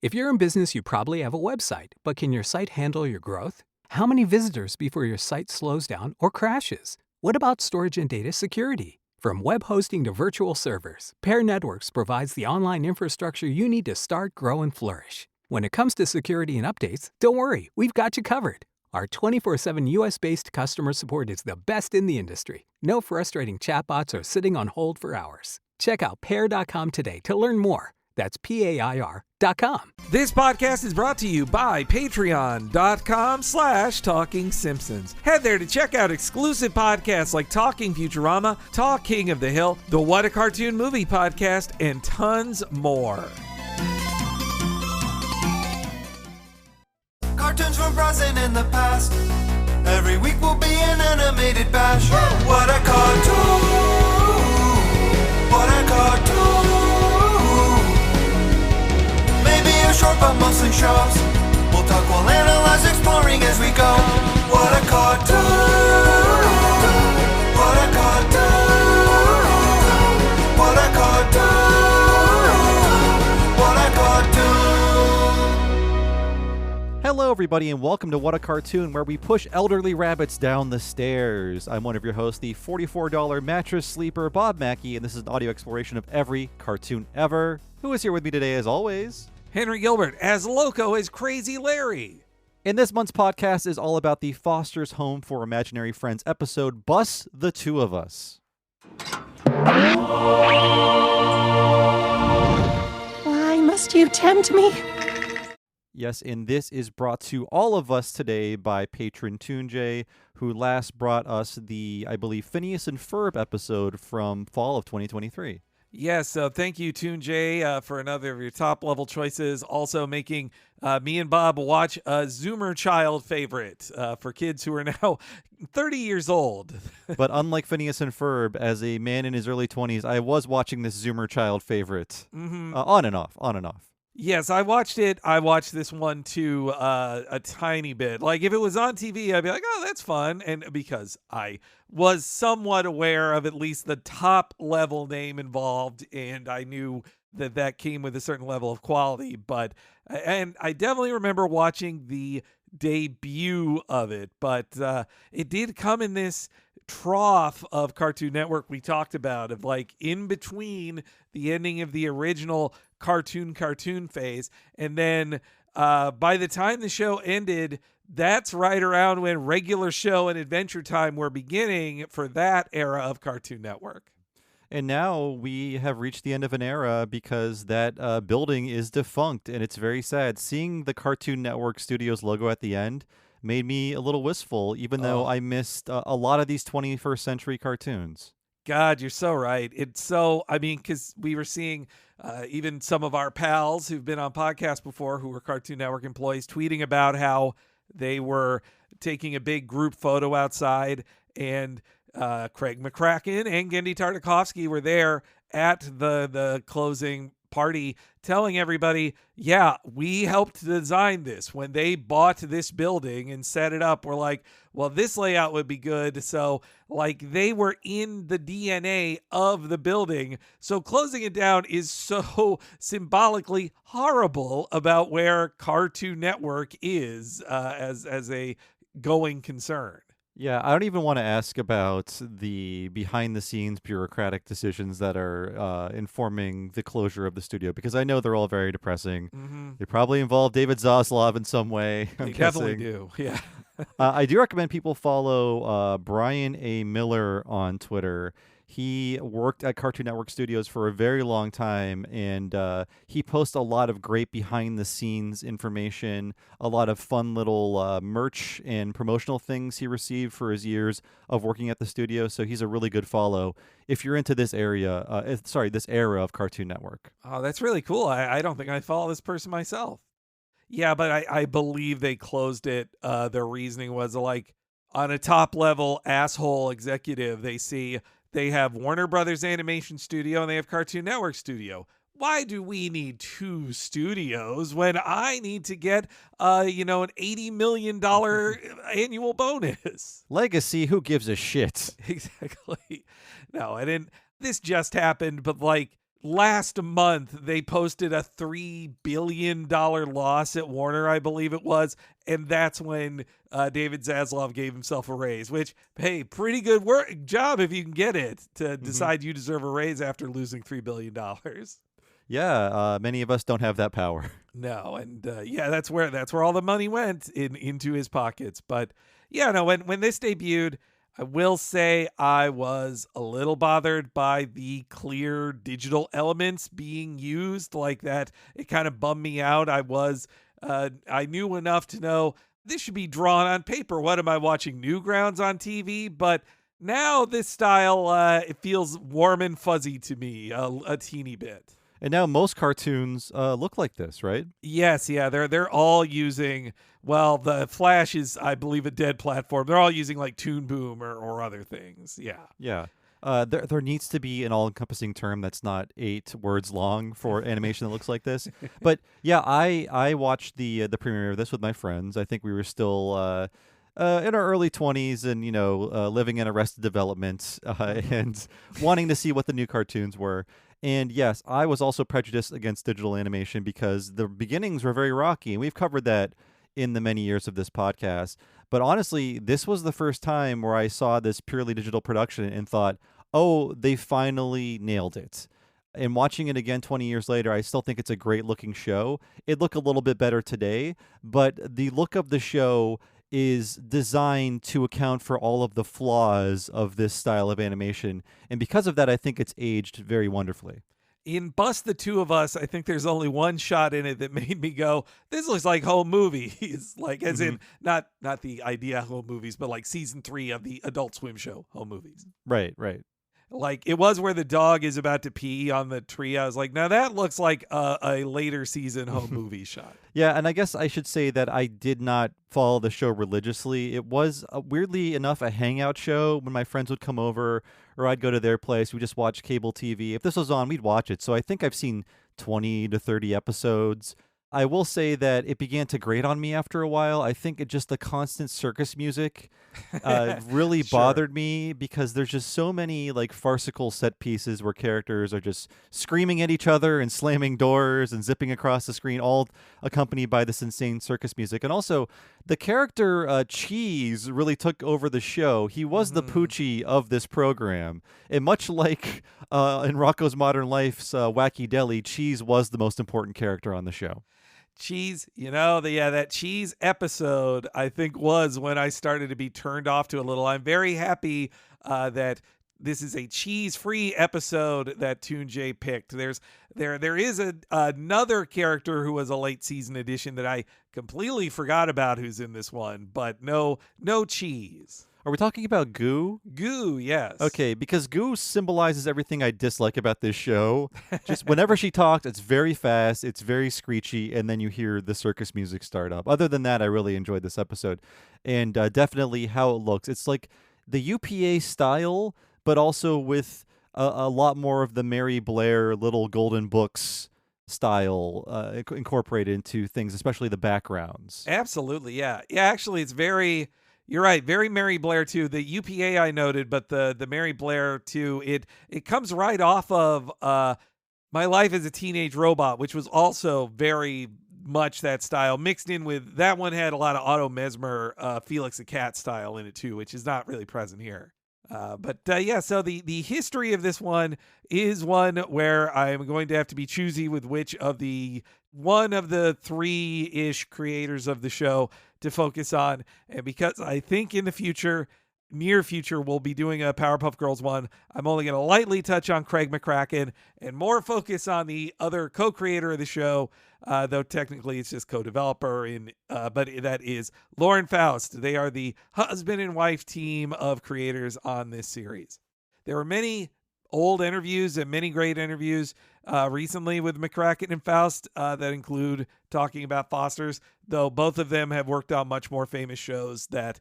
If you're in business, you probably have a website, but can your site handle your growth? How many visitors before your site slows down or crashes? What about storage and data security? From web hosting to virtual servers, Pair Networks provides the online infrastructure you need to start, grow, and flourish. When it comes to security and updates, don't worry, we've got you covered. Our 24/7 US-based customer support is the best in the industry. No frustrating chatbots or sitting on hold for hours. Check out pair.com today to learn more. That's PAIR.com. This podcast is brought to you by patreon.com/Talking Simpsons. Head there to check out exclusive podcasts like Talking Futurama, Talk King of the Hill, the What a Cartoon Movie podcast, and tons more. Cartoons from present in the past. Every week will be an animated bash. What a cartoon! What a cartoon! Maybe a short but mostly shows. We'll talk, we'll analyze, exploring as we go. What a cartoon! What a cartoon! What a cartoon! What a cartoon! Hello, everybody, and welcome to What a Cartoon, where we push elderly rabbits down the stairs. I'm one of your hosts, the $44 mattress sleeper, Bob Mackey, and this is an audio exploration of every cartoon ever. Who is here with me today, as always? Henry Gilbert, as loco as Crazy Larry. And this month's podcast is all about the Foster's Home for Imaginary Friends episode, Bus the Two of Us. Why must you tempt me? Yes, and this is brought to all of us today by patron ToonJay, who last brought us the, I believe, Phineas and Ferb episode from fall of 2023. Yes, so thank you, ToonJay, for another of your top-level choices. Also making me and Bob watch a Zoomer Child favorite for kids who are now 30 years old. But unlike Phineas and Ferb, as a man in his early 20s, I was watching this Zoomer Child favorite. On and off. Yes, I watched it. I watched this one too a tiny bit. Like if it was on TV, I'd be like, oh, that's fun. And because I was somewhat aware of at least the top level name involved, and I knew that that came with a certain level of quality. And I definitely remember watching the debut of it, but it did come in this trough of Cartoon Network we talked about, of like in between the ending of the original cartoon phase, and then by the time the show ended, that's right around when regular show and Adventure Time were beginning for that era of Cartoon Network. And now we have reached the end of an era because that building is defunct, and it's very sad. Seeing the Cartoon Network Studios logo at the end made me a little wistful, even though I missed a lot of these 21st century cartoons. God, you're so right. It's so, I mean, because we were seeing even some of our pals who've been on podcasts before who were Cartoon Network employees tweeting about how they were taking a big group photo outside, and Craig McCracken and Gendy Tartakovsky were there at the closing party telling everybody, yeah, we helped design this. When they bought this building and set it up, we're like, well, this layout would be good. So like they were in the DNA of the building. So closing it down is so symbolically horrible about where Cartoon Network is as a going concern. Yeah, I don't even want to ask about the behind-the-scenes bureaucratic decisions that are informing the closure of the studio, because I know they're all very depressing. They probably involve David Zaslav in some way, I'm They guessing. definitely do, yeah. I do recommend people follow Brian A. Miller on Twitter. He worked at Cartoon Network Studios for a very long time, and he posts a lot of great behind-the-scenes information, a lot of fun little merch and promotional things he received for his years of working at the studio. So he's a really good follow if you're into this this era of Cartoon Network. Oh, that's really cool. I don't think I follow this person myself. Yeah, but I believe they closed it. Their reasoning was like, on a top-level asshole executive, they have Warner Brothers Animation Studio and they have Cartoon Network Studio. Why do we need two studios when I need to get, an $80 million annual bonus? Legacy, who gives a shit? Exactly. No, I didn't. This just happened, but like last month they posted a $3 billion loss at Warner, I believe it was. And that's when David Zaslav gave himself a raise, which, hey, pretty good job if you can get it to decide you deserve a raise after losing $3 billion. Yeah, many of us don't have that power. No, and yeah, that's where all the money went into his pockets. But yeah, no, when this debuted, I will say I was a little bothered by the clear digital elements being used like that. It kind of bummed me out. I knew enough to know this should be drawn on paper. What am I watching, Newgrounds on TV? But now this style, it feels warm and fuzzy to me a teeny bit. And now most cartoons look like this, right? Yes, yeah, they're all using, well, the Flash is, I believe, a dead platform. They're all using like Toon Boom or other things. Yeah. Yeah. There needs to be an all-encompassing term that's not 8 words long for animation that looks like this. But yeah, I watched the premiere of this with my friends. I think we were still in our early 20s and, living in Arrested Development and wanting to see what the new cartoons were. And yes, I was also prejudiced against digital animation because the beginnings were very rocky. And we've covered that in the many years of this podcast. But honestly, this was the first time where I saw this purely digital production and thought, oh, they finally nailed it. And watching it again 20 years later, I still think it's a great looking show. It looked a little bit better today, but the look of the show is designed to account for all of the flaws of this style of animation. And because of that, I think it's aged very wonderfully. In Bust the Two of Us, I think there's only one shot in it that made me go, this looks like home movies. Like, as in, not the idea home movies, but like season 3 of the Adult Swim show home movies. Right. Like, it was where the dog is about to pee on the tree. I was like, now that looks like a later season home movie shot. Yeah, and I guess I should say that I did not follow the show religiously. It was, weirdly enough, a hangout show when my friends would come over or I'd go to their place. We just watch cable TV. If this was on, we'd watch it. So I think I've seen 20 to 30 episodes. I will say that it began to grate on me after a while. I think the constant circus music really bothered me because there's just so many like farcical set pieces where characters are just screaming at each other and slamming doors and zipping across the screen, all accompanied by this insane circus music. And also, the character Cheese really took over the show. He was the Poochie of this program. And much like in Rocko's Modern Life's Wacky Deli, Cheese was the most important character on the show. Cheese, that Cheese episode, I think, was when I started to be turned off to a little. I'm very happy that this is a cheese-free episode that ToonJay picked. There is another character who was a late season addition that I completely forgot about who's in this one, but no cheese. Are we talking about Goo? Goo, yes. Okay, because Goo symbolizes everything I dislike about this show. Just whenever she talks, it's very fast, it's very screechy, and then you hear the circus music start up. Other than that, I really enjoyed this episode. And definitely how it looks. It's like the UPA style, but also with a lot more of the Mary Blair Little Golden Books style incorporated into things, especially the backgrounds. Absolutely, yeah. Yeah, actually, it's very... You're right. Very Mary Blair too. The UPA I noted, but the Mary Blair too. It comes right off of My Life as a Teenage Robot, which was also very much that style, mixed in with that one had a lot of Otto Mesmer, Felix the Cat style in it too, which is not really present here. But yeah, so the history of this one is one where I'm going to have to be choosy with which of one of the 3-ish creators of the show to focus on. And because I think in the near future, we'll be doing a Powerpuff Girls one, I'm only going to lightly touch on Craig McCracken and more focus on the other co-creator of the show, though technically it's just co-developer, but that is Lauren Faust. They are the husband and wife team of creators on this series. There were many old interviews and many great interviews recently with McCracken and Faust that include talking about Fosters, though both of them have worked on much more famous shows that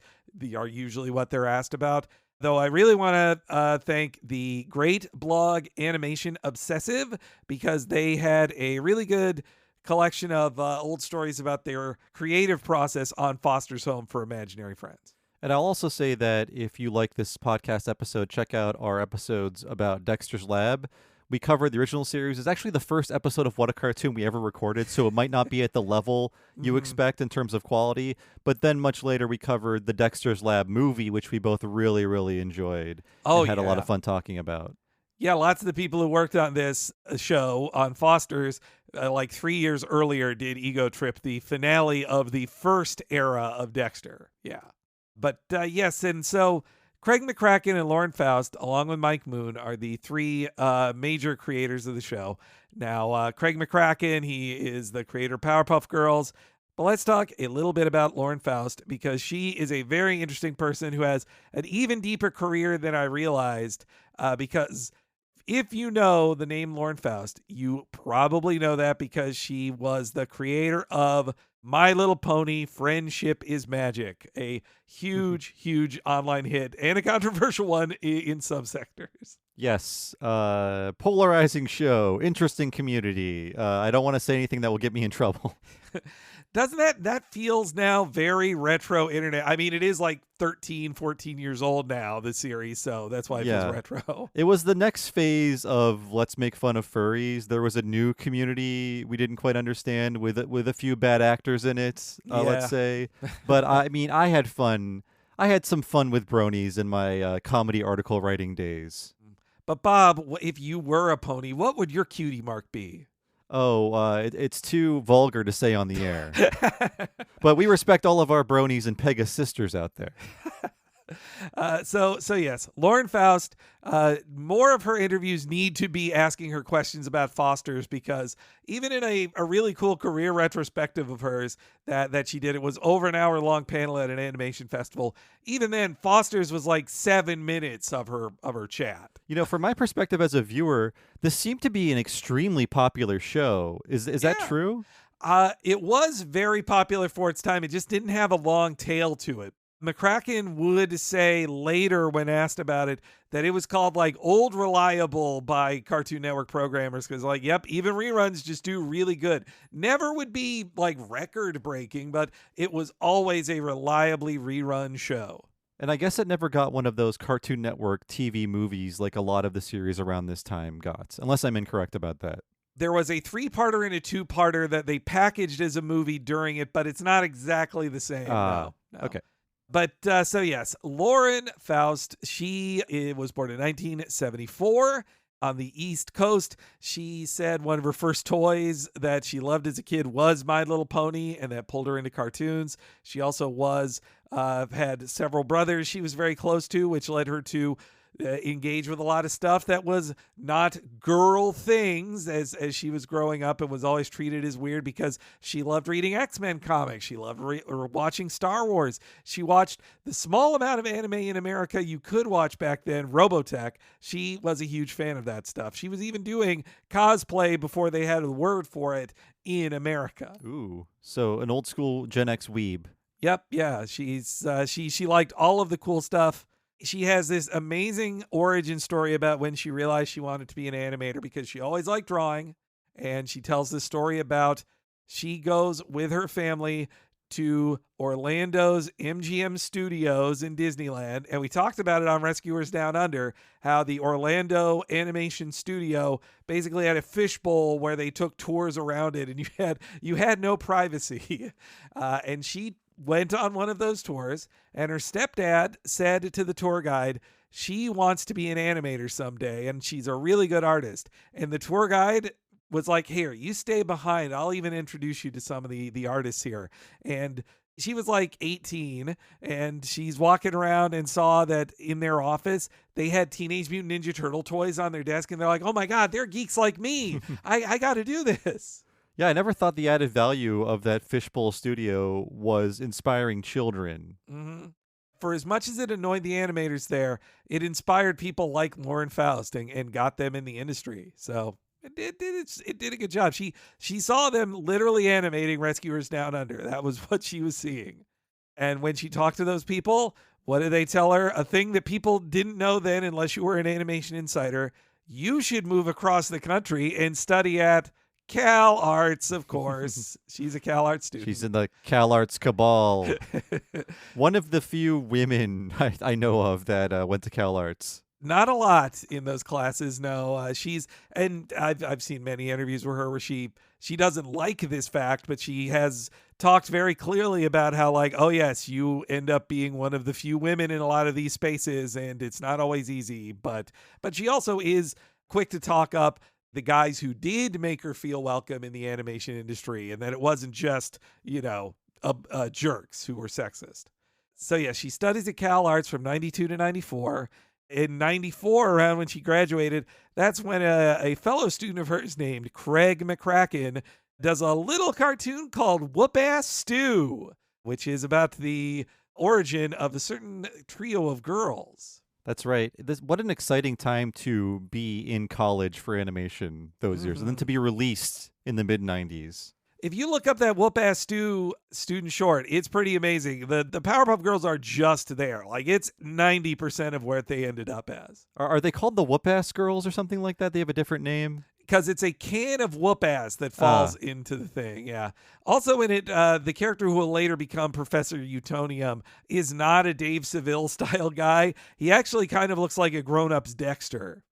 are usually what they're asked about. Though I really want to thank the great blog Animation Obsessive, because they had a really good collection of old stories about their creative process on Foster's Home for Imaginary Friends. And I'll also say that if you like this podcast episode, check out our episodes about Dexter's Lab. we covered the original series. It's actually the first episode of What a Cartoon we ever recorded, so it might not be at the level you expect in terms of quality. But then much later, we covered the Dexter's Lab movie, which we both really, really enjoyed and had a lot of fun talking about. Yeah, lots of the people who worked on this show on Foster's, like 3 years earlier, did Ego Trip, the finale of the first era of Dexter. Yeah. But yes, and so Craig McCracken and Lauren Faust, along with Mike Moon, are the three major creators of the show. Now, Craig McCracken, he is the creator of Powerpuff Girls. But let's talk a little bit about Lauren Faust, because she is a very interesting person who has an even deeper career than I realized, because if you know the name Lauren Faust, you probably know that because she was the creator of My Little Pony, Friendship is Magic, a huge, huge online hit and a controversial one in some sectors. Yes, polarizing show, interesting community. I don't want to say anything that will get me in trouble. Doesn't that feels now very retro internet? I mean, it is like 13, 14 years old now, the series, so that's why it feels retro. It was the next phase of let's make fun of furries. There was a new community we didn't quite understand with a few bad actors in it, let's say. But I mean, I had fun. I had some fun with bronies in my comedy article writing days. But Bob, if you were a pony, what would your cutie mark be? Oh, it's too vulgar to say on the air. But we respect all of our bronies and Pega sisters out there. So yes, Lauren Faust, more of her interviews need to be asking her questions about Foster's, because even in a really cool career retrospective of hers that she did, it was over an hour-long panel at an animation festival. Even then, Foster's was like 7 minutes of her chat. You know, from my perspective as a viewer, this seemed to be an extremely popular show. Is that true? It was very popular for its time. It just didn't have a long tail to it. McCracken would say later when asked about it that it was called like old reliable by Cartoon Network programmers, because like, yep, even reruns just do really good. Never would be like record breaking, but it was always a reliably rerun show. And I guess it never got one of those Cartoon Network TV movies like a lot of the series around this time got, unless I'm incorrect about that. There was a 3-parter and a 2-parter that they packaged as a movie during it, but it's not exactly the same. No. Okay. But so yes, Lauren Faust, she was born in 1974 on the East Coast. She said one of her first toys that she loved as a kid was My Little Pony, and that pulled her into cartoons. She also had several brothers she was very close to, which led her to engage with a lot of stuff that was not girl things as she was growing up, and was always treated as weird because she loved reading X-Men comics. She loved watching Star Wars. She watched the small amount of anime in America you could watch back then, Robotech. She was a huge fan of that stuff. She was even doing cosplay before they had a word for it in America. Ooh, so an old school Gen X weeb. Yep, yeah. She liked all of the cool stuff. She has this amazing origin story about when she realized she wanted to be an animator, because she always liked drawing. And she tells this story about she goes with her family to Orlando's MGM Studios in Disneyland. And we talked about it on Rescuers Down Under, how the Orlando Animation Studio basically had a fishbowl where they took tours around it, and you had no privacy. And she went on one of those tours, and her stepdad said to the tour guide, she wants to be an animator someday, and she's a really good artist. And the tour guide was like, here, you stay behind. I'll even introduce you to some of the artists here. And she was like 18, and she's walking around and saw that in their office, they had Teenage Mutant Ninja Turtle toys on their desk, and they're like, oh my God, they're geeks like me. I got to do this. Yeah, I never thought the added value of that fishbowl studio was inspiring children. Mm-hmm. For as much as it annoyed the animators there, it inspired people like Lauren Faust and got them in the industry. So it did a good job. She saw them literally animating Rescuers Down Under. That was what she was seeing. And when she talked to those people, what did they tell her? A thing that people didn't know then, unless you were an animation insider. You should move across the country and study at Cal Arts, of course. She's a Cal Arts student. She's in the Cal Arts cabal. One of the few women I know of that went to Cal Arts. Not a lot in those classes, no. I've seen many interviews with her where she doesn't like this fact, but she has talked very clearly about how, like, oh yes, you end up being one of the few women in a lot of these spaces, and it's not always easy. But she also is quick to talk up the guys who did make her feel welcome in the animation industry, and that it wasn't just, jerks who were sexist. So yeah, she studies at Cal Arts from 92 to 94. In 94, around when she graduated, that's when a fellow student of hers named Craig McCracken does a little cartoon called Whoop Ass Stew, which is about the origin of a certain trio of girls. That's right. What an exciting time to be in college for animation those years, and then to be released in the mid-90s. If you look up that Whoop Ass Stew student short, it's pretty amazing. The Powerpuff Girls are just there. Like, it's 90% of where they ended up as. Are they called the Whoop Ass Girls or something like that? They have a different name? Because it's a can of whoop ass that falls into the thing, yeah. Also in it, the character who will later become Professor Utonium is not a Dave Seville-style guy. He actually kind of looks like a grown-up's Dexter.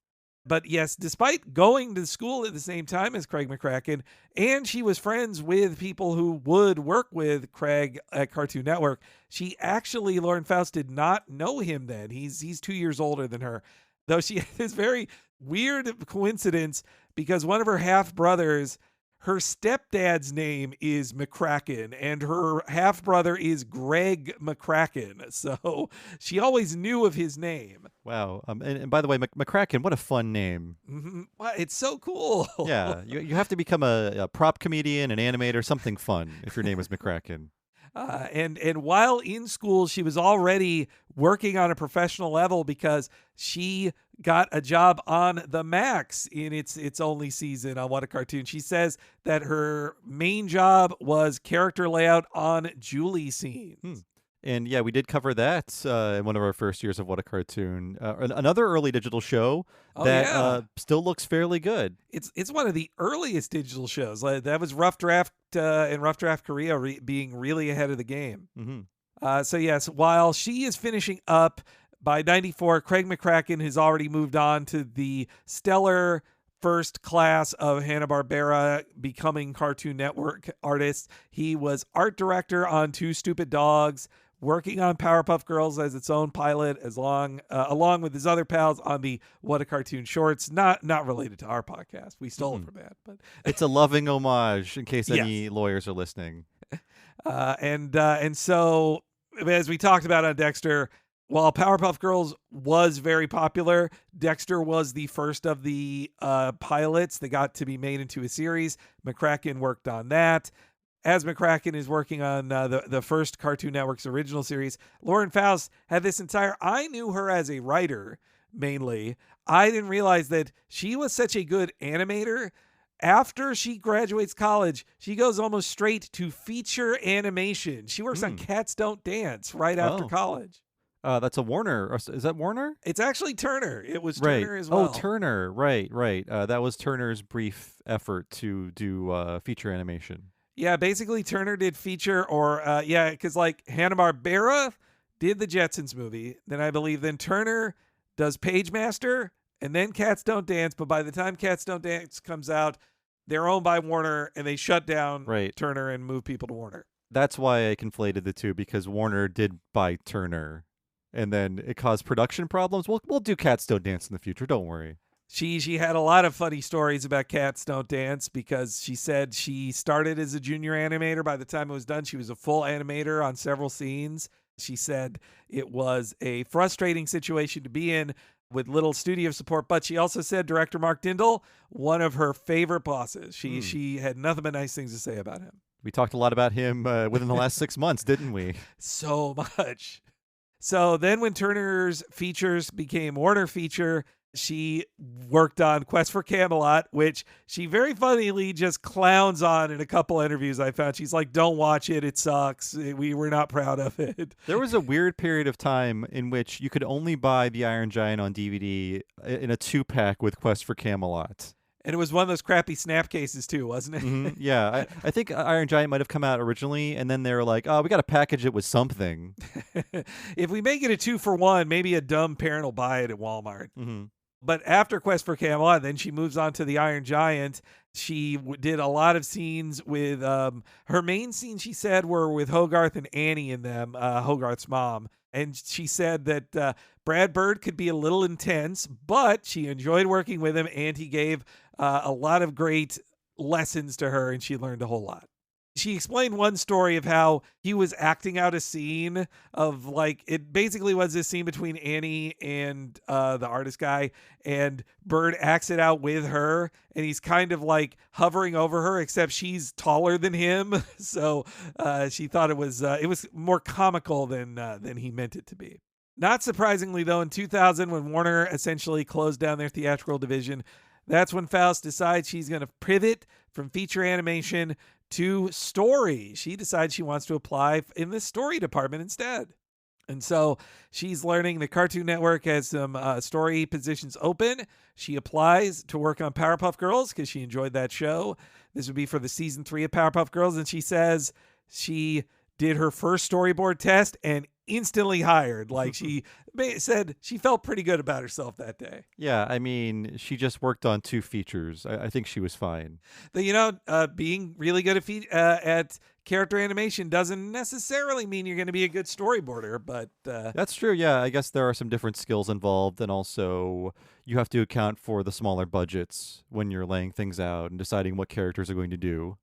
But yes, despite going to school at the same time as Craig McCracken, and she was friends with people who would work with Craig at Cartoon Network, she actually, Lauren Faust, did not know him then. He's 2 years older than her. Though she had this very weird coincidence because one of her half-brothers, her stepdad's name is McCracken, and her half-brother is Greg McCracken. So she always knew of his name. Wow. And by the way, McCracken, what a fun name. Mm-hmm. Well, it's so cool. Yeah. You have to become a prop comedian, an animator, something fun if your name is McCracken. And while in school, she was already working on a professional level because she got a job on the Max in its only season on What a Cartoon. She says that her main job was character layout on Julie scenes. And yeah, we did cover that in one of our first years of What a Cartoon. Another early digital show that still looks fairly good. It's one of the earliest digital shows. That was Rough Draft and Rough Draft Korea being really ahead of the game. Mm-hmm. So yes, while she is finishing up by 94, Craig McCracken has already moved on to the stellar first class of Hanna-Barbera, becoming Cartoon Network artist. He was art director on Two Stupid Dogs, working on Powerpuff Girls as its own pilot, along with his other pals on the What a Cartoon shorts. Not related to our podcast. We stole it from that, but it's a loving homage in case any lawyers are listening. And so, as we talked about on Dexter, while Powerpuff Girls was very popular, Dexter was the first of the pilots that got to be made into a series. McCracken worked on that. As McCracken is working on the first Cartoon Network's original series, Lauren Faust had this entire... I knew her as a writer, mainly. I didn't realize that she was such a good animator. After she graduates college, she goes almost straight to feature animation. She works on Cats Don't Dance right after college. That's a Warner. Is that Warner? It's actually Turner. It was Turner as well. Oh, Turner. Right. That was Turner's brief effort to do feature animation. Yeah, basically Turner did feature because like Hanna-Barbera did the Jetsons movie. Then I believe Turner does Pagemaster and then Cats Don't Dance. But by the time Cats Don't Dance comes out, they're owned by Warner and they shut down Turner and move people to Warner. That's why I conflated the two, because Warner did buy Turner. And then it caused production problems. We'll do Cats Don't Dance in the future. Don't worry. She had a lot of funny stories about Cats Don't Dance because she said she started as a junior animator. By the time it was done, she was a full animator on several scenes. She said it was a frustrating situation to be in with little studio support, but she also said director Mark Dindal, one of her favorite bosses. She had nothing but nice things to say about him. We talked a lot about him within the last 6 months, didn't we? So much. So then when Turner's features became Warner feature, she worked on Quest for Camelot, which she very funnily just clowns on in a couple interviews I found. She's like, don't watch it. It sucks. We were not proud of it. There was a weird period of time in which you could only buy The Iron Giant on DVD in a 2-pack with Quest for Camelot. And it was one of those crappy snap cases too, wasn't it? Mhm. Yeah, I think Iron Giant might have come out originally, and then they were like, "Oh, we got to package it with something." If we make it a 2-for-1, maybe a dumb parent will buy it at Walmart. Hmm. But after Quest for Camelot, then she moves on to the Iron Giant. She did a lot of scenes with her main scenes, she said, were with Hogarth and Annie in them, Hogarth's mom. And she said that Brad Bird could be a little intense, but she enjoyed working with him, and he gave a lot of great lessons to her, and she learned a whole lot. She explained one story of how he was acting out a scene of, like, it basically was this scene between Annie and the artist guy, and Bird acts it out with her, and he's kind of like hovering over her, except she's taller than him. So she thought it was more comical than he meant it to be. Not surprisingly, though, in 2000, when Warner essentially closed down their theatrical division, that's when Faust decides she's going to pivot from feature animation to story. She decides she wants to apply in the story department instead. And so she's learning the Cartoon Network has some story positions open. She applies to work on Powerpuff Girls because she enjoyed that show. This would be for the season 3 of Powerpuff Girls. And she says she did her first storyboard test and instantly hired. Like, she said she felt pretty good about herself that day. Yeah, I mean, she just worked on 2 features. I think she was fine. But, being really good at character animation doesn't necessarily mean you're going to be a good storyboarder, but That's true. Yeah, I guess there are some different skills involved, and also you have to account for the smaller budgets when you're laying things out and deciding what characters are going to do.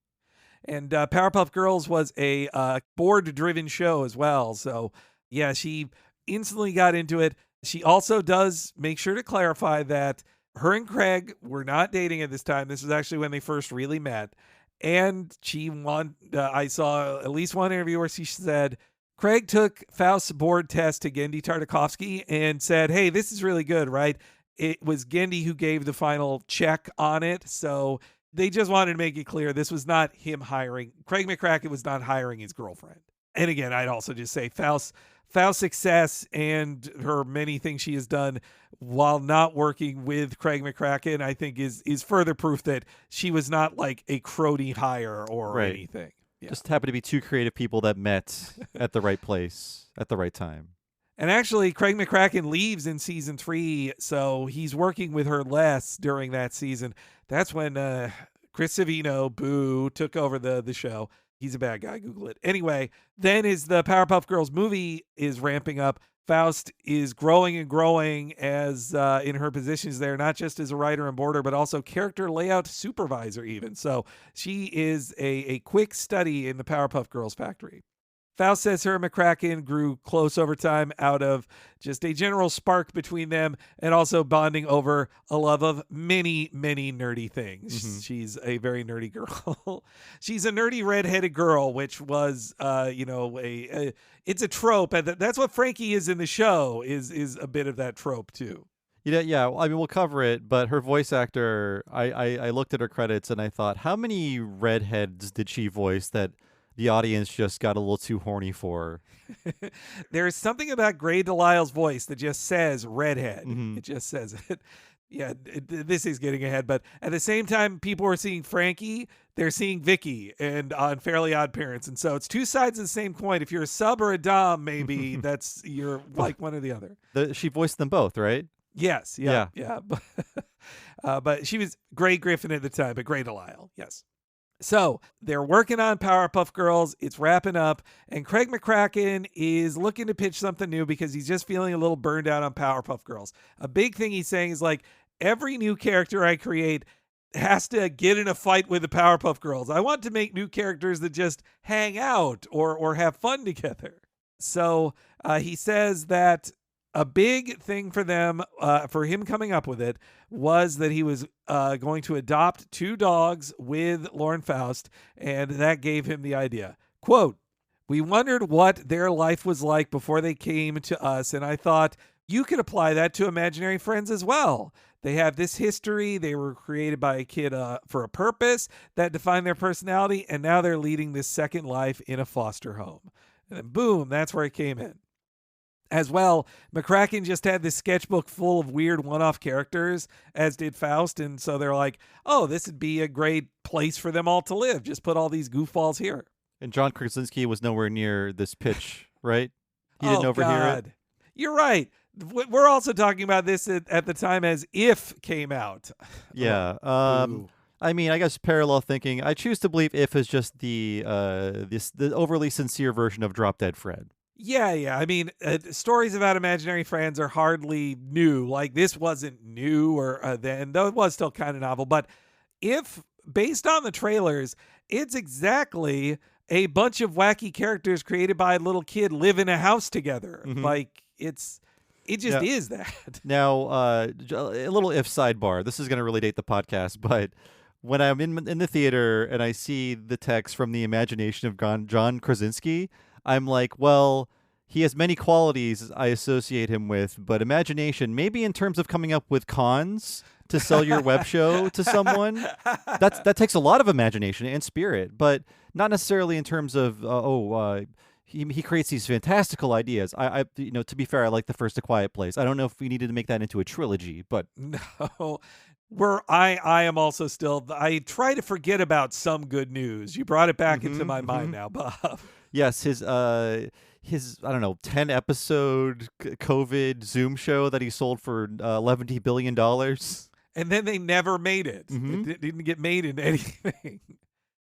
And Powerpuff Girls was a board-driven show as well. So, yeah, she instantly got into it. She also does make sure to clarify that her and Craig were not dating at this time. This was actually when they first really met. And I saw at least one interview where she said, Craig took Faust's board test to Gendy Tartakovsky and said, hey, this is really good, right? It was Gendy who gave the final check on it. So they just wanted to make it clear this was not him hiring. Craig McCracken was not hiring his girlfriend. And again, I'd also just say Faust's success and her many things she has done while not working with Craig McCracken, I think is further proof that she was not like a crony hire or anything. Yeah. Just happened to be 2 creative people that met at the right place at the right time. And actually, Craig McCracken leaves in season 3, so he's working with her less during that season. That's when Chris Savino, boo, took over the show. He's a bad guy. Google it. Anyway, then as the Powerpuff Girls movie is ramping up, Faust is growing and growing as in her positions there, not just as a writer and boarder, but also character layout supervisor even. So she is a quick study in the Powerpuff Girls factory. Faust says her and McCracken grew close over time out of just a general spark between them and also bonding over a love of many, many nerdy things. Mm-hmm. She's a very nerdy girl. She's a nerdy redheaded girl, which was, it's a trope. And that's what Frankie is in the show, is a bit of that trope too. Yeah, I mean, we'll cover it, but her voice actor, I looked at her credits and I thought, how many redheads did she voice that the audience just got a little too horny for? There's something about Gray Delisle's voice that just says redhead. Mm-hmm. It just says it. Yeah, this is getting ahead. But at the same time, people are seeing Frankie, they're seeing Vicky and on Fairly Odd Parents. And so it's 2 sides of the same coin. If you're a sub or a dom, maybe you're like one or the other. She voiced them both, right? Yes. Yeah. But she was Gray Griffin at the time, but Gray Delisle. Yes. So they're working on Powerpuff Girls. It's wrapping up. And Craig McCracken is looking to pitch something new because he's just feeling a little burned out on Powerpuff Girls. A big thing he's saying is like, every new character I create has to get in a fight with the Powerpuff Girls. I want to make new characters that just hang out or have fun together. So he says that a big thing for them, for him coming up with it, was that he was going to adopt 2 dogs with Lauren Faust, and that gave him the idea. Quote, we wondered what their life was like before they came to us, and I thought you could apply that to imaginary friends as well. They have this history. They were created by a kid for a purpose that defined their personality, and now they're leading this second life in a foster home. And then boom, that's where it came in. As well, McCracken just had this sketchbook full of weird one-off characters, as did Faust, and so they're like, oh, this would be a great place for them all to live. Just put all these goofballs here. And John Krasinski was nowhere near this pitch, right? He didn't overhear it. You're right. We're also talking about this at the time as If came out. Yeah. Ooh. I mean, I guess parallel thinking. I choose to believe If is just the overly sincere version of Drop Dead Fred. Yeah. I mean, stories about imaginary friends are hardly new. Like, this wasn't new or then, though it was still kind of novel. But If, based on the trailers, it's exactly a bunch of wacky characters created by a little kid live in a house together. Mhm. Like, it just is that. Now, a little If sidebar. This is going to really date the podcast, but when I'm in the theater and I see the text from the imagination of John Krasinski, I'm like, well, he has many qualities I associate him with, but imagination, maybe in terms of coming up with cons to sell your web show to someone, that takes a lot of imagination and spirit, but not necessarily in terms of he creates these fantastical ideas. I to be fair, I like the first A Quiet Place. I don't know if we needed to make that into a trilogy, but No. I am also still, I try to forget about some good news. You brought it back into my mind now, Bob. yes, his I don't know 10 episode COVID Zoom show that he sold for $11 billion. And then they never made it. Mhm. It didn't get made into anything.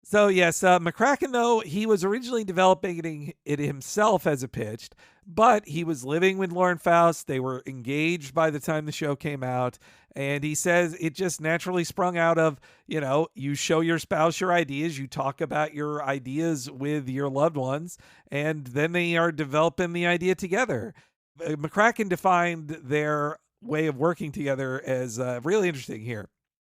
So yes, McCracken, though, he was originally developing it himself as a pitch, but he was living with Lauren Faust. They were engaged by the time the show came out. And he says it just naturally sprung out of, you show your spouse your ideas, you talk about your ideas with your loved ones, and then they are developing the idea together. McCracken defined their way of working together as really interesting here.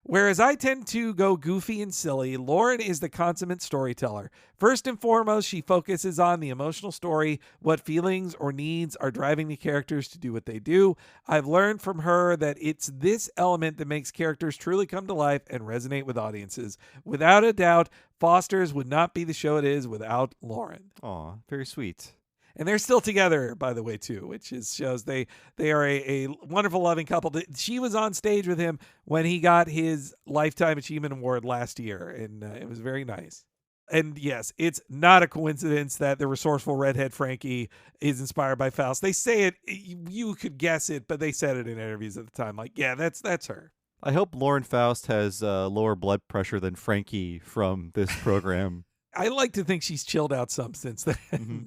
Whereas I tend to go goofy and silly, Lauren is the consummate storyteller. First and foremost, she focuses on the emotional story, what feelings or needs are driving the characters to do what they do. I've learned from her that it's this element that makes characters truly come to life and resonate with audiences. Without a doubt, Foster's would not be the show it is without Lauren. Aw, very sweet. And they're still together, by the way, too, which shows they are a wonderful, loving couple. She was on stage with him when he got his Lifetime Achievement Award last year, and it was very nice. And yes, it's not a coincidence that the resourceful redhead Frankie is inspired by Faust. They say it, you could guess it, but they said it in interviews at the time. Like, yeah, that's her. I hope Lauren Faust has lower blood pressure than Frankie from this program. I like to think she's chilled out some since then. Mm-hmm.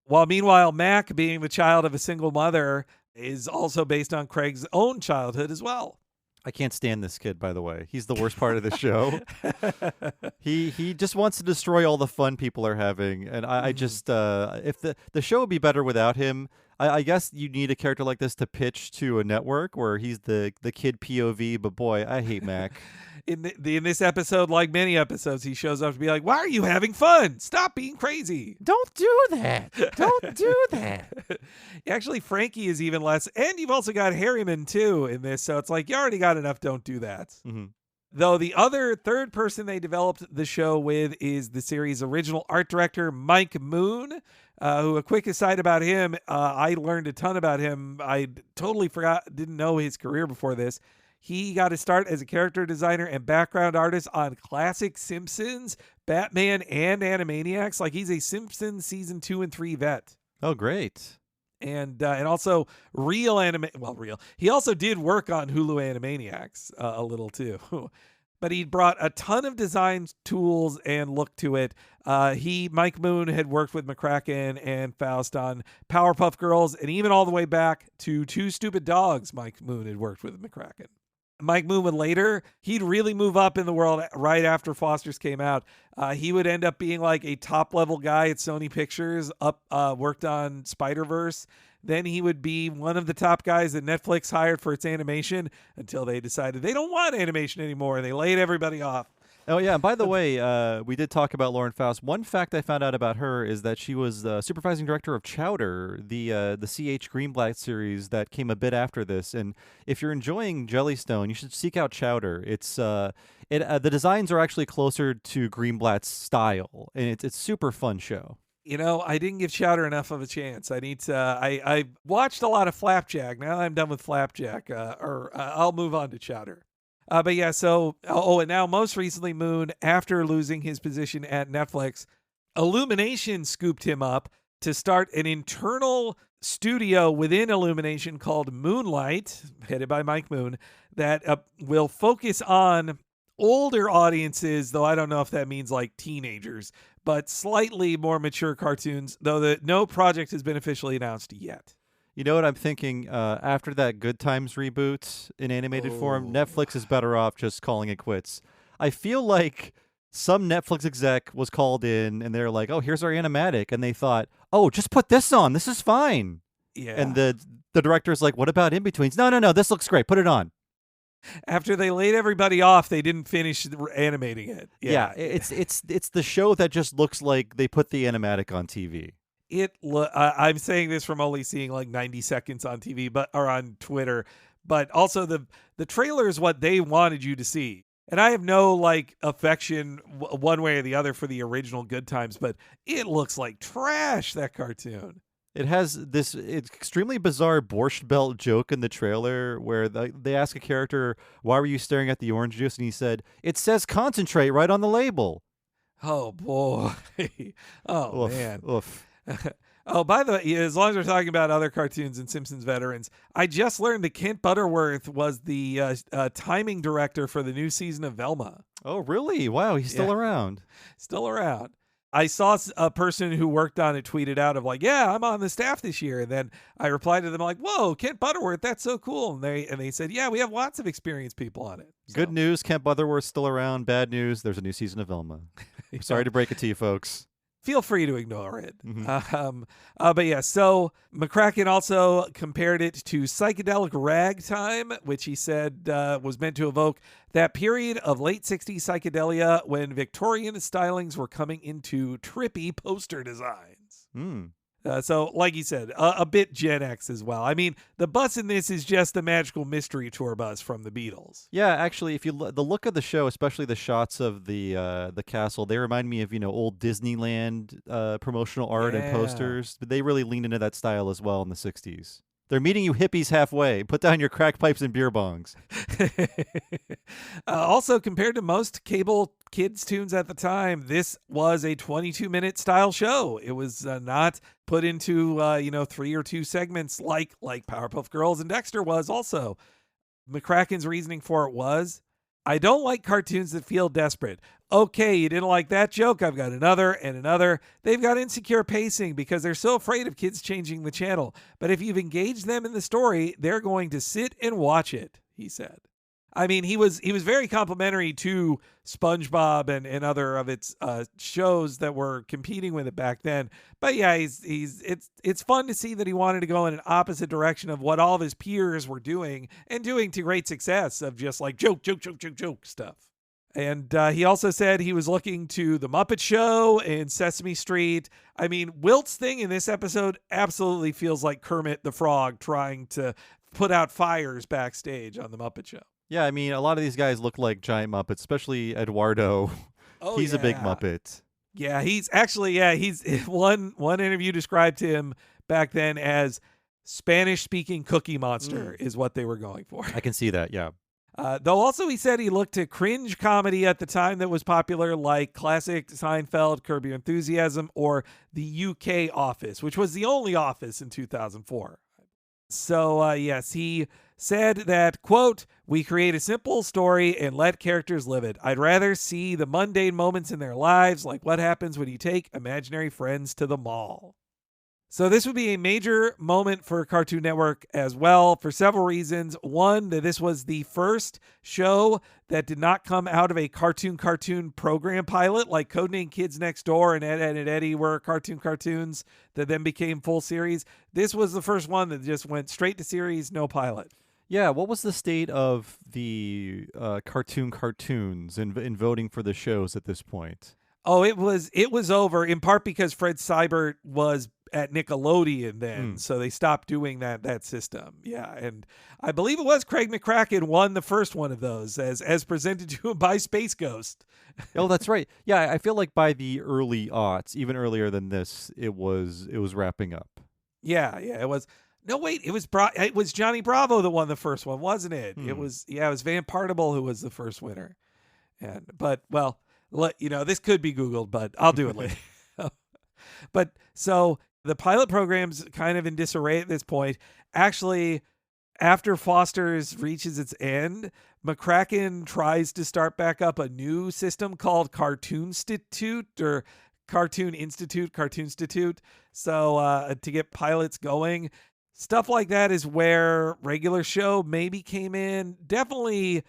While meanwhile, Mac, being the child of a single mother, is also based on Craig's own childhood as well. I can't stand this kid, by the way. He's the worst part of the show. He just wants to destroy all the fun people are having. And I just, if the show would be better without him, I guess you need a character like this to pitch to a network where he's the kid POV. But boy, I hate Mac. In this episode, like many episodes, he shows up to be like, why are you having fun? Stop being crazy. Don't do that. Don't do that. Actually, Frankie is even less. And you've also got Harriman, too, in this. So it's like, you already got enough. Don't do that. Mm-hmm. Though the other third person they developed the show with is the series' original art director, Mike Moon, who, a quick aside about him, I learned a ton about him. I totally didn't know his career before this. He got his start as a character designer and background artist on classic Simpsons, Batman, and Animaniacs. Like, he's a Simpsons season 2 and 3 vet. Oh, great. And also real. He also did work on Hulu Animaniacs a little too. But he brought a ton of design tools and look to it. Mike Moon had worked with McCracken and Faust on Powerpuff Girls, and even all the way back to Two Stupid Dogs, Mike Moon had worked with McCracken. Mike Moon would later, he'd really move up in the world right after Foster's came out. He would end up being like a top-level guy at Sony Pictures, worked on Spider-Verse. Then he would be one of the top guys that Netflix hired for its animation until they decided they don't want animation anymore, and they laid everybody off. Oh, yeah. And by the way, we did talk about Lauren Faust. One fact I found out about her is that she was the supervising director of Chowder, the C.H. Greenblatt series that came a bit after this. And if you're enjoying Jellystone, you should seek out Chowder. It's the designs are actually closer to Greenblatt's style, and it's a super fun show. I didn't give Chowder enough of a chance. I need to. I watched a lot of Flapjack. Now I'm done with Flapjack, I'll move on to Chowder. But yeah, so and now most recently, Moon, after losing his position at Netflix, Illumination scooped him up to start an internal studio within Illumination called Moonlight, headed by Mike Moon, that will focus on older audiences, though I don't know if that means like teenagers, but slightly more mature cartoons, though no project has been officially announced yet. You know what I'm thinking? After that Good Times reboot in animated form, Netflix is better off just calling it quits. I feel like some Netflix exec was called in and they're like, oh, here's our animatic. And they thought, oh, just put this on. This is fine. Yeah. And the director's like, what about in-betweens? No, this looks great. Put it on. After they laid everybody off, they didn't finish animating it. Yeah, it's the show that just looks like they put the animatic on TV. I'm saying this from only seeing like 90 seconds on TV, or on Twitter, but also the trailer is what they wanted you to see. And I have no like affection one way or the other for the original Good Times, but it looks like trash, that cartoon. It has this extremely bizarre Borscht Belt joke in the trailer where they ask a character, why were you staring at the orange juice? And he said, it says concentrate right on the label. Oh, boy. Oh, Oof, man. Oof. Oh, by the way, as long as we're talking about other cartoons and Simpsons veterans, I just learned that Kent Butterworth was the timing director for the new season of Velma. Oh, really? Wow, he's still around. Still around. I saw a person who worked on it tweeted out of like, yeah, I'm on the staff this year. And then I replied to them like, whoa, Kent Butterworth, that's so cool. And they said, yeah, we have lots of experienced people on it. So. Good news, Kent Butterworth's still around. Bad news, there's a new season of Velma. Sorry to break it to you, folks. Feel free to ignore it. Mm-hmm. But yeah, so McCracken also compared it to psychedelic ragtime, which he said was meant to evoke that period of late 60s psychedelia when Victorian stylings were coming into trippy poster designs. So like you said, a bit Gen X as well. I mean, the bus in this is just the magical mystery tour bus from the Beatles. Yeah, actually, if you the look of the show, especially the shots of the castle, they remind me of old Disneyland promotional art and posters. But they really leaned into that style as well in the 60s. They're meeting you hippies halfway. Put down your crack pipes and beer bongs. Also, compared to most cable kids tunes at the time, this was a 22-minute style show. It was not put into 3 or 2 segments like Powerpuff Girls and Dexter was. Also, McCracken's reasoning for it was, I don't like cartoons that feel desperate. Okay, you didn't like that joke. I've got another and another. They've got insecure pacing because they're so afraid of kids changing the channel. But if you've engaged them in the story, they're going to sit and watch it, he said. I mean, he was very complimentary to SpongeBob and other of its shows that were competing with it back then. But yeah, it's fun to see that he wanted to go in an opposite direction of what all of his peers were doing and doing to great success of just like joke stuff. And he also said he was looking to The Muppet Show and Sesame Street. I mean, Wilt's thing in this episode absolutely feels like Kermit the Frog trying to put out fires backstage on The Muppet Show. Yeah, I mean, a lot of these guys look like giant Muppets, especially Eduardo. Oh, he's a big Muppet. Yeah, he's one interview described him back then as Spanish-speaking Cookie Monster is what they were going for. I can see that, yeah. Though also he said he looked to cringe comedy at the time that was popular, like classic Seinfeld, Curb Your Enthusiasm, or the UK Office, which was the only Office in 2004. So, yes, he said that, quote, we create a simple story and let characters live it. I'd rather see the mundane moments in their lives, like what happens when you take imaginary friends to the mall. So this would be a major moment for Cartoon Network as well for several reasons. One, that this was the first show that did not come out of a cartoon program pilot like Codename Kids Next Door and Ed, Edd and Eddy were cartoons that then became full series. This was the first one that just went straight to series, no pilot. Yeah, what was the state of the cartoons in voting for the shows at this point? Oh, it was over in part because Fred Seibert was at Nickelodeon then, so they stopped doing that system. Yeah, and I believe it was Craig McCracken won the first one of those as presented to him by Space Ghost. Oh, that's right. Yeah, I feel like by the early aughts, even earlier than this, it was wrapping up. Yeah, it was. No, wait, it was Johnny Bravo that won the first one, wasn't it? It was Van Partible who was the first winner. This could be Googled, but I'll do it later. But so the pilot program's kind of in disarray at this point. Actually, after Foster's reaches its end, McCracken tries to start back up a new system called Cartoonstitute or Cartoon Institute. So to get pilots going, stuff like that is where regular show maybe came in. Definitely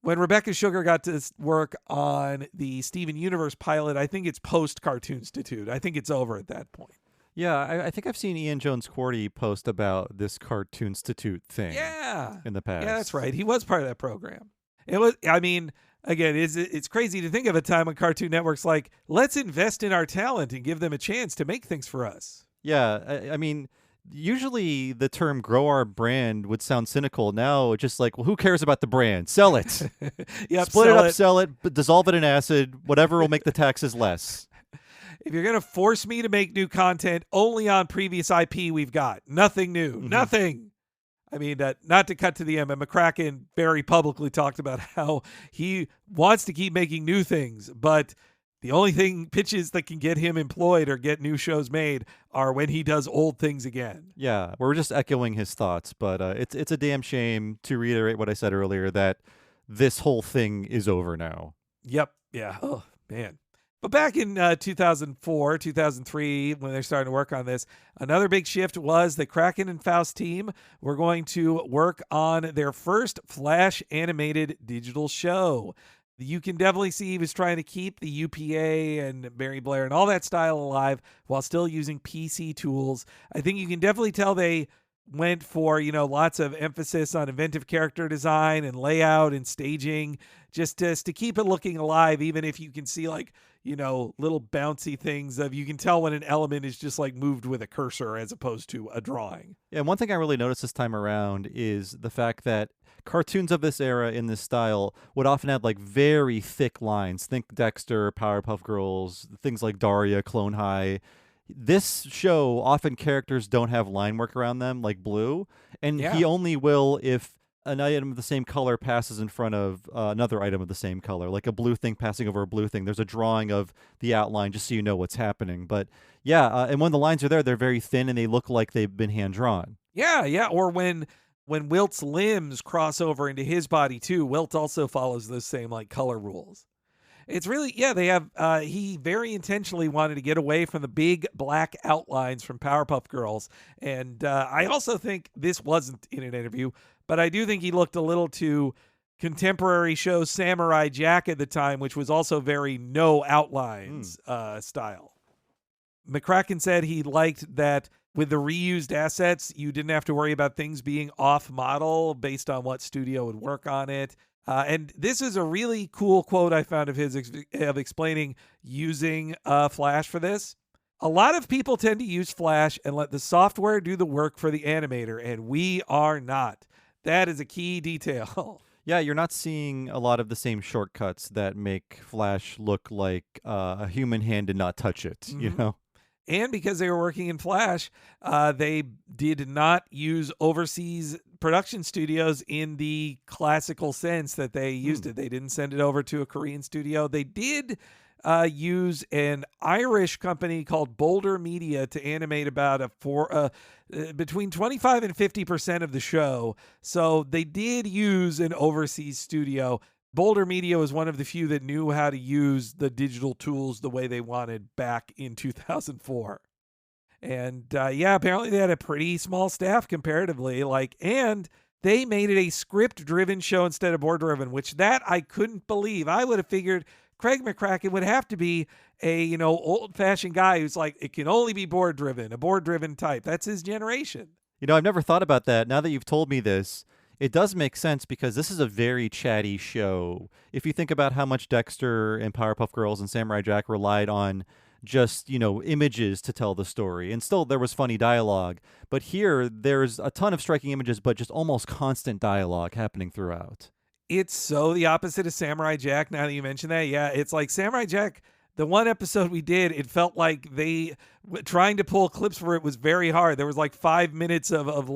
when Rebecca Sugar got to work on the Steven Universe pilot, I think it's post Cartoonstitute. I think it's over at that point. Yeah, I think I've seen Ian Jones-Cordy post about this Cartoonstitute thing. Yeah, in the past. Yeah, that's right. He was part of that program. It was. I mean, again, it's crazy to think of a time when Cartoon Network's like, let's invest in our talent and give them a chance to make things for us. Yeah, I mean, usually the term "grow our brand" would sound cynical. Now it's just like, well, who cares about the brand? Sell it. Yep, Split it up, sell it, but dissolve it in acid. Whatever will make the taxes less. If you're going to force me to make new content only on previous IP we've got, nothing new, nothing. I mean, not to cut to the end, but McCracken very publicly talked about how he wants to keep making new things, but the only pitches that can get him employed or get new shows made are when he does old things again. Yeah, we're just echoing his thoughts, but it's a damn shame, to reiterate what I said earlier, that this whole thing is over now. Yep. Yeah. Oh, man. But back in 2004, 2003, when they're starting to work on this, another big shift was the Kraken and Faust team were going to work on their first Flash animated digital show. You can definitely see he was trying to keep the UPA and Mary Blair and all that style alive while still using PC tools. I think you can definitely tell they went for, lots of emphasis on inventive character design and layout and staging, just to keep it looking alive, even if you can see little bouncy things you can tell when an element is just like moved with a cursor as opposed to a drawing. Yeah, and one thing I really noticed this time around is the fact that cartoons of this era in this style would often have like very thick lines. Think Dexter, Powerpuff Girls, things like Daria, Clone High. This show, often characters don't have line work around them like Blue, and he only will if an item of the same color passes in front of another item of the same color, like a blue thing passing over a blue thing. There's a drawing of the outline just so you know what's happening. But and when the lines are there, they're very thin and they look like they've been hand-drawn. Yeah, or when Wilt's limbs cross over into his body too, Wilt also follows those same color rules. It's really, they have, he very intentionally wanted to get away from the big black outlines from Powerpuff Girls. And I also think this wasn't in an interview, but I do think he looked a little too contemporary show Samurai Jack at the time, which was also very no outlines style. McCracken said he liked that with the reused assets, you didn't have to worry about things being off model based on what studio would work on it. And this is a really cool quote I found of his of explaining using Flash for this. A lot of people tend to use Flash and let the software do the work for the animator, and we are not. That is a key detail. Yeah, you're not seeing a lot of the same shortcuts that make Flash look like a human hand did not touch it, you know? And because they were working in Flash, they did not use overseas production studios in the classical sense that they used it. They didn't send it over to a Korean studio. They did use an Irish company called Boulder Media to animate about between 25 and 50% of the show. So they did use an overseas studio. Boulder Media was one of the few that knew how to use the digital tools the way they wanted back in 2004. And apparently they had a pretty small staff comparatively, and they made it a script-driven show instead of board-driven, which that I couldn't believe. I would have figured Craig McCracken would have to be a, old-fashioned guy who's like, it can only be board-driven, a board-driven type. That's his generation. I've never thought about that. Now that you've told me this, it does make sense because this is a very chatty show. If you think about how much Dexter and Powerpuff Girls and Samurai Jack relied on just, images to tell the story. And still there was funny dialogue. But here there's a ton of striking images, but just almost constant dialogue happening throughout. It's so the opposite of Samurai Jack. Now that you mention that, yeah, it's like Samurai Jack. The one episode we did, it felt like trying to pull clips for it was very hard. There was like 5 minutes of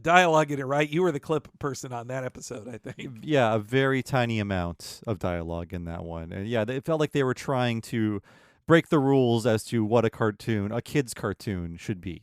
dialogue in it, right? You were the clip person on that episode, I think. Yeah, a very tiny amount of dialogue in that one. And yeah, it felt like they were trying to break the rules as to what a kid's cartoon should be.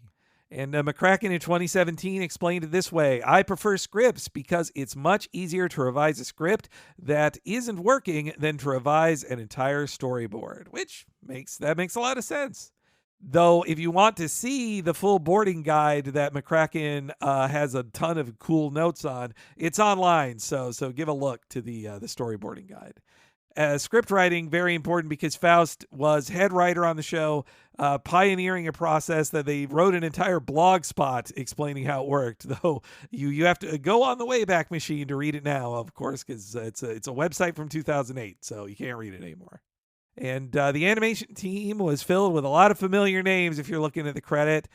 And McCracken in 2017 explained it this way: I prefer scripts because it's much easier to revise a script that isn't working than to revise an entire storyboard, which makes a lot of sense. Though, if you want to see the full boarding guide that McCracken has a ton of cool notes on, it's online. So give a look to the storyboarding guide. Script writing, very important because Faust was head writer on the show, pioneering a process that they wrote an entire blog spot explaining how it worked. Though you have to go on the Wayback Machine to read it now, of course, because it's a website from 2008, so you can't read it anymore. And the animation team was filled with a lot of familiar names if you're looking at the credit.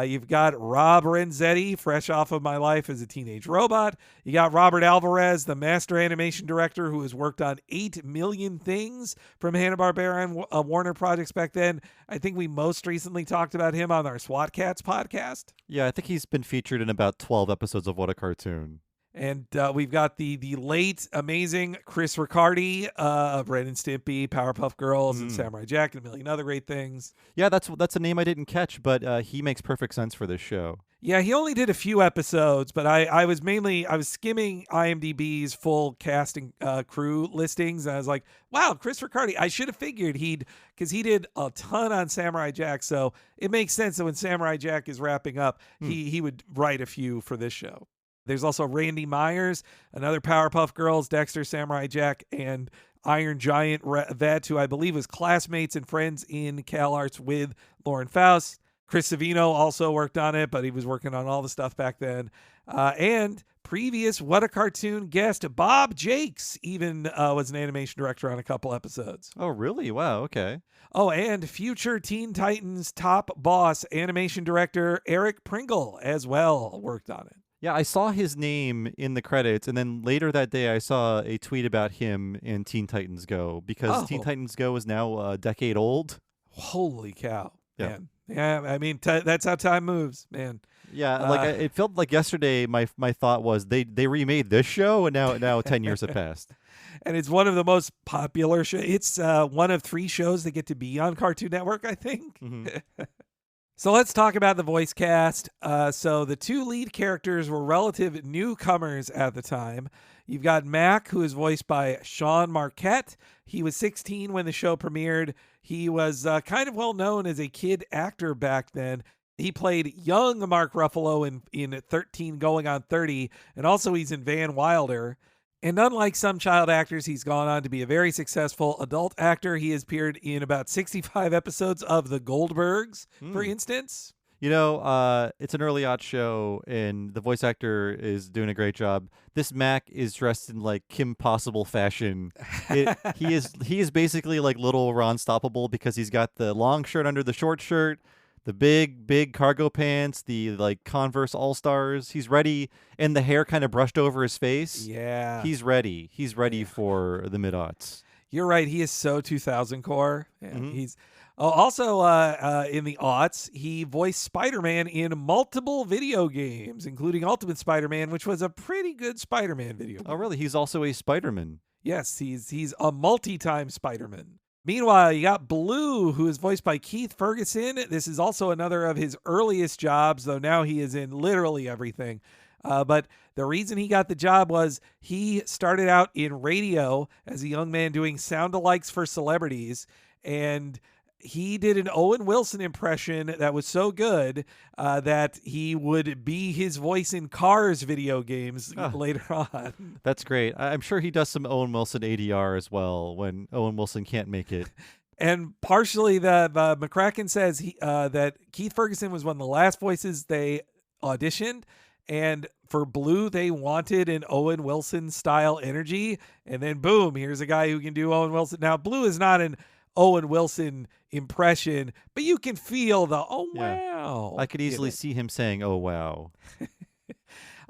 You've got Rob Renzetti, fresh off of My Life as a Teenage Robot. You got Robert Alvarez, the master animation director who has worked on 8 million things from Hanna-Barbera and Warner projects back then. I think we most recently talked about him on our SWAT Cats podcast. Yeah, I think he's been featured in about 12 episodes of What a Cartoon. And we've got the late, amazing Chris Riccardi of Ren and Stimpy, Powerpuff Girls, and Samurai Jack, and a million other great things. Yeah, that's a name I didn't catch, but he makes perfect sense for this show. Yeah, he only did a few episodes, but I was skimming IMDb's full cast and crew listings, and I was like, wow, Chris Riccardi. I should have figured because he did a ton on Samurai Jack, so it makes sense that when Samurai Jack is wrapping up, he would write a few for this show. There's also Randy Myers, another Powerpuff Girls, Dexter, Samurai Jack, and Iron Giant vet, who I believe was classmates and friends in CalArts with Lauren Faust. Chris Savino also worked on it, but he was working on all the stuff back then. And previous What a Cartoon guest, Bob Jakes, even was an animation director on a couple episodes. Oh, really? Wow, okay. Oh, and future Teen Titans top boss, animation director Eric Pringle as well worked on it. Yeah, I saw his name in the credits, and then later that day I saw a tweet about him in Teen Titans Go, because Teen Titans Go is now a decade old. Holy cow, yeah. Man. Yeah, I mean, that's how time moves, man. Yeah, it felt like yesterday my thought was they remade this show, and now 10 years have passed. And it's one of the most popular shows. It's one of 3 shows that get to be on Cartoon Network, I think. Mm-hmm. So let's talk about the voice cast. So the 2 lead characters were relative newcomers at the time. You've got Mac, who is voiced by Sean Marquette. He was 16 when the show premiered. He was kind of well known as a kid actor back then. He played young Mark Ruffalo in 13 Going on 30, and also he's in Van Wilder. And unlike some child actors, he's gone on to be a very successful adult actor. He has appeared in about 65 episodes of The Goldbergs, for instance. It's an early odd show, and the voice actor is doing a great job. This Mac is dressed in like Kim Possible fashion. He is basically like little Ron Stoppable, because he's got the long shirt under the short shirt, the big cargo pants, the like Converse All-Stars. He's ready, and the hair kind of brushed over his face. Yeah. He's ready. He's ready for the mid-aughts. You're right. He is so 2000 core. Mm-hmm. He's also in the aughts, he voiced Spider-Man in multiple video games, including Ultimate Spider-Man, which was a pretty good Spider-Man video game. Oh, really? He's also a Spider-Man. Yes, he's a multi-time Spider-Man. Meanwhile, you got Blue, who is voiced by Keith Ferguson. This is also another of his earliest jobs, though now he is in literally everything. But the reason he got the job was he started out in radio as a young man doing sound-alikes for celebrities, and he did an Owen Wilson impression that was so good that he would be his voice in Cars video games later on. That's great. I'm sure he does some Owen Wilson ADR as well when Owen Wilson can't make it. And partially, the McCracken says that Keith Ferguson was one of the last voices they auditioned, and for Blue, they wanted an Owen Wilson style energy, and then boom, here's a guy who can do Owen Wilson. Now, Blue is not an Owen Wilson impression, but you can feel the Yeah. wow. I could easily see him saying, "Oh wow."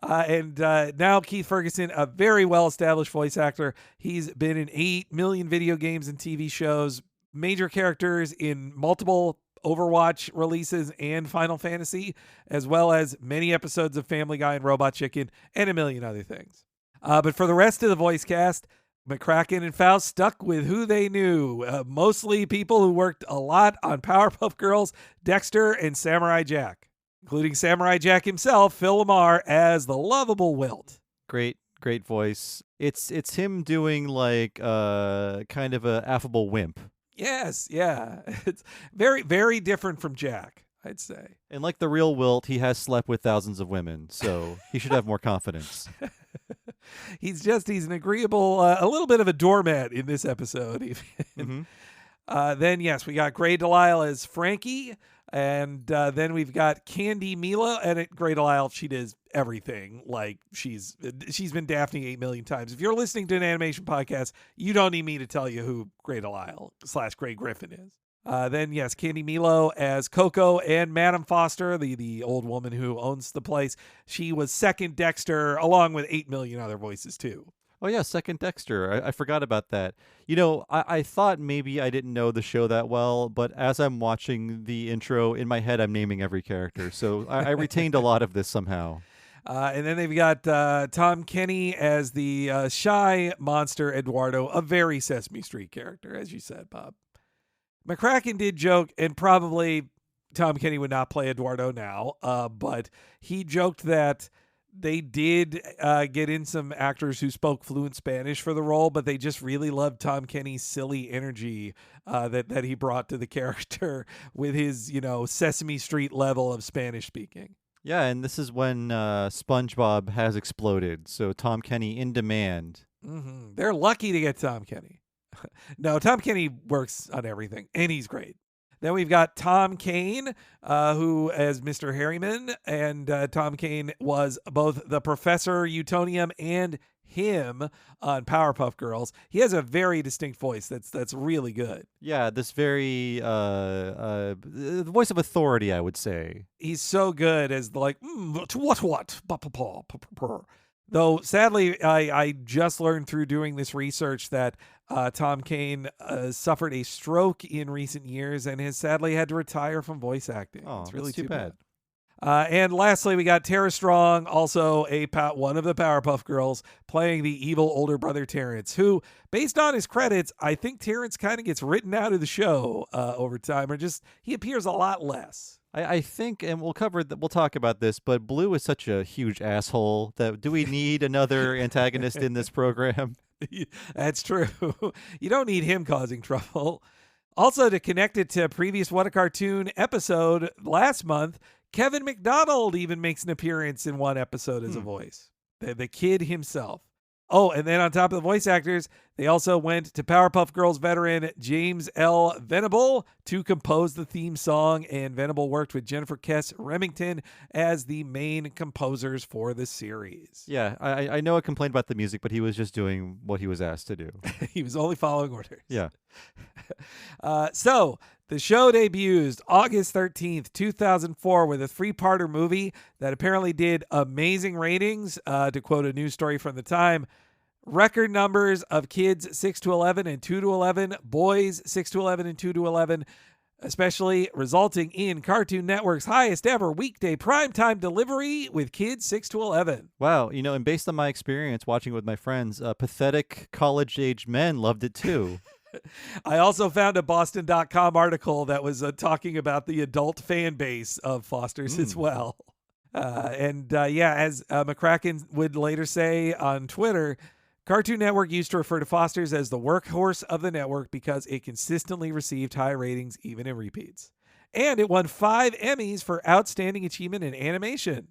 And now Keith Ferguson, a very well-established voice actor. He's been in 8 million video games and TV shows, major characters in multiple Overwatch releases and Final Fantasy, as well as many episodes of Family Guy and Robot Chicken, and a million other things. But for the rest of the voice cast, McCracken and Faust stuck with who they knew, mostly people who worked a lot on Powerpuff Girls, Dexter, and Samurai Jack, including Samurai Jack himself, Phil Lamar, as the lovable Wilt. Great voice. It's him doing like kind of a affable wimp. Yes, yeah. It's very, very different from Jack, I'd say. And like the real Wilt, he has slept with thousands of women, so he should have more confidence. He's an agreeable, a little bit of a doormat in this episode. Even. Then, yes, we got Grey Delisle as Frankie. And then we've got Candy Mila, and at Grey Delisle, she does everything. Like she's been Daphne 8 million times. If you're listening to an animation podcast, you don't need me to tell you who Grey Delisle / Grey Griffin is. Then yes, Candy Milo as Coco, and Madame Foster, the old woman who owns the place. She was second Dexter, along with 8 million other voices too. Oh yeah, second Dexter. I forgot about that. You know, I thought maybe I didn't know the show that well, but as I'm watching the intro, in my head I'm naming every character. So I retained a lot of this somehow. And then they've got Tom Kenny as the shy monster Eduardo, a very Sesame Street character, as you said, Bob. McCracken did joke, and probably Tom Kenny would not play Eduardo now, but he joked that they did get in some actors who spoke fluent Spanish for the role, but they just really loved Tom Kenny's silly energy that he brought to the character with his, Sesame Street level of Spanish speaking. Yeah, and this is when SpongeBob has exploded, so Tom Kenny in demand. Mm-hmm. They're lucky to get Tom Kenny. No, Tom Kenny works on everything, and he's great. Then we've got Tom Kane, who as Mr. Harriman, and Tom Kane was both the Professor Utonium and him on Powerpuff Girls. He has a very distinct voice that's really good. Yeah, this very the voice of authority, I would say. He's so good as what? Though, sadly, I just learned through doing this research that Tom Kane suffered a stroke in recent years and has sadly had to retire from voice acting. Oh, it's really too bad. And lastly, we got Tara Strong, also one of the Powerpuff Girls, playing the evil older brother Terrence, who, based on his credits, I think Terrence kind of gets written out of the show over time, or just he appears a lot less. I think, and we'll talk about this, but Blue is such a huge asshole that do we need another antagonist in this program? That's true. You don't need him causing trouble. Also, to connect it to a previous What a Cartoon episode last month, Kevin McDonald even makes an appearance in one episode as a voice. The kid himself. Oh, and then on top of the voice actors, they also went to Powerpuff Girls veteran James L. Venable to compose the theme song, and Venable worked with Jennifer Kess Remington as the main composers for the series. Yeah, I know I complained about the music, but he was just doing what he was asked to do. He was only following orders. Yeah. So the show debuts August 13th, 2004 with a 3-parter movie that apparently did amazing ratings. To quote a news story from the time, record numbers of kids 6 to 11 and 2 to 11, boys 6 to 11 and 2 to 11, especially resulting in Cartoon Network's highest ever weekday primetime delivery with kids 6 to 11. Wow, and based on my experience watching with my friends, pathetic college-age men loved it too. I also found a Boston.com article that was talking about the adult fan base of Foster's as well. As McCracken would later say on Twitter, Cartoon Network used to refer to Foster's as the workhorse of the network because it consistently received high ratings even in repeats. And it won 5 Emmys for Outstanding Achievement in Animation.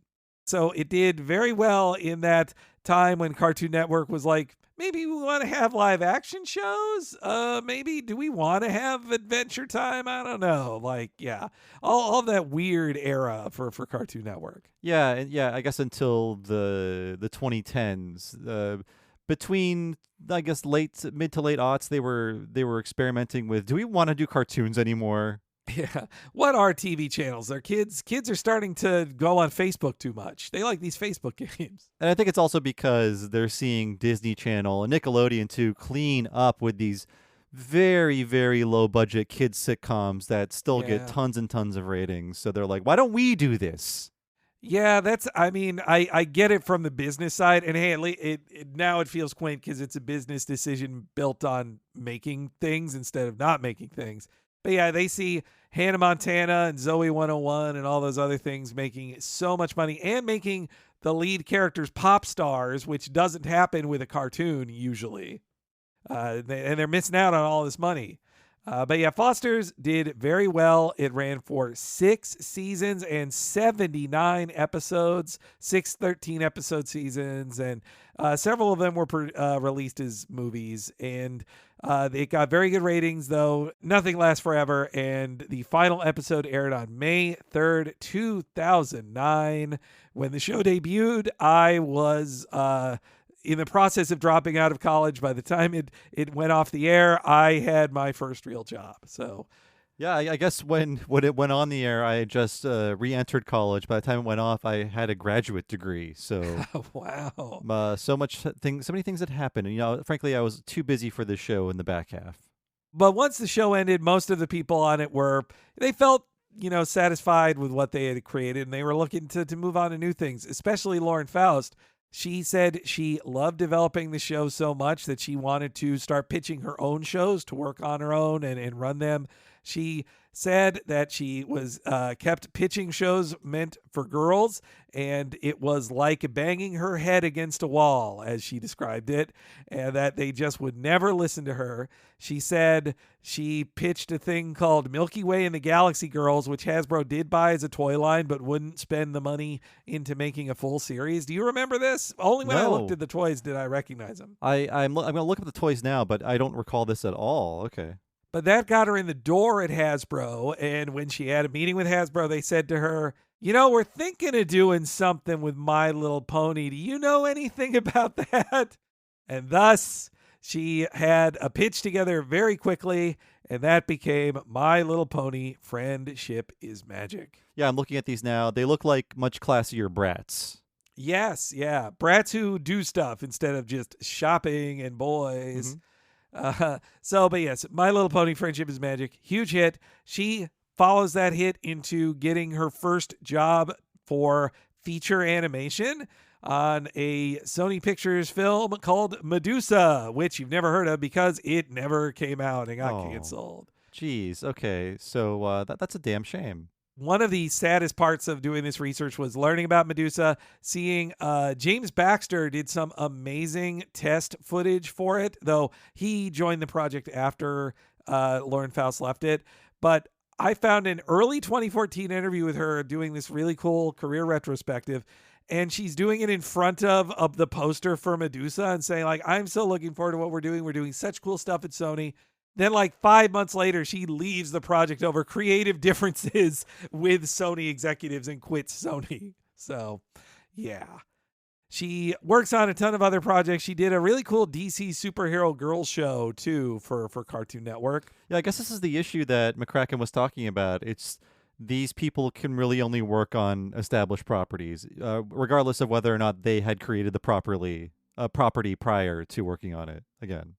So it did very well in that time when Cartoon Network was like, maybe we want to have live action shows. Maybe do we want to have Adventure Time? I don't know. All that weird era for Cartoon Network. Yeah, and I guess until the 2010s. between, I guess, mid to late aughts, they were experimenting with, do we want to do cartoons anymore? Yeah. What are TV channels? They're kids. Kids are starting to go on Facebook too much. They like these Facebook games. And I think it's also because they're seeing Disney Channel and Nickelodeon too clean up with these very, very low budget kids sitcoms that still get tons and tons of ratings. So they're like, why don't we do this? Yeah, I get it from the business side. And hey, now it feels quaint because it's a business decision built on making things instead of not making things. But yeah, they see Hannah Montana and Zoe 101 and all those other things making so much money and making the lead characters pop stars, which doesn't happen with a cartoon usually. And they're missing out on all this money. But yeah, Foster's did very well. It ran for 6 seasons and 79 episodes, 6 13-episode seasons, and several of them were released as movies. And it got very good ratings, though nothing lasts forever. And the final episode aired on May 3rd, 2009. When the show debuted, I was in the process of dropping out of college. By the time it went off the air, I had my first real job. So, yeah, I guess when it went on the air, I just re-entered college. By the time it went off, I had a graduate degree. So, wow, so many things had happened. And, frankly, I was too busy for the show in the back half. But once the show ended, most of the people on it they felt satisfied with what they had created, and they were looking to move on to new things. Especially Lauren Faust. She said she loved developing the show so much that she wanted to start pitching her own shows to work on her own and run them. She said that she was kept pitching shows meant for girls, and it was like banging her head against a wall, as she described it, and that they just would never listen to her. She said she pitched a thing called Milky Way and the Galaxy Girls, which Hasbro did buy as a toy line, but wouldn't spend the money into making a full series. Do you remember this? Only when I looked at the toys did I recognize them. I'm going to look up the toys now, but I don't recall this at all. Okay. But that got her in the door at Hasbro, and when she had a meeting with Hasbro, they said to her, we're thinking of doing something with My Little Pony. Do you know anything about that? And thus, she had a pitch together very quickly, and that became My Little Pony Friendship is Magic. Yeah, I'm looking at these now. They look like much classier Bratz. Yes, yeah. Brats who do stuff instead of just shopping and boys. Mm-hmm. But yes, My Little Pony Friendship is Magic, huge hit. She follows that hit into getting her first job for feature animation on a Sony Pictures film called Medusa, which you've never heard of because it never came out and got canceled. Geez, okay, so that's a damn shame. One of the saddest parts of doing this research was learning about Medusa, seeing James Baxter did some amazing test footage for it, though he joined the project after Lauren Faust left it. But I found an early 2014 interview with her doing this really cool career retrospective, and she's doing it in front of the poster for Medusa and saying, like, I'm so looking forward to what we're doing. We're doing such cool stuff at Sony. Then, 5 months later, she leaves the project over creative differences with Sony executives and quits Sony. So, yeah. She works on a ton of other projects. She did a really cool DC superhero girl show, too, for Cartoon Network. Yeah, I guess this is the issue that McCracken was talking about. It's these people can really only work on established properties, regardless of whether or not they had created the property prior to working on it again.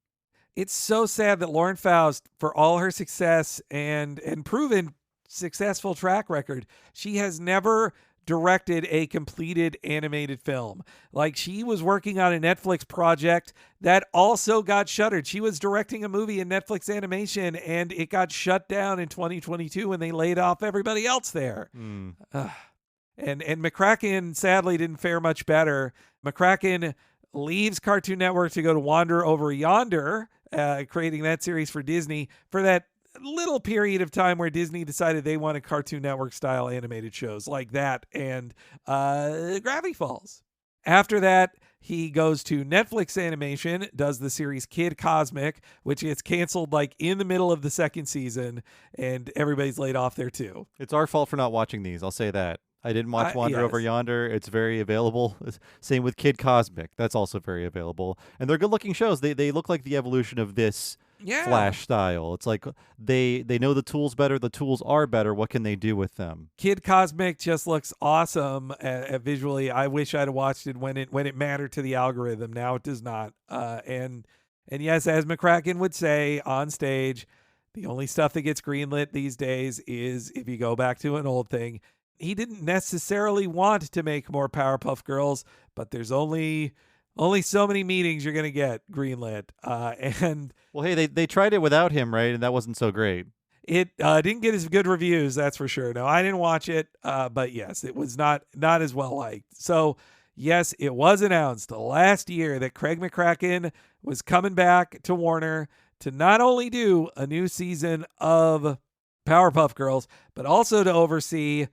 It's so sad that Lauren Faust, for all her success and proven successful track record, she has never directed a completed animated film. She was working on a Netflix project that also got shuttered. She was directing a movie in Netflix animation, and it got shut down in 2022 when they laid off everybody else there. And McCracken sadly didn't fare much better. McCracken leaves Cartoon Network to go to Wander Over Yonder, creating that series for Disney for that little period of time where Disney decided they wanted Cartoon Network style animated shows like that and Gravity Falls. After that, he goes to Netflix Animation, does the series Kid Cosmic, which gets canceled in the middle of the second season, and everybody's laid off there too. It's our fault for not watching these, I'll say that. I didn't watch Wander Over Yes. Yonder. It's very available. Same with Kid Cosmic. That's also very available. And they're good-looking shows. They look like the evolution of this Yeah. Flash style. It's like they know the tools better. The tools are better. What can they do with them? Kid Cosmic just looks awesome visually. I wish I'd watched it when it mattered to the algorithm. Now it does not. And yes, as McCracken would say on stage, the only stuff that gets greenlit these days is if you go back to an old thing. He didn't necessarily want to make more Powerpuff Girls, but there's only so many meetings you're gonna get greenlit. And Well, hey, they tried it without him, right? And that wasn't so great. it didn't get as good reviews, that's for sure. No, I didn't watch it, but yes, it was not as well liked. So yes, it was announced last year that Craig McCracken was coming back to Warner to not only do a new season of Powerpuff Girls, but also to oversee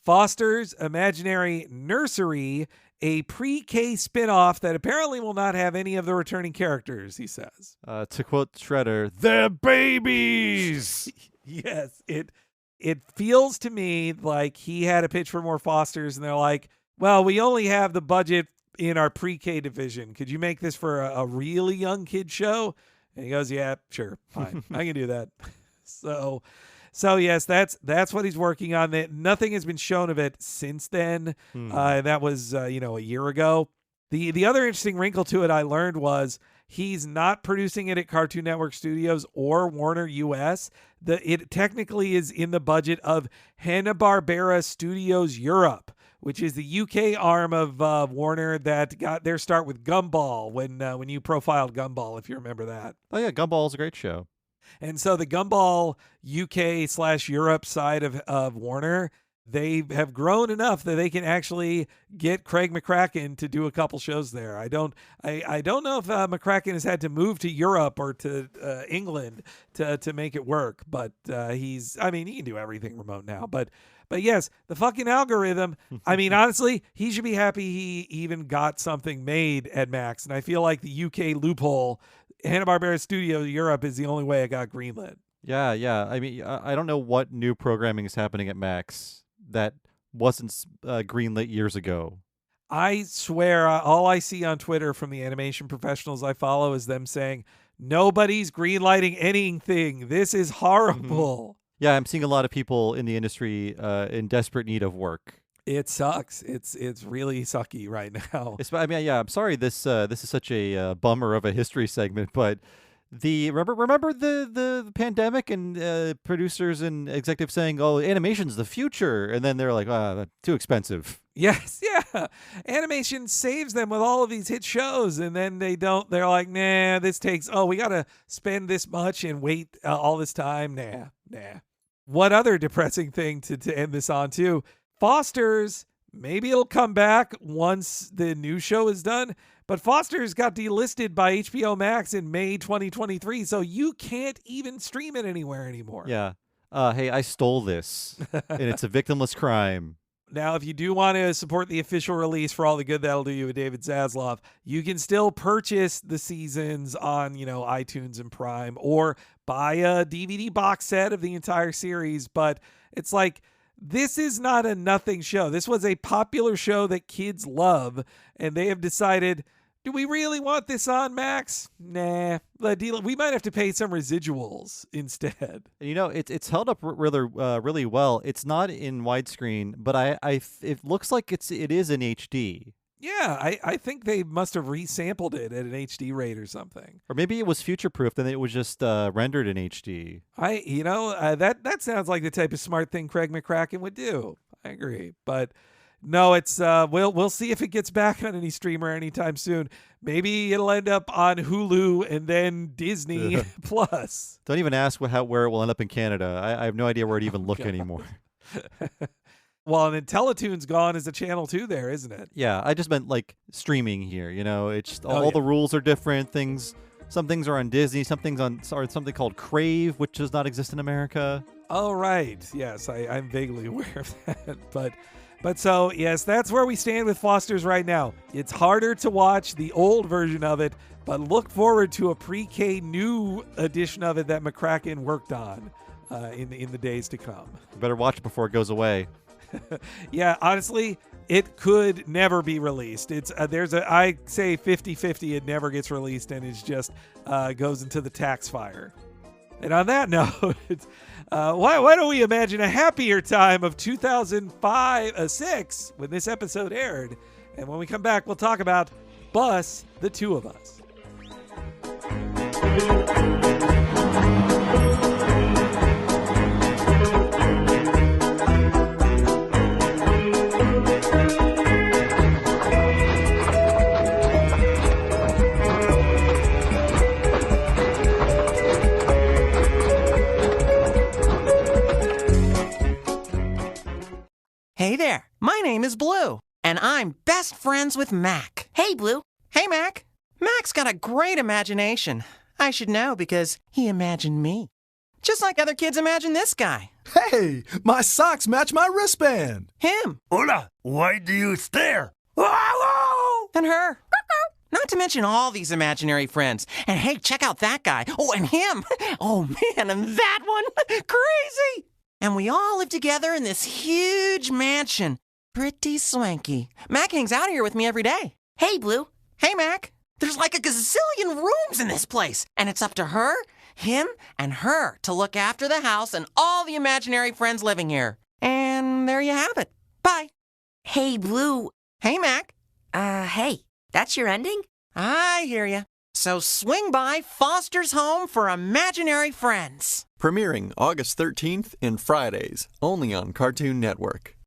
Foster's Imaginary Nursery, a pre-K spinoff that apparently will not have any of the returning characters, he says. To quote Shredder, "They're babies." Yes, it feels to me like he had a pitch for more Fosters, and they're like, well, we only have the budget in our pre-K division. Could you make this for a really young kid show? And he goes, yeah, sure, fine. I can do that. So yes, that's what he's working on. Nothing has been shown of it since then. That was a year ago. The other interesting wrinkle to it I learned was he's not producing it at Cartoon Network Studios or Warner US. It technically is in the budget of Hanna-Barbera Studios Europe, which is the UK arm of Warner that got their start with Gumball when you profiled Gumball, if you remember that. Oh yeah, Gumball's a great show. And so the Gumball UK/Europe side of Warner, they have grown enough that they can actually get Craig McCracken to do a couple shows there. I don't know if McCracken has had to move to Europe or to England to make it work, but he can do everything remote now. But yes, the fucking algorithm, I mean, honestly, he should be happy he even got something made at Max. And I feel like the UK loophole, Hanna-Barbera Studio Europe, is the only way it got greenlit. Yeah. I mean, I don't know what new programming is happening at Max that wasn't greenlit years ago. I swear, all I see on Twitter from the animation professionals I follow is them saying, nobody's greenlighting anything. This is horrible. Yeah, I'm seeing a lot of people in the industry in desperate need of work. It sucks. It's really sucky right now. I'm sorry this is such a bummer of a history segment, but remember the pandemic and producers and executives saying, "Oh, animation's the future," and then they're like, too expensive." Yes, yeah. Animation saves them with all of these hit shows, and then they don't. They're like, nah, this takes. Oh, we gotta spend this much and wait all this time. Nah. What other depressing thing to end this on too? Foster's, maybe it'll come back once the new show is done, but Foster's got delisted by HBO Max in May 2023, so you can't even stream it anywhere anymore. Yeah. Hey, I stole this, and it's a victimless crime. Now, if you do want to support the official release for all the good that'll do you with David Zaslav, you can still purchase the seasons on, iTunes and Prime, or buy a DVD box set of the entire series. But it's like, this is not a nothing show. This was a popular show that kids love, and they have decided, do we really want this on Max? Nah, we might have to pay some residuals instead. It's held up really well. It's not in widescreen, but it looks like it is in HD. Yeah, I think they must have resampled it at an HD rate or something. Or maybe it was future-proof, and it was just rendered in HD. That sounds like the type of smart thing Craig McCracken would do. I agree, but no, it's we'll see if it gets back on any streamer anytime soon. Maybe it'll end up on Hulu and then Disney Plus. Don't even ask where it will end up in Canada. I have no idea where to even look anymore. Well, and then Teletoon's gone as a channel too there, isn't it? Yeah, I just meant like streaming here. It's just all the rules are different. Some things are on Disney, some things on something called Crave, which does not exist in America. Oh, right. Yes, I'm vaguely aware of that. But so, yes, that's where we stand with Foster's right now. It's harder to watch the old version of it, but look forward to a pre-K new edition of it that McCracken worked on in the days to come. You better watch it before it goes away. Yeah, honestly, it could never be released. It's I say 50-50 it never gets released, and it's just goes into the tax fire. And on that note, why don't we imagine a happier time of 2006 when this episode aired? And when we come back, we'll talk about Bus, the Two of Us. Hey there, my name is Blue, and I'm best friends with Mac. Hey, Blue. Hey, Mac. Mac's got a great imagination. I should know because he imagined me. Just like other kids imagine this guy. Hey, my socks match my wristband. Him. Hola, why do you stare? And her. Not to mention all these imaginary friends. And hey, check out that guy. Oh, and him. Oh, man, and that one. Crazy. And we all live together in this huge mansion. Pretty swanky. Mac hangs out here with me every day. Hey, Blue. Hey, Mac. There's like a gazillion rooms in this place. And it's up to her, him, and her to look after the house and all the imaginary friends living here. And there you have it. Bye. Hey, Blue. Hey, Mac. Hey, that's your ending? I hear ya. So swing by Foster's Home for Imaginary Friends. Premiering August 13th and Fridays, only on Cartoon Network.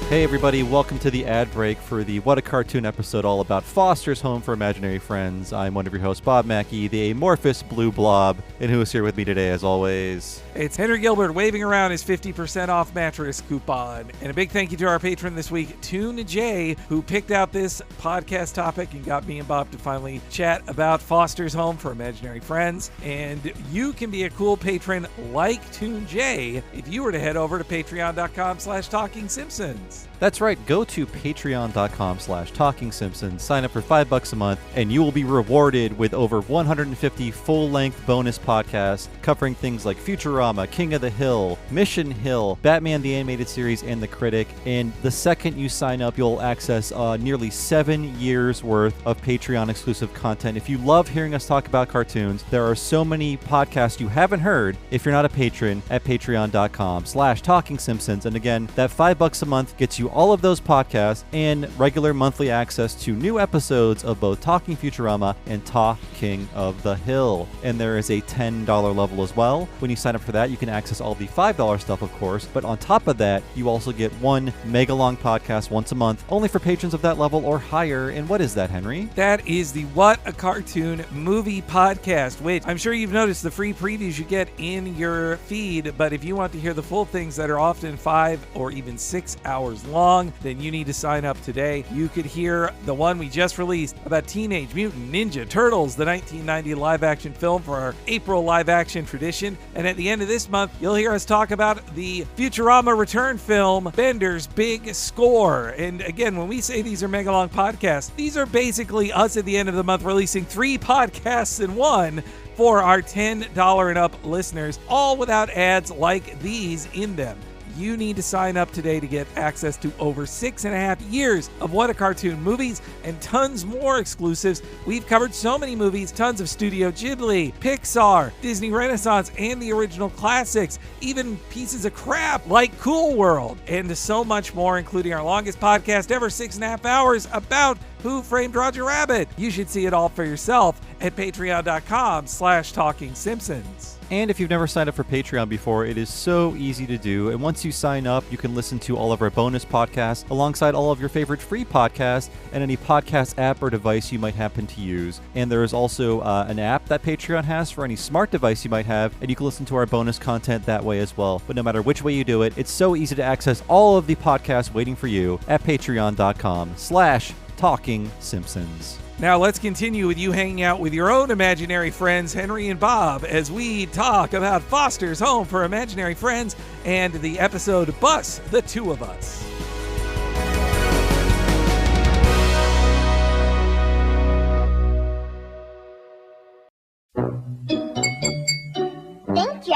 Hey everybody, welcome to the ad break for the What a Cartoon episode all about Foster's Home for Imaginary Friends. I'm one of your hosts, Bob Mackey, the amorphous blue blob, and who is here with me today as always? It's Henry Gilbert waving around his 50% off mattress coupon. And a big thank you to our patron this week, ToonJay, who picked out this podcast topic and got me and Bob to finally chat about Foster's Home for Imaginary Friends. And you can be a cool patron like ToonJay if you were to head over to patreon.com/TalkingSimpsons. That's right, go to patreon.com/TalkingSimpsons, sign up for $5 a month, and you will be rewarded with over 150 full-length bonus podcasts covering things like Futurama, King of the Hill, Mission Hill, Batman the Animated Series, and The Critic. And the second you sign up, you'll access nearly 7 years worth of Patreon-exclusive content. If you love hearing us talk about cartoons, there are so many podcasts you haven't heard if you're not a patron at patreon.com/TalkingSimpsons. And again, that $5 a month gets you all of those podcasts and regular monthly access to new episodes of both Talking Futurama and Talking of the Hill. And there is a $10 level as well. When you sign up for that, you can access all the $5 stuff, of course, but on top of that, you also get one mega long podcast once a month, only for patrons of that level or higher. And what is that, Henry? That is the What a Cartoon movie podcast, which I'm sure you've noticed the free previews you get in your feed, but if you want to hear the full things that are often 5 or even 6 hours long, then you need to sign up today. You could hear the one we just released about Teenage Mutant Ninja Turtles, the 1990 live-action film for our April live-action tradition. And at the end of this month, you'll hear us talk about the Futurama return film, Bender's Big Score. And again, when we say these are mega-long podcasts, these are basically us at the end of the month releasing 3 podcasts in one for our $10 and up listeners, all without ads like these in them. You need to sign up today to get access to over 6.5 years of What a Cartoon movies and tons more exclusives. We've covered so many movies, tons of Studio Ghibli, Pixar, Disney Renaissance, and the original classics, even pieces of crap like Cool World, and so much more, including our longest podcast ever, 6.5 hours, about Who Framed Roger Rabbit. You should see it all for yourself at patreon.com/TalkingSimpsons. And if you've never signed up for Patreon before, it is so easy to do. And once you sign up, you can listen to all of our bonus podcasts alongside all of your favorite free podcasts and any podcast app or device you might happen to use. And there is also an app that Patreon has for any smart device you might have, and you can listen to our bonus content that way as well. But no matter which way you do it, it's so easy to access all of the podcasts waiting for you at patreon.com/TalkingSimpsons. Now let's continue with you hanging out with your own imaginary friends, Henry and Bob, as we talk about Foster's Home for Imaginary Friends and the episode Bus, the Two of Us.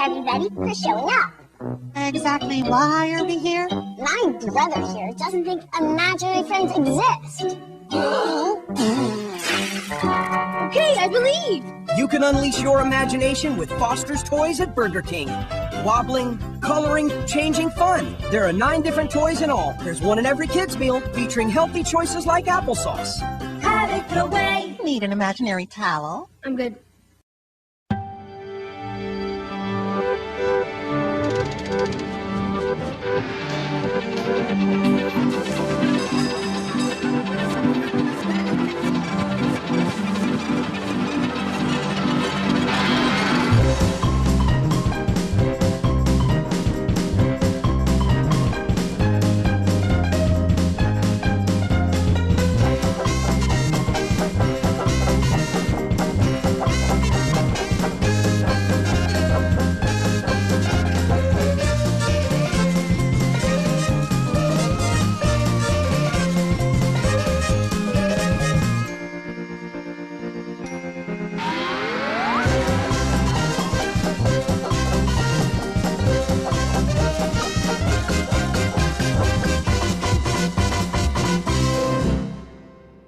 are we ready for showing up? Exactly why are we here? My brother here doesn't think imaginary friends exist. Okay, I believe. You can unleash your imagination with Foster's Toys at Burger King. Wobbling, coloring, changing fun. There are 9 different toys in all. There's one in every kid's meal, featuring healthy choices like applesauce. Have it your way. Need an imaginary towel? I'm good.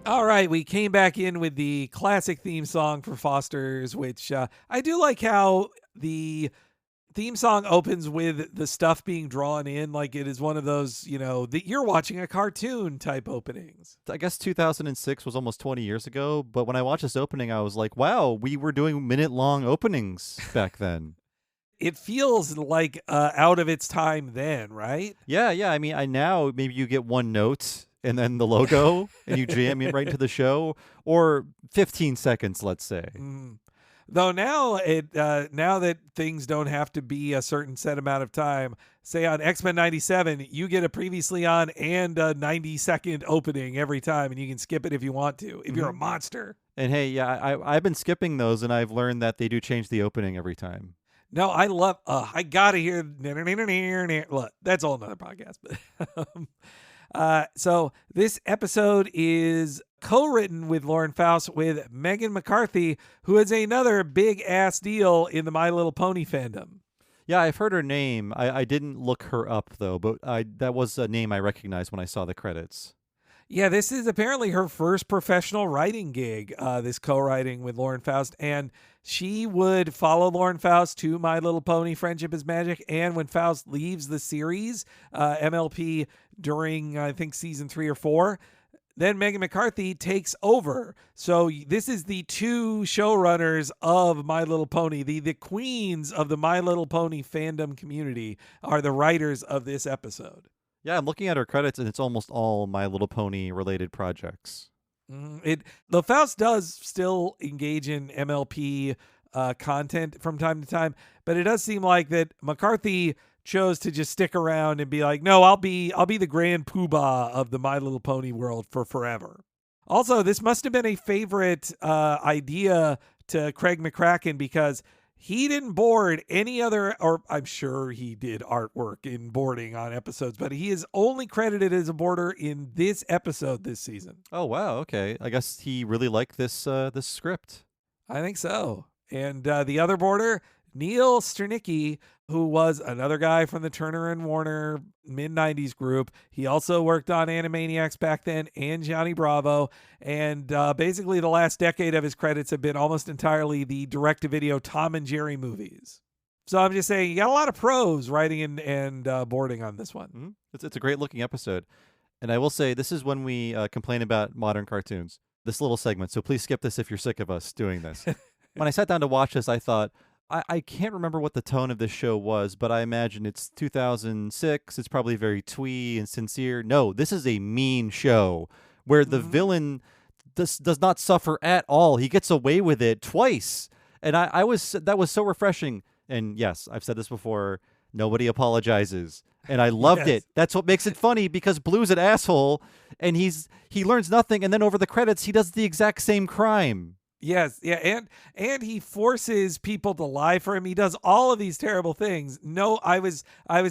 All right, we came back in with the classic theme song for Foster's, which I do like how the theme song opens with the stuff being drawn in like it is one of those, that you're watching a cartoon type openings. I guess 2006 was almost 20 years ago, but when I watched this opening, I was like, wow, we were doing minute-long openings back then. It feels like out of its time then, right? Yeah. I mean, now maybe you get one note and then the logo and you jam it right into the show, or 15 seconds, let's say. Though now now that things don't have to be a certain set amount of time, say on X-Men 97, you get a previously on and a 90-second opening every time, and you can skip it if you want to, if you're a monster. And hey, yeah, I've been skipping those, and I've learned that they do change the opening every time. No, I love, I gotta hear, look, that's all another podcast, but so this episode is co-written with Lauren Faust with Megan McCarthy, who is another big ass deal in the My Little Pony fandom. Yeah, I've heard her name. I didn't look her up though, but that was a name I recognized when I saw the credits. Yeah, this is apparently her first professional writing gig, this co-writing with Lauren Faust. And she would follow Lauren Faust to My Little Pony Friendship is Magic. And when Faust leaves the series, MLP, during, I think, season 3 or 4, then Megan McCarthy takes over. So this is the 2 showrunners of My Little Pony. The queens of the My Little Pony fandom community are the writers of this episode. Yeah, I'm looking at her credits, and it's almost all My Little Pony related projects. The Faust does still engage in MLP content from time to time, but it does seem like that McCarthy chose to just stick around and be like, no, I'll be the grand poobah of the My Little Pony world for forever. Also, this must have been a favorite idea to Craig McCracken, because he didn't board any other, or I'm sure he did artwork in boarding on episodes, but he is only credited as a boarder in this episode this season. Oh, wow. Okay. I guess he really liked this script. I think so. And the other boarder, Neil Sternicki, who was another guy from the Turner and Warner mid-90s group. He also worked on Animaniacs back then and Johnny Bravo. And basically the last decade of his credits have been almost entirely the direct-to-video Tom and Jerry movies. So I'm just saying, you got a lot of pros writing and boarding on this one. Mm-hmm. It's a great-looking episode. And I will say, this is when we complain about modern cartoons, this little segment. So please skip this if you're sick of us doing this. When I sat down to watch this, I thought, I can't remember what the tone of this show was, but I imagine it's 2006. It's probably very twee and sincere. No, this is a mean show where the villain does not suffer at all. He gets away with it twice. And that was so refreshing. And yes, I've said this before, nobody apologizes. And I loved it. That's what makes it funny, because Blue's an asshole and he learns nothing. And then over the credits, he does the exact same crime. Yes, yeah, and he forces people to lie for him. He does all of these terrible things. No, I was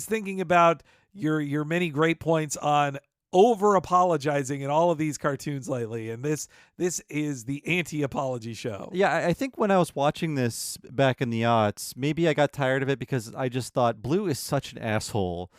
thinking about your many great points on over apologizing in all of these cartoons lately, and this is the anti-apology show. Yeah, I think when I was watching this back in the aughts, maybe I got tired of it because I just thought Blue is such an asshole.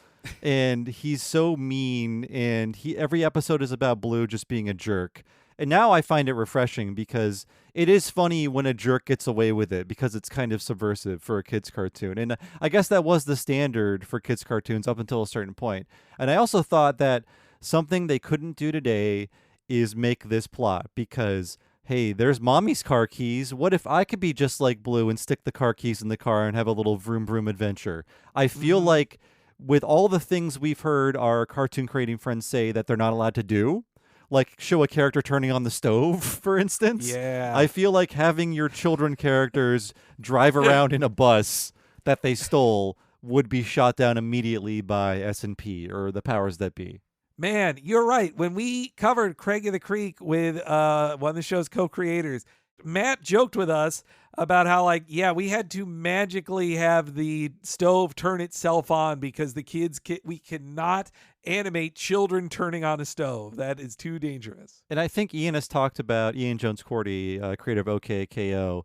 And he's so mean, and every episode is about Blue just being a jerk. And now I find it refreshing because it is funny when a jerk gets away with it because it's kind of subversive for a kid's cartoon. And I guess that was the standard for kids' cartoons up until a certain point. And I also thought that something they couldn't do today is make this plot because, hey, there's mommy's car keys. What if I could be just like Blue and stick the car keys in the car and have a little vroom vroom adventure? I feel like with all the things we've heard our cartoon creating friends say that they're not allowed to do, like show a character turning on the stove, for instance. Yeah. I feel like having your children characters drive around in a bus that they stole would be shot down immediately by S&P or the powers that be. Man, you're right. When we covered Craig of the Creek with one of the show's co-creators, Matt joked with us about how, like, yeah, we had to magically have the stove turn itself on because the kids, we cannot animate children turning on a stove. That is too dangerous. And I think Ian has talked about, Ian Jones-Cordy, creator of OKKO,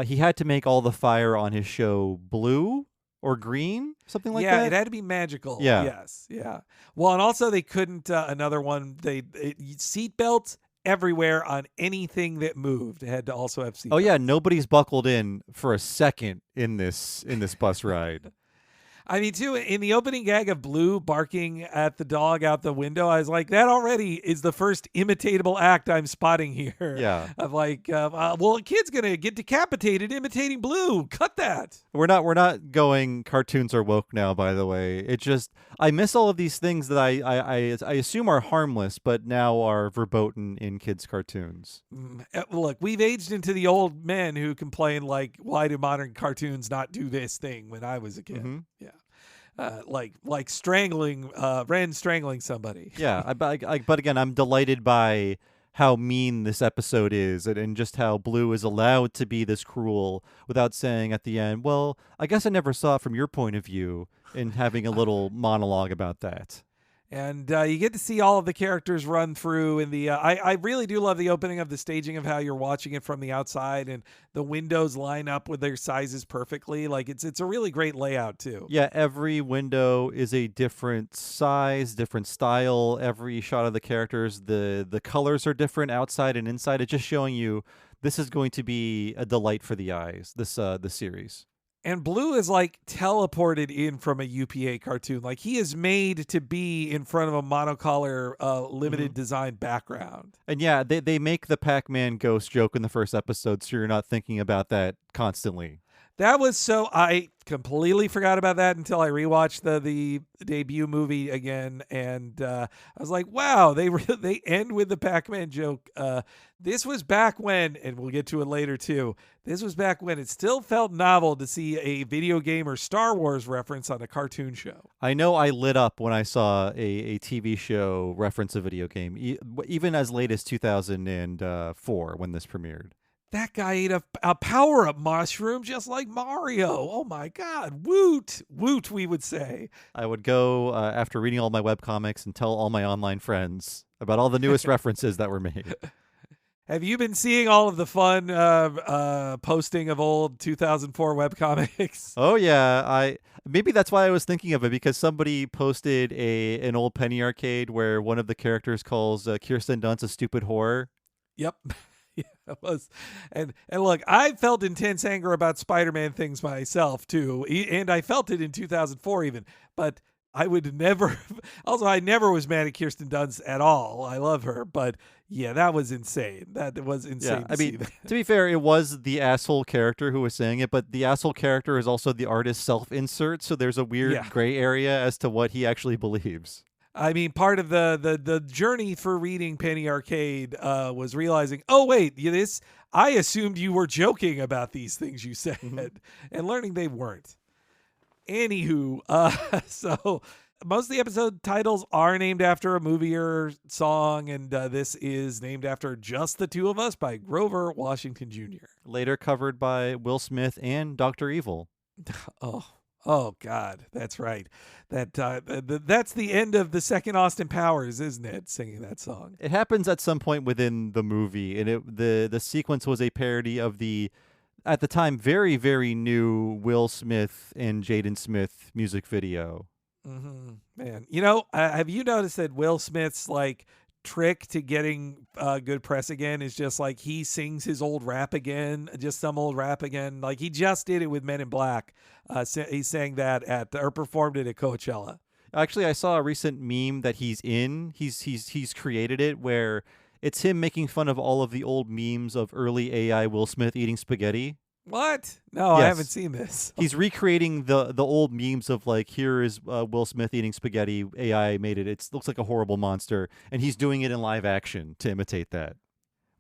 he had to make all the fire on his show blue or green, something like that. Yeah, it had to be magical. Yeah. Yes. Yeah. Well, and also they couldn't, another one, seat belts everywhere on anything that moved. It had to also have seat belts. Oh yeah, nobody's buckled in for a second in this bus ride. I mean, too, in the opening gag of Blue barking at the dog out the window, I was like, that already is the first imitatable act I'm spotting here. Yeah. Of like, well, a kid's going to get decapitated imitating Blue. Cut that. We're not going cartoons are woke now, by the way. It just, I miss all of these things that I assume are harmless, but now are verboten in kids' cartoons. Look, we've aged into the old men who complain like, why do modern cartoons not do this thing when I was a kid? Mm-hmm. Yeah. Like strangling, Ren strangling somebody. Yeah, but again, I'm delighted by how mean this episode is and just how Blue is allowed to be this cruel without saying at the end, well, I guess I never saw it from your point of view, and having a little monologue about that. And you get to see all of the characters run through. And I really do love the opening of the staging of how you're watching it from the outside, and the windows line up with their sizes perfectly. Like it's a really great layout too. Yeah, every window is a different size, different style. Every shot of the characters, the colors are different outside and inside. It's just showing you this is going to be a delight for the eyes. This series. And Blue is like teleported in from a UPA cartoon. Like he is made to be in front of a monocolor limited design background. And yeah, they make the Pac-Man ghost joke in the first episode, so you're not thinking about that constantly. That was so, I completely forgot about that until I rewatched the debut movie again, and I was like, wow, they end with the Pac-Man joke. This was back when, and we'll get to it later too, this was back when it still felt novel to see a video game or Star Wars reference on a cartoon show. I know I lit up when I saw a TV show reference a video game, even as late as 2004 when this premiered. That guy ate a power-up mushroom just like Mario. Oh, my God. Woot. Woot, we would say. I would go after reading all my webcomics and tell all my online friends about all the newest references that were made. Have you been seeing all of the fun posting of old 2004 webcomics? Oh, yeah. Maybe that's why I was thinking of it, because somebody posted an old Penny Arcade where one of the characters calls Kirsten Dunst a stupid whore. Yep. Yeah, it was. And look, I felt intense anger about Spider-Man things myself too, and I felt it in 2004 even, but I would never, also I never was mad at Kirsten Dunst at all. I love her, but yeah, that was insane. That was insane. Yeah, I mean, to be fair, it was the asshole character who was saying it, but the asshole character is also the artist's self-insert, so there's a weird gray area as to what he actually believes. I mean, part of the journey for reading Penny Arcade was realizing, oh, wait, I assumed you were joking about these things you said, and learning they weren't. Anywho, so most of the episode titles are named after a movie or song, and this is named after Just the Two of Us by Grover Washington Jr. Later covered by Will Smith and Dr. Evil. Oh, Oh God, that's right. That's the end of the second Austin Powers, isn't it? Singing that song. It happens at some point within the movie, and the sequence was a parody of the, at the time, very, very new Will Smith and Jaden Smith music video. Man, have you noticed that Will Smith's trick to getting good press again is just he sings his old rap again, just some old rap again. He just did it with Men in Black. He sang that or performed it at Coachella. Actually, I saw a recent meme that he's in. He's created it where it's him making fun of all of the old memes of early AI Will Smith eating spaghetti. What? No, Yes. I haven't seen this. He's recreating the old memes of here is Will Smith eating spaghetti. AI made it. It looks like a horrible monster, and he's doing it in live action to imitate that.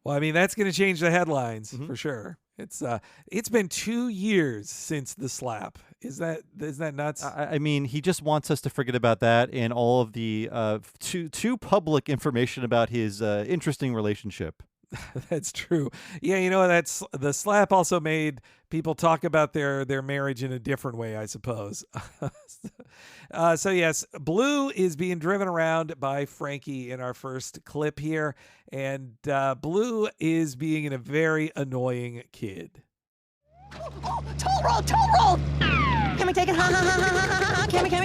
Well, I mean, that's going to change the headlines for sure. It's been 2 years since the slap. Is that nuts? I mean, he just wants us to forget about that and all of the too public information about his interesting relationship. That's true. Yeah, that's the slap also made people talk about their marriage in a different way, I suppose. So yes, Blue is being driven around by Frankie in our first clip here, and Blue is being a very annoying kid. Toll road, toll road! Can we take it? Ha ha ha ha ha! Can we? Ha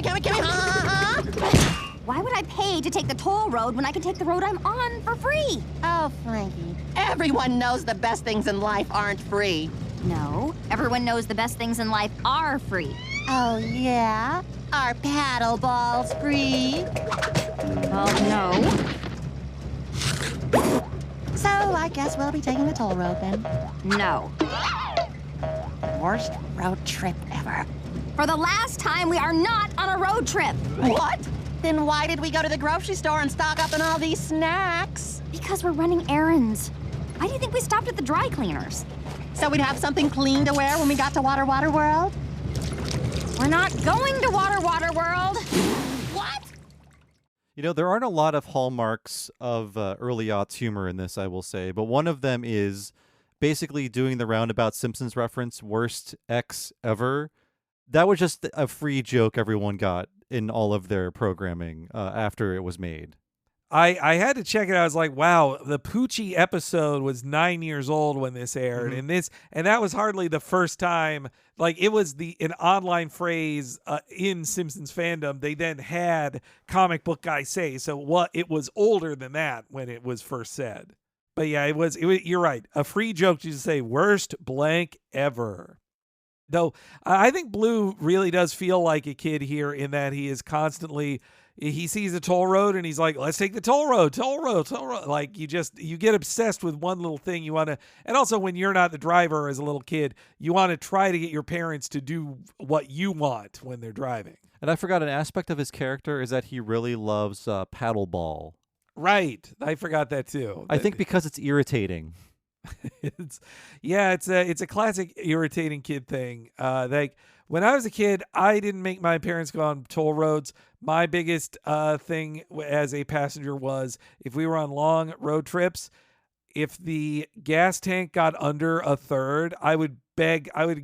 ha ha! Why would I pay to take the toll road when I can take the road I'm on for free? Oh, Frankie. Everyone knows the best things in life aren't free. No, everyone knows the best things in life are free. Oh, yeah? Are paddle balls free? Well, no. So I guess we'll be taking the toll road then. No. Worst road trip ever. For the last time, we are not on a road trip. What? Then why did we go to the grocery store and stock up on all these snacks? Because we're running errands. Why do you think we stopped at the dry cleaners? So we'd have something clean to wear when we got to Water World? We're not going to Water World. What? There aren't a lot of hallmarks of early aughts humor in this, I will say, but one of them is basically doing the roundabout Simpsons reference, worst X ever. That was just a free joke everyone got in all of their programming after it was made. I had to check it out. I was like, wow, the Poochie episode was 9 years old when this aired, and that was hardly the first time. It was an online phrase in Simpsons fandom. They then had comic book guy say, so it was older than that when it was first said. But yeah, it was. You're right, a free joke to say worst blank ever. Though I think Blue really does feel like a kid here in that he is constantly, he sees a toll road and he's like, let's take the toll road. You get obsessed with one little thing you want to, and also when you're not the driver as a little kid, you want to try to get your parents to do what you want when they're driving. And I forgot an aspect of his character is that he really loves paddleball. Right. I forgot that too. I think because it's irritating. It's a classic irritating kid thing. When I was a kid, I didn't make my parents go on toll roads. My biggest thing as a passenger was if we were on long road trips, if the gas tank got under a third, I would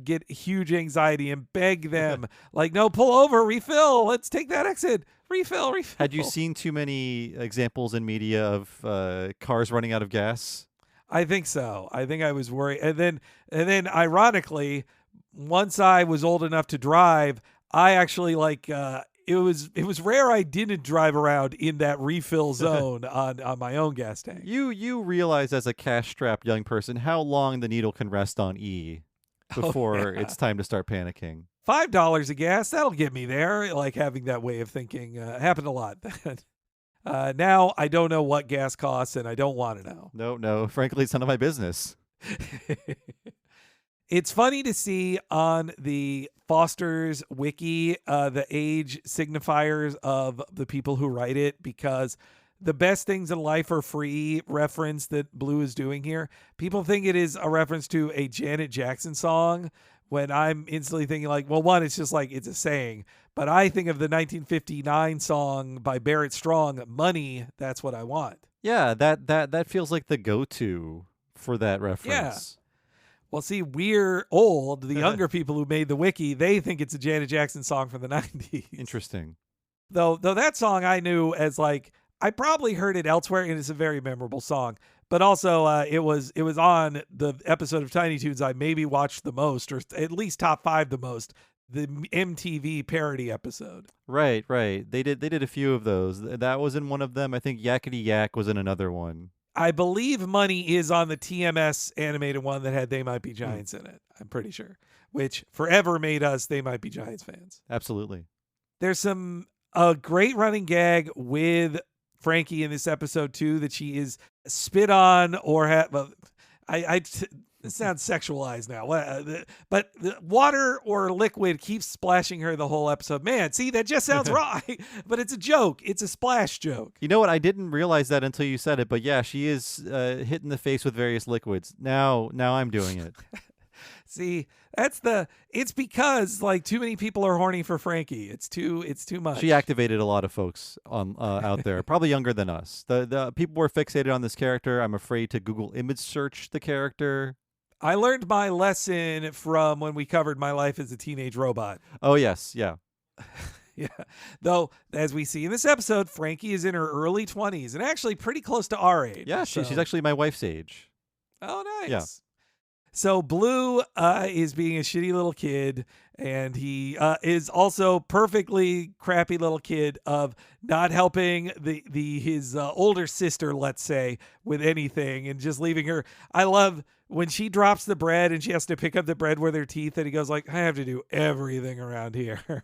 get huge anxiety and beg them no, pull over, refill, let's take that exit, refill. Had you seen too many examples in media of cars running out of gas? I think so. I think I was worried. And then ironically, once I was old enough to drive, I actually it was rare I didn't drive around in that refill zone on my own gas tank. You realize as a cash-strapped young person how long the needle can rest on E before it's time to start panicking. $5 a gas, that'll get me there. Having that way of thinking happened a lot. Now I don't know what gas costs, and I don't want to know. No. Frankly, it's none of my business. It's funny to see on the Foster's wiki the age signifiers of the people who write it, because the best things in life are free reference that Blue is doing here. People think it is a reference to a Janet Jackson song, when I'm instantly thinking one, it's just it's a saying. But I think of the 1959 song by Barrett Strong, Money, That's What I Want. Yeah, that feels like the go-to for that reference. Well, see, we're old. The younger people who made the wiki, they think it's a Janet Jackson song from the 90s. Interesting. Though that song I knew as like, I probably heard it elsewhere, and it's a very memorable song. But also, it was on the episode of Tiny Toons I maybe watched the most, or at least top 5 the most, the MTV parody episode. Right. They did a few of those. That was in one of them. I think Yakety Yak was in another one. I believe Money is on the TMS animated one that had They Might Be Giants in it. I'm pretty sure, which forever made us They Might Be Giants fans. Absolutely. There's a great running gag with Frankie in this episode too, that she is spit on or it sounds sexualized now, but the water or liquid keeps splashing her the whole episode. Man, see, that just sounds wrong, but it's a joke. It's a splash joke. You know what? I didn't realize that until you said it, but yeah, she is hit in the face with various liquids. Now I'm doing it. See, it's because like too many people are horny for Frankie. It's too much. She activated a lot of folks on out there, probably younger than us. The people were fixated on this character. I'm afraid to Google image search the character. I learned my lesson from when we covered My Life as a Teenage Robot. Oh, yes. Yeah. Yeah. Though, as we see in this episode, Frankie is in her early 20s and actually pretty close to our age. Yeah, she's actually my wife's age. Oh, nice. Yeah. So Blue is being a shitty little kid, and he is also perfectly crappy little kid of not helping his older sister, let's say, with anything and just leaving her. I love when she drops the bread and she has to pick up the bread with her teeth, and he goes like, I have to do everything around here.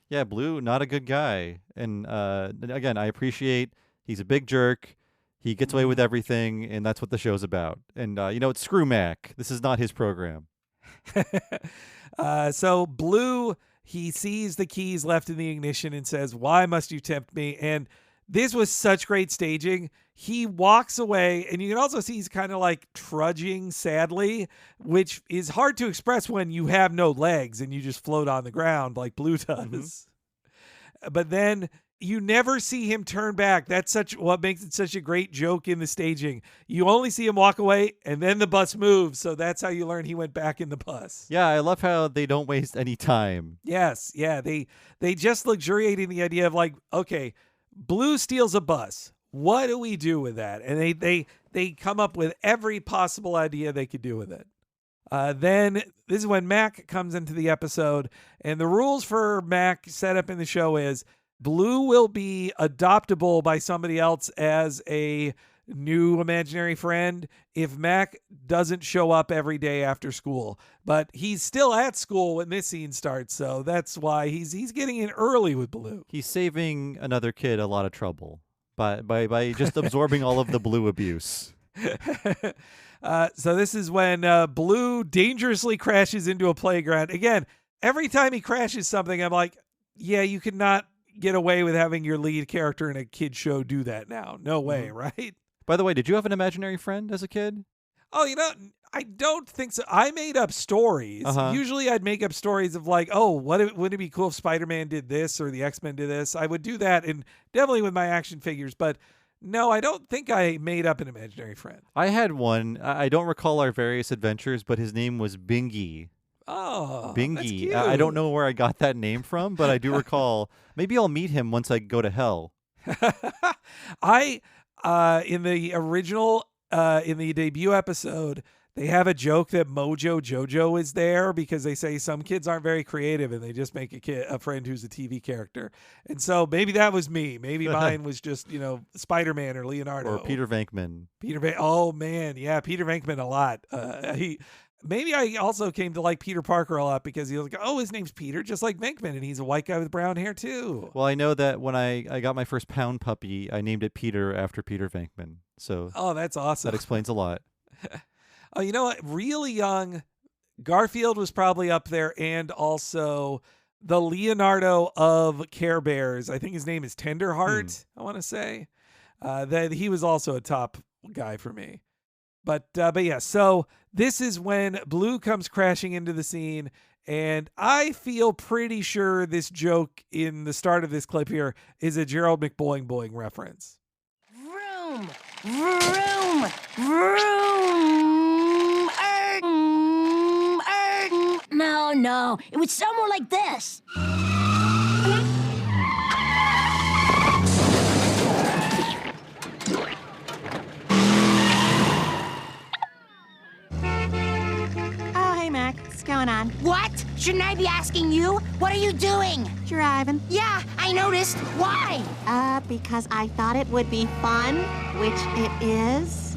Yeah, Blue, not a good guy. And again, I appreciate he's a big jerk. He gets away with everything, and that's what the show's about. And, it's screw Mac. This is not his program. So Blue, he sees the keys left in the ignition and says, why must you tempt me? And this was such great staging. He walks away, and you can also see he's kind of like trudging sadly, which is hard to express when you have no legs and you just float on the ground like Blue does. Mm-hmm. But then you never see him turn back. That's what makes it such a great joke in the staging. You only see him walk away, and then the bus moves. So that's how you learn he went back in the bus. Yeah, I love how they don't waste any time. Yes, yeah. They just luxuriate in the idea of like, okay, Blue steals a bus. What do we do with that? And they come up with every possible idea they could do with it. Then this is when Mac comes into the episode, and the rules for Mac set up in the show is Blue will be adoptable by somebody else as a new imaginary friend if Mac doesn't show up every day after school. But he's still at school when this scene starts, so that's why he's getting in early with Blue. He's saving another kid a lot of trouble by just absorbing all of the Blue abuse. So this is when Blue dangerously crashes into a playground. Again, every time he crashes something, I'm like, yeah, you could not get away with having your lead character in a kid show do that now. No way, right? By the way, did you have an imaginary friend as a kid? Oh, I don't think so. I made up stories. Usually I'd make up stories of like, oh, wouldn't it be cool if Spider-Man did this or the X-Men did this? I would do that, and definitely with my action figures. But no, I don't think I made up an imaginary friend. I had one. I don't recall our various adventures, but his name was Bingy. Oh, Bingy. That's cute. I don't know where I got that name from, but I do recall. Maybe I'll meet him once I go to hell. In the original, in the debut episode, they have a joke that Mojo Jojo is there because they say some kids aren't very creative and they just make a friend who's a TV character. And so maybe that was me. Maybe mine was just, Spider-Man or Leonardo. Or Peter Venkman. Oh, man. Yeah, Peter Venkman a lot. Maybe I also came to like Peter Parker a lot because he was like, oh, his name's Peter, just like Venkman, and he's a white guy with brown hair too. Well, I know that when I got my first pound puppy, I named it Peter after Peter Venkman. So that's awesome. That explains a lot. Oh, you know what? Really young, Garfield was probably up there, and also the Leonardo of Care Bears. I think his name is Tenderheart, I want to say. That he was also a top guy for me. But yeah, so this is when Blue comes crashing into the scene, and I feel pretty sure this joke in the start of this clip here is a Gerald McBoing Boing reference. Vroom, vroom, vroom. No. It was somewhere like this. Oh, hey, Mac. What's going on? What? Shouldn't I be asking you? What are you doing? Driving. Yeah, I noticed. Why? Because I thought it would be fun, which it is.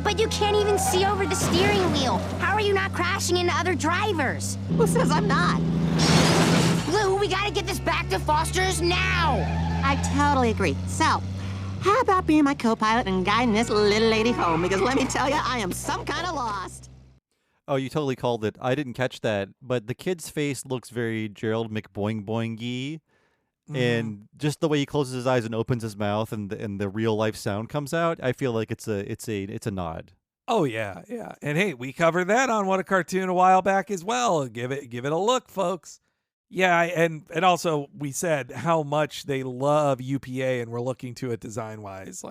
But you can't even see over the steering wheel. How are you not crashing into other drivers? Who says I'm not? Blue, we gotta get this back to Foster's now. I totally agree. So, how about being my co-pilot and guiding this little lady home? Because let me tell you, I am some kind of lost. Oh, you totally called it. I didn't catch that, but the kid's face looks very Gerald McBoing-boing-y. And just the way he closes his eyes and opens his mouth, and the real life sound comes out, I feel like it's a nod. Oh yeah. And hey, we covered that on What a Cartoon a while back as well. Give it a look, folks. Yeah, and also we said how much they love UPA and we're looking to it design wise,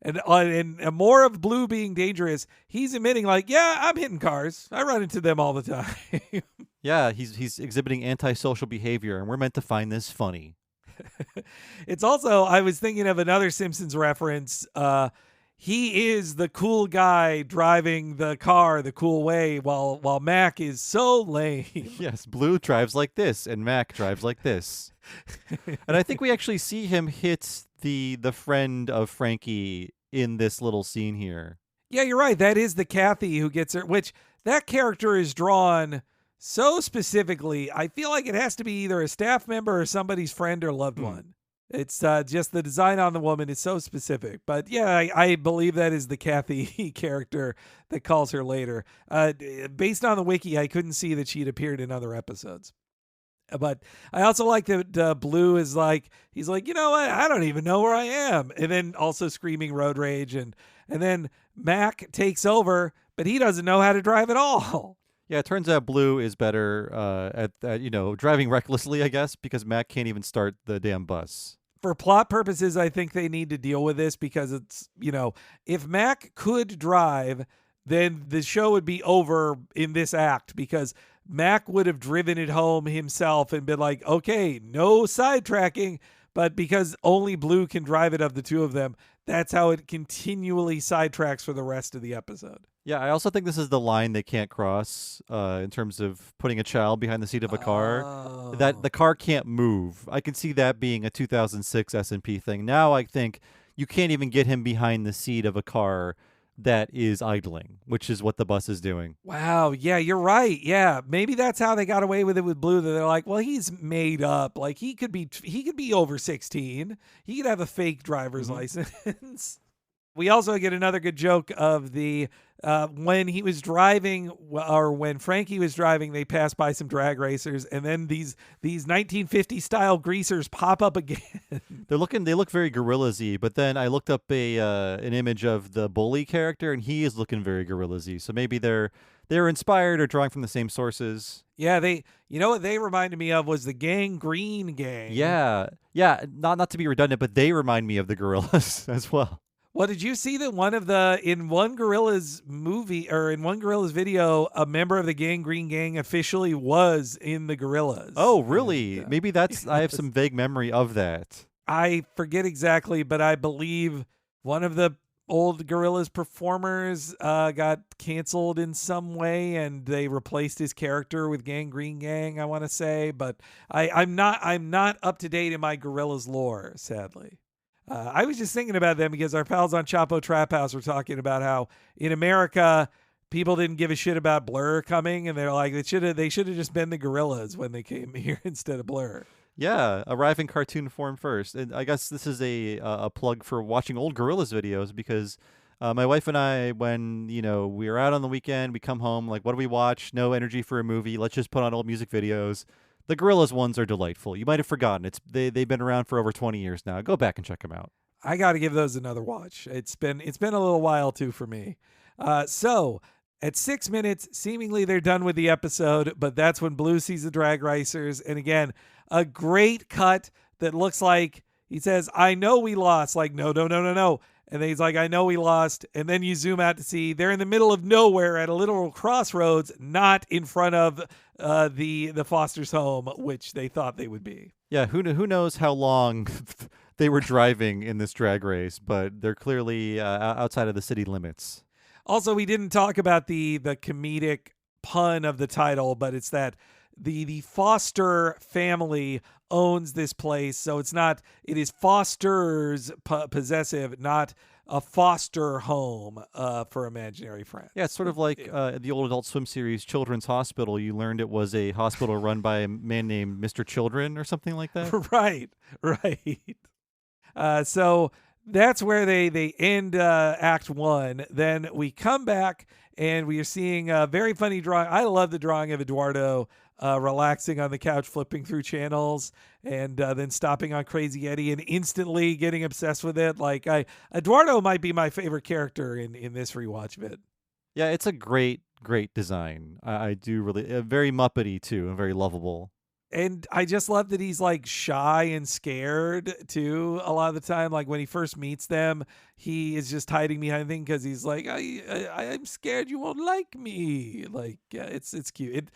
and more of Blue being dangerous. He's admitting yeah, I'm hitting cars. I run into them all the time. Yeah, he's exhibiting antisocial behavior, and we're meant to find this funny. It's also, I was thinking of another Simpsons reference. He is the cool guy driving the car the cool way, while Mac is so lame. Yes, Blue drives like this, and Mac drives like this. And I think we actually see him hit the friend of Frankie in this little scene here. Yeah, you're right. That is the Kathy who gets her, which that character is drawn so specifically. I feel like it has to be either a staff member or somebody's friend or loved one. It's just the design on the woman is so specific. But yeah, I believe that is the Kathy character that calls her later. Based on the wiki, I couldn't see that she'd appeared in other episodes. But I also like that Blue is he's like, you know what? I don't even know where I am. And then also screaming road rage. And then Mac takes over, but he doesn't know how to drive at all. Yeah, it turns out Blue is better at driving recklessly, I guess, because Mac can't even start the damn bus. For plot purposes, I think they need to deal with this because it's, if Mac could drive, then the show would be over in this act because Mac would have driven it home himself and been like, okay, no sidetracking. But because only Blue can drive it of the two of them, that's how it continually sidetracks for the rest of the episode. Yeah, I also think this is the line they can't cross in terms of putting a child behind the seat of a car. That the car can't move. I can see that being a 2006 S&P thing. Now I think you can't even get him behind the seat of a car that is idling, which is what the bus is doing. Wow. Yeah, you're right. Yeah, maybe that's how they got away with it with Blue. That they're like, well, he's made up. Like he could be over 16. He could have a fake driver's license. We also get another good joke of the when he was driving, or when Frankie was driving, they passed by some drag racers, and then these 1950 style greasers pop up again. They look very Gorillaz-y, but then I looked up an image of the bully character, and he is looking very Gorillaz-y. So maybe they're inspired or drawing from the same sources. Yeah, what they reminded me of was the Gang Green Gang. Yeah. Not to be redundant, but they remind me of the Gorillaz as well. Well, did you see that in one Gorillaz movie or in one Gorillaz video, a member of the Gang Green Gang officially was in the Gorillaz? Oh, really? Maybe that's, I have some vague memory of that. I forget exactly, but I believe one of the old Gorillaz performers got canceled in some way, and they replaced his character with Gang Green Gang, I want to say, but I'm not up to date in my Gorillaz lore, sadly. I was just thinking about them because our pals on Chapo Trap House were talking about how in America people didn't give a shit about Blur coming, and they're like they should have just been the Gorillaz when they came here instead of Blur. Yeah, arrive in cartoon form first. And I guess this is a plug for watching old Gorillaz videos because my wife and I, when we are out on the weekend, we come home like, what do we watch? No energy for a movie. Let's just put on old music videos. The Gorillaz ones are delightful. You might have forgotten. They've been around for over 20 years now. Go back and check them out. I got to give those another watch. It's been a little while too for me. So at 6 minutes, seemingly they're done with the episode, but that's when Blue sees the drag racers. And again, a great cut that looks like he says, "I know we lost." Like, no. And then he's like, I know we lost. And then you zoom out to see they're in the middle of nowhere at a literal crossroads, not in front of the Foster's home, which they thought they would be. Yeah, who knows how long they were driving in this drag race, but they're clearly outside of the city limits. Also, we didn't talk about the comedic pun of the title, but it's that the Foster family owns this place, so it is Foster's possessive, not a foster home for imaginary friends. Yeah, it's sort of like the old Adult Swim series Children's Hospital. You learned it was a hospital run by a man named Mr. Children or something like that. Right. So that's where they end Act 1. Then we come back and we are seeing a very funny drawing. I love the drawing of Eduardo relaxing on the couch, flipping through channels, and then stopping on Crazy Eddie and instantly getting obsessed with it. Like Eduardo might be my favorite character in this rewatch of it. Yeah, it's a great design. I do really very Muppety too, and very lovable. And I just love that he's like shy and scared too a lot of the time. Like when he first meets them, he is just hiding behind things because he's like, I'm scared you won't like me. Like, yeah, it's cute.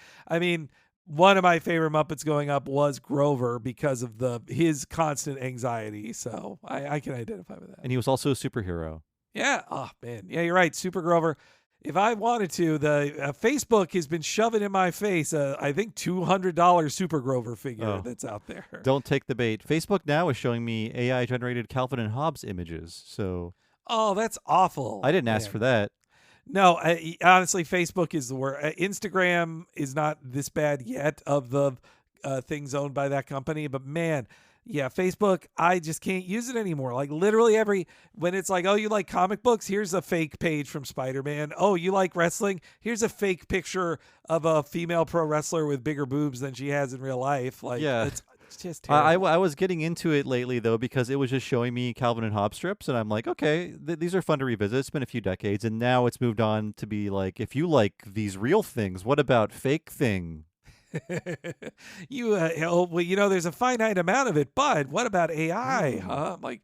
One of my favorite Muppets growing up was Grover because of his constant anxiety. So I can identify with that. And he was also a superhero. Yeah. Oh man. Yeah, you're right. Super Grover. If I wanted to, the Facebook has been shoving in my face, I think $200 Super Grover figure that's out there. Don't take the bait. Facebook now is showing me AI-generated Calvin and Hobbes images. So, that's awful. I didn't ask for that. No, honestly, Facebook is the worst. Instagram is not this bad yet of the things owned by that company, but man. Yeah, Facebook, I just can't use it anymore. Like literally when it's like, oh, you like comic books? Here's a fake page from Spider-Man. Oh, you like wrestling? Here's a fake picture of a female pro wrestler with bigger boobs than she has in real life. Like, yeah. It's just terrible. I was getting into it lately, though, because it was just showing me Calvin and Hobbes strips, and I'm like, okay, these are fun to revisit. It's been a few decades, and now it's moved on to be like, if you like these real things, what about fake thing? There's a finite amount of it, but what about AI? Huh? I'm like,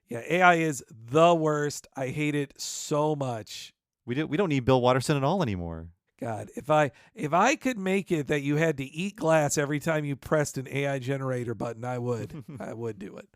yeah, AI is the worst. I hate it so much. We don't need Bill Watterson at all anymore. God, if I could make it that you had to eat glass every time you pressed an AI generator button, I would. I would do it.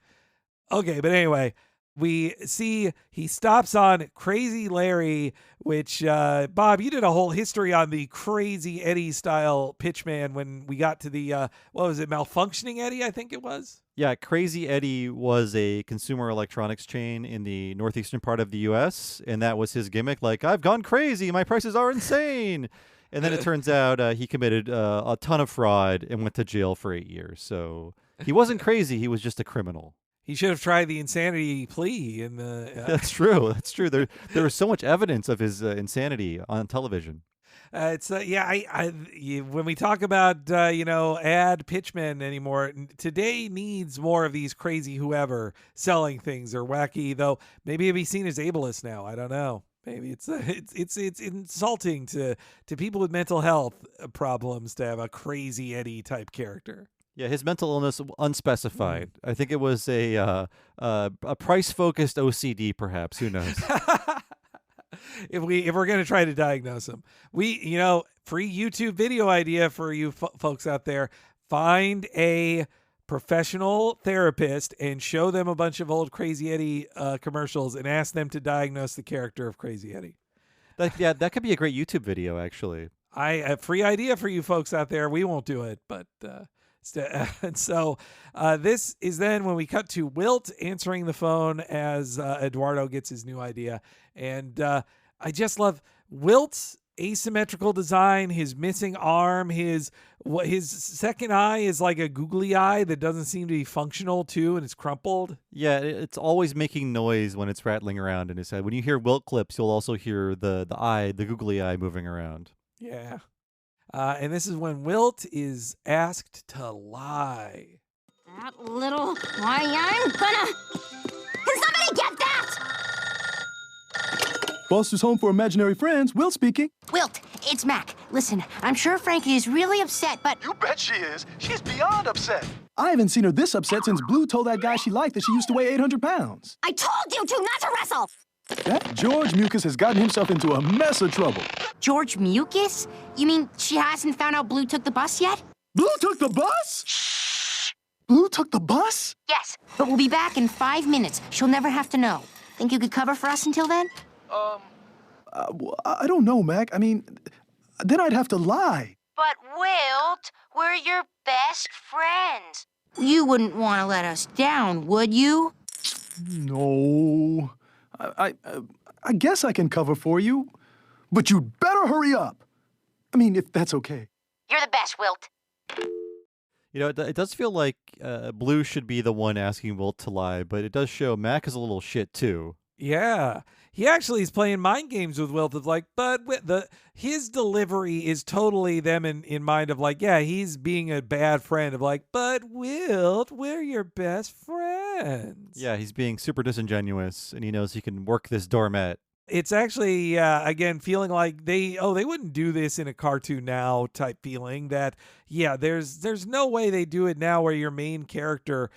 Okay, but anyway, we see he stops on Crazy Larry, which, Bob, you did a whole history on the Crazy Eddie style pitchman when we got to the, Malfunctioning Eddie, I think it was? Yeah, Crazy Eddie was a consumer electronics chain in the northeastern part of the U.S., and that was his gimmick, like, I've gone crazy, my prices are insane. And then it turns out he committed a ton of fraud and went to jail for 8 years. So he wasn't crazy, he was just a criminal. He should have tried the insanity plea in the. That's true. That's true. There was so much evidence of his insanity on television. When we talk about ad pitchmen anymore, today needs more of these crazy whoever selling things or wacky. Though maybe he'll be seen as ableist now. I don't know. Maybe it's insulting to people with mental health problems to have a Crazy Eddie type character. Yeah, his mental illness unspecified. I think it was a price-focused OCD, perhaps. Who knows? If we're gonna try to diagnose him, free YouTube video idea for you folks out there: find a professional therapist and show them a bunch of old Crazy Eddie commercials and ask them to diagnose the character of Crazy Eddie. That could be a great YouTube video, actually. A free idea for you folks out there. We won't do it, but. And so this is then when we cut to Wilt answering the phone as Eduardo gets his new idea. And I just love Wilt's asymmetrical design, his missing arm, his second eye is like a googly eye that doesn't seem to be functional too, and it's crumpled. Yeah, it's always making noise when it's rattling around in his head. When you hear Wilt clips, you'll also hear the googly eye moving around. Yeah. And this is when Wilt is asked to lie. That little why I'm gonna. Can somebody get that? Foster's Home for Imaginary Friends, Wilt speaking. Wilt, it's Mac. Listen, I'm sure Frankie is really upset, but... You bet she is. She's beyond upset. I haven't seen her this upset since Blue told that guy she liked that she used to weigh 800 pounds. I told you to not to wrestle! That George Mucus has gotten himself into a mess of trouble. George Mucus? You mean she hasn't found out Blue took the bus yet? Blue took the bus? Shh. Blue took the bus? Yes, but we'll be back in 5 minutes. She'll never have to know. Think you could cover for us until then? I don't know, Mac. I mean, then I'd have to lie. But Wilt, we're your best friends. You wouldn't want to let us down, would you? No. I guess I can cover for you, but you'd better hurry up. I mean, if that's okay. You're the best, Wilt. You know, it does feel like Blue should be the one asking Wilt to lie, but it does show Mac is a little shit too. Yeah. He actually is playing mind games with Wilt. Of like, but his delivery is totally them in mind of like, yeah, he's being a bad friend of like, but Wilt, we're your best friends. Yeah, he's being super disingenuous, and he knows he can work this doormat. It's actually, again, feeling like they wouldn't do this in a Cartoon Now type feeling that, yeah, there's no way they do it now where your main character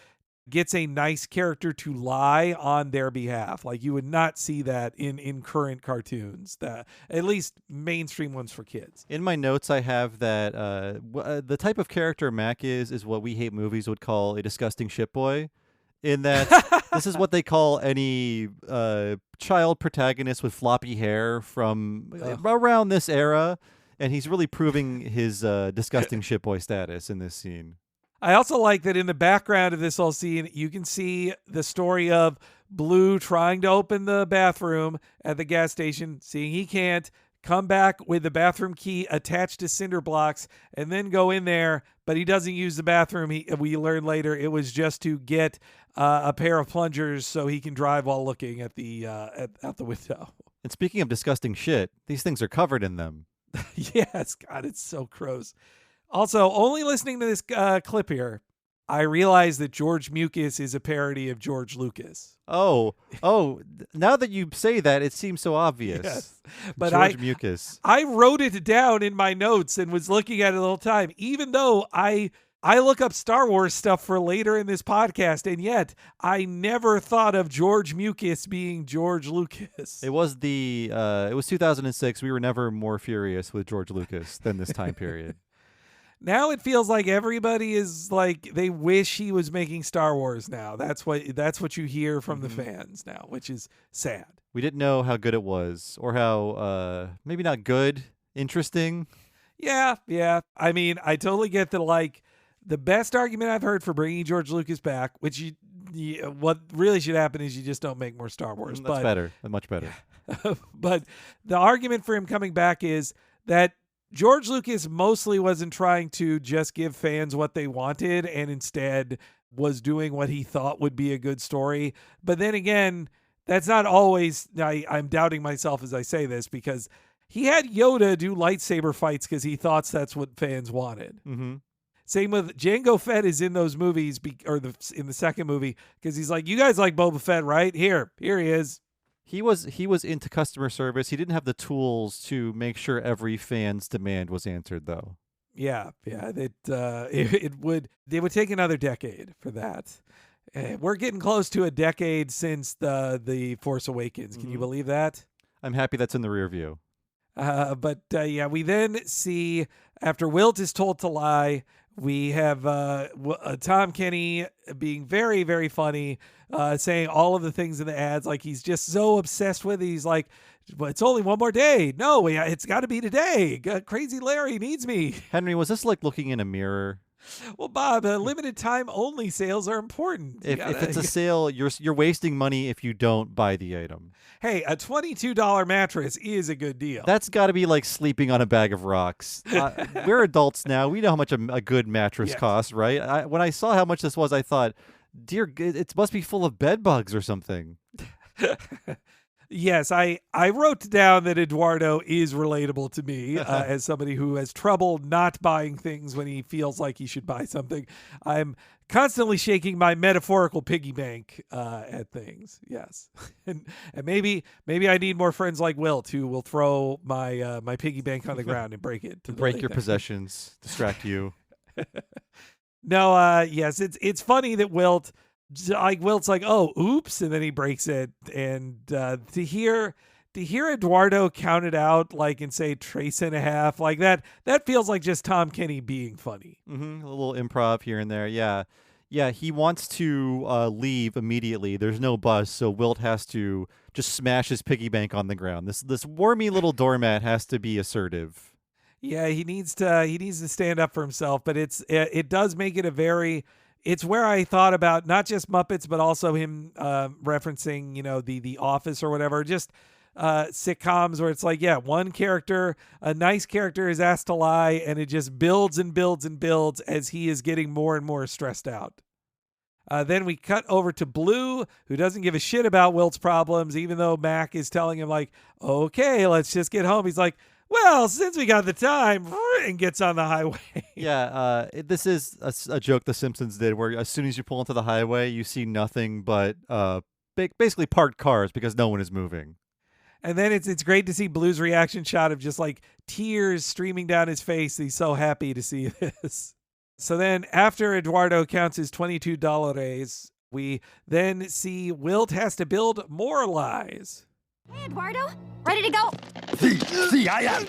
gets a nice character to lie on their behalf. Like you would not see that in current cartoons, that at least mainstream ones for kids. In my notes, I have that the type of character Mac is what We Hate Movies would call a disgusting shit boy. In that this is what they call any child protagonist with floppy hair from around this era, and he's really proving his disgusting shitboy status in this scene. I also like that in the background of this whole scene, you can see the story of Blue trying to open the bathroom at the gas station, seeing he can't, come back with the bathroom key attached to cinder blocks, and then go in there, but he doesn't use the bathroom. We learn later it was just to get a pair of plungers so he can drive while looking at the out the window. And speaking of disgusting shit, these things are covered in them. Yes, God, it's so gross. Also, only listening to this clip here, I realized that George Mucus is a parody of George Lucas. Oh, now that you say that, it seems so obvious. Yes. But George Mucus. I wrote it down in my notes and was looking at it the whole time, even though I look up Star Wars stuff for later in this podcast, and yet I never thought of George Mucus being George Lucas. It was 2006. We were never more furious with George Lucas than this time period. Now it feels like everybody is like they wish he was making Star Wars now. That's what you hear from the fans now, which is sad. We didn't know how good it was, or how maybe not good, interesting. Yeah. I mean, I totally get that. Like the best argument I've heard for bringing George Lucas back, which what really should happen is you just don't make more Star Wars. That's better, much better. But the argument for him coming back is that George Lucas mostly wasn't trying to just give fans what they wanted and instead was doing what he thought would be a good story. But then again, that's not always, I'm doubting myself as I say this, because he had Yoda do lightsaber fights because he thought that's what fans wanted. Mm-hmm. Same with Jango Fett is in those movies, in the second movie, because he's like, you guys like Boba Fett, right? Here he is. He was into customer service. He didn't have the tools to make sure every fan's demand was answered, though. Yeah. They would take another decade for that. We're getting close to a decade since the Force Awakens. Can you believe that? I'm happy that's in the rear view. But we then see after Wilt is told to lie, we have Tom Kenny being very, very funny, saying all of the things in the ads. Like he's just so obsessed with it. He's like, well, it's only one more day. No, it's got to be today. Crazy Larry needs me. Henry, was this like looking in a mirror? Well, Bob, limited time only sales are important. If it's a sale, you're wasting money if you don't buy the item. Hey, a $22 mattress is a good deal. That's got to be like sleeping on a bag of rocks. We're adults now. We know how much a good mattress costs, right? When I saw how much this was, I thought, dear, it must be full of bed bugs or something. Yes, I wrote down that Eduardo is relatable to me as somebody who has trouble not buying things when he feels like he should buy something. I'm constantly shaking my metaphorical piggy bank at things. Yes, and maybe I need more friends like Wilt who will throw my piggy bank on the ground and break it. Break your possessions, distract you. No, yes, it's funny that Wilt like Wilt's like, oh, oops, and then he breaks it. And to hear Eduardo count it out like and say trace and a half like that feels like just Tom Kenny being funny. A little improv here and there. Yeah, he wants to leave immediately. There's no bus, so Wilt has to just smash his piggy bank on the ground. This wormy little doormat has to be assertive. Yeah, he needs to stand up for himself, but it does make it it's where I thought about not just Muppets, but also him referencing, the Office or whatever, just sitcoms where it's like, yeah, one character, a nice character is asked to lie, and it just builds and builds and builds as he is getting more and more stressed out. Then we cut over to Blue, who doesn't give a shit about Wilt's problems, even though Mac is telling him like, okay, let's just get home. He's like, well, since we got the time, and gets on the highway. Yeah, this is a joke The Simpsons did, where as soon as you pull into the highway, you see nothing but basically parked cars because no one is moving. And then it's great to see Blue's reaction shot of just like tears streaming down his face. He's so happy to see this. So then after Eduardo counts his $22, we then see Wilt has to build more lies. Hey, Eduardo, ready to go? See, I am.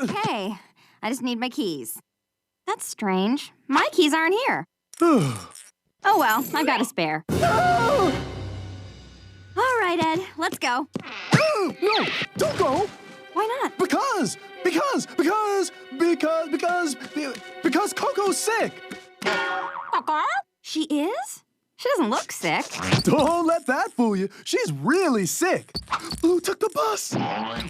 Okay, I just need my keys. That's strange. My keys aren't here. Oh well, I've got a spare. All right, Ed, let's go. No, don't go. Why not? Because Coco's sick. She is? She doesn't look sick. Don't let that fool you. She's really sick. Blue took the bus.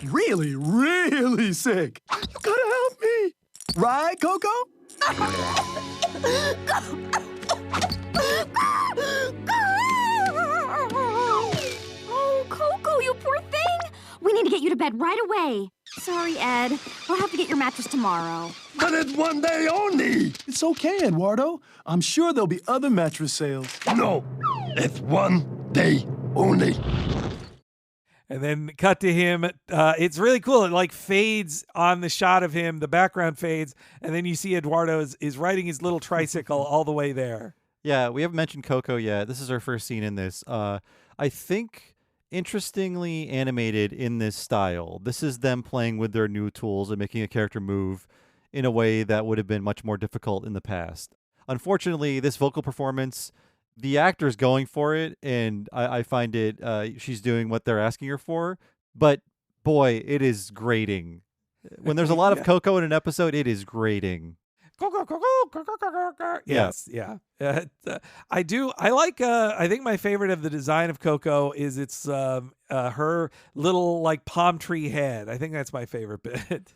Really, really sick. You gotta help me. Right, Coco? Oh, Coco, you poor thing. We need to get you to bed right away. Sorry, Ed. We'll have to get your mattress tomorrow. But it's one day only. It's okay, Eduardo. I'm sure there'll be other mattress sales. No, it's one day only. And then cut to him. It's really cool. It like fades on the shot of him. The background fades. And then you see Eduardo is riding his little tricycle all the way there. Yeah, we haven't mentioned Coco yet. This is our first scene in this. I think interestingly animated in this style. This is them playing with their new tools and making a character move in a way that would have been much more difficult in the past. Unfortunately, this vocal performance, the actor's going for it, and I find it, she's doing what they're asking her for, but boy, it is grating. When there's a lot of Coco in an episode, it is grating. Yes, yeah. I think my favorite of the design of Coco is it's her little like palm tree head. I think that's my favorite bit.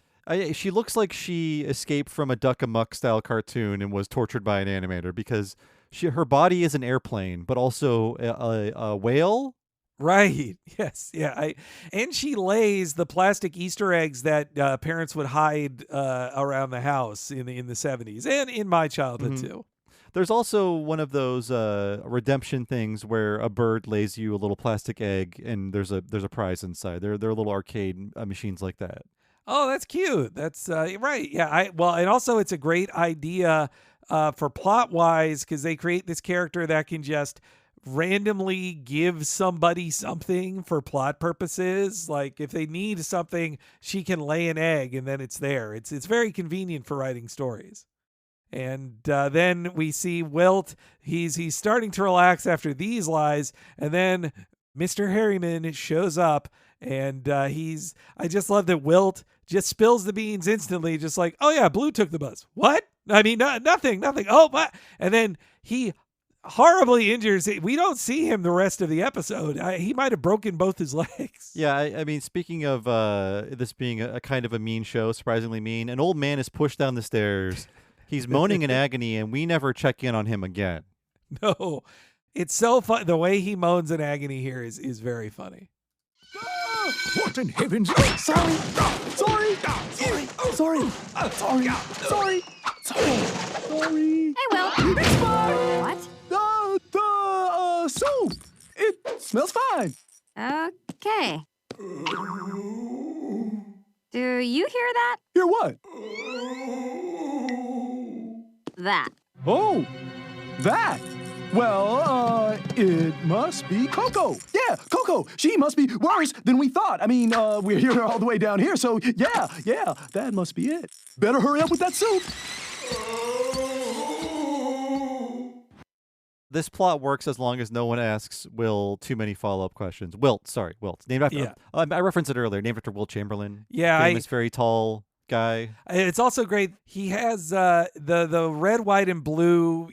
She looks like she escaped from a Duck Amuck style cartoon and was tortured by an animator because her body is an airplane, but also a whale. Right. Yes. Yeah. And she lays the plastic Easter eggs that parents would hide around the house in the 70s and in my childhood too. There's also one of those redemption things where a bird lays you a little plastic egg and there's a prize inside. There are little arcade machines like that. Oh, that's cute. That's right. Yeah. And also it's a great idea for plot wise because they create this character that can just randomly give somebody something for plot purposes. Like if they need something, she can lay an egg and then it's there. It's very convenient for writing stories. And then we see Wilt. He's starting to relax after these lies, and then Mr. Harriman shows up, and I just love that Wilt just spills the beans instantly, just like, oh yeah, Blue took the bus. What? I mean, nothing. Oh, what? And then he horribly injures. We don't see him the rest of the episode. He might have broken both his legs. Yeah, I mean, speaking of this being a kind of a mean show, surprisingly mean, an old man is pushed down the stairs. He's moaning in agony, and we never check in on him again. No, it's so fun. The way he moans in agony here is very funny. What in heaven's... Sorry. Hey, Will. It's fine. What? The soup. It smells fine. Okay. Do you hear that? Hear what? That. Oh, that. Well, it must be Coco. Yeah, Coco. She must be worse than we thought. I mean, we're here all the way down here, so yeah, that must be it. Better hurry up with that soup. This plot works as long as no one asks Will too many follow-up questions. Wilt. Named after. Yeah. I referenced it earlier. Named after Wilt Chamberlain. Yeah, famous, very tall guy. It's also great. He has the red, white, and blue,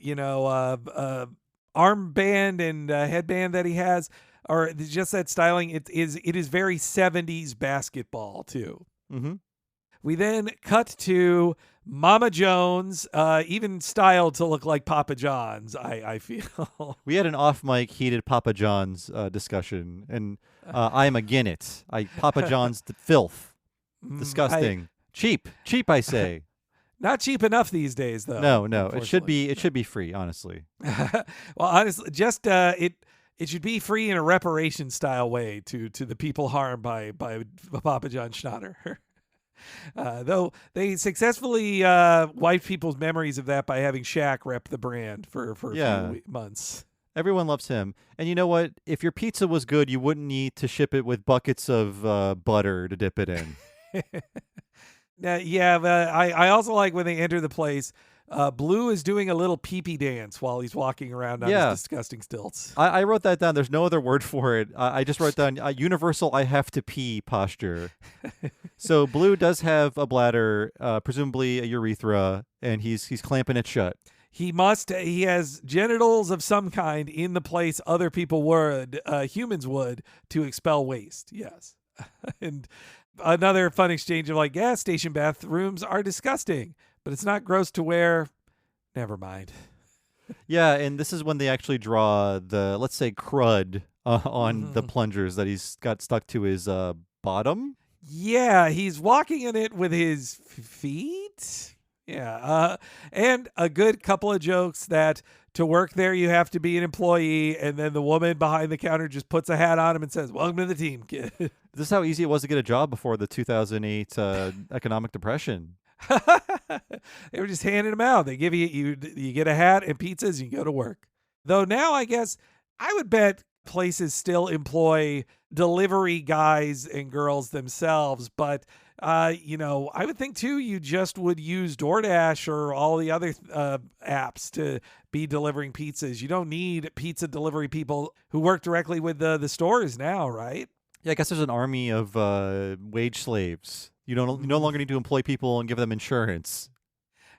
armband and headband that he has, or just that styling. It is very 70s basketball too. Mm-hmm. We then cut to Mama Jones, even styled to look like Papa John's, I feel. We had an off-mic heated Papa John's discussion, and I am again it. Papa John's filth. Disgusting. Cheap, I say. Not cheap enough these days, though. No. It should be free, honestly. Well, honestly, just it should be free in a reparation style way to the people harmed by Papa John Schnatter. Though they successfully wiped people's memories of that by having Shaq rep the brand for a few months. Everyone loves him. And you know what? If your pizza was good, you wouldn't need to ship it with buckets of butter to dip it in. But I also like when they enter the place. Blue is doing a little pee-pee dance while he's walking around on his disgusting stilts. I wrote that down. There's no other word for it. I just wrote down universal I have to pee posture. So Blue does have a bladder, presumably a urethra, and he's clamping it shut. He has genitals of some kind in the place other people would, humans would, to expel waste. Yes. And another fun exchange of gas station bathrooms are disgusting, but it's not gross to wear. Never mind. Yeah, and this is when they actually draw the, let's say, crud on the plungers that he's got stuck to his bottom. Yeah, he's walking in it with his feet. Yeah, and a good couple of jokes that to work there you have to be an employee, and then the woman behind the counter just puts a hat on him and says, "Welcome to the team, kid." This is how easy it was to get a job before the 2008 economic depression. They were just handing them out. They give you get a hat and pizzas, and you go to work. Though now I guess I would bet places still employ delivery guys and girls themselves, but I would think too you just would use DoorDash or all the other apps to be delivering pizzas. You don't need pizza delivery people who work directly with the stores now, right? Yeah, I guess there's an army of wage slaves. You no longer need to employ people and give them insurance.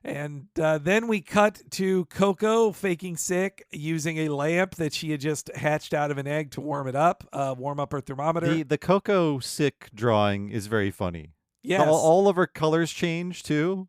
And then we cut to Coco faking sick, using a lamp that she had just hatched out of an egg to warm up her thermometer. The Coco sick drawing is very funny. Yes. All of her colors change too.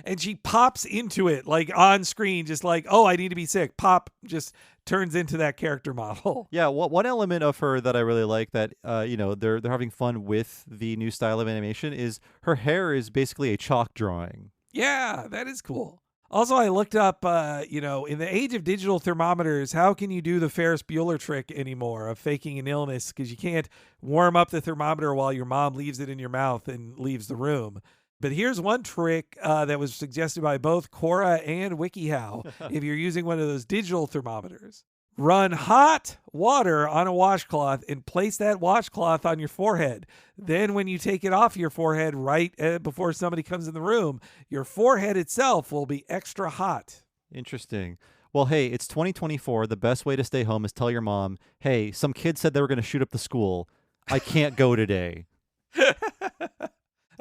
And she pops into it on screen, just oh, I need to be sick. Pop, just turns into that character model. Yeah, one element of her that I really like that they're having fun with the new style of animation is her hair is basically a chalk drawing. Yeah, that is cool. Also, I looked up, in the age of digital thermometers, how can you do the Ferris Bueller trick anymore of faking an illness? Because you can't warm up the thermometer while your mom leaves it in your mouth and leaves the room. But here's one trick that was suggested by both Quora and WikiHow if you're using one of those digital thermometers. Run hot water on a washcloth and place that washcloth on your forehead. Then when you take it off your forehead right before somebody comes in the room, your forehead itself will be extra hot. Interesting. Well, hey, it's 2024. The best way to stay home is tell your mom, hey, some kid said they were going to shoot up the school. I can't go today.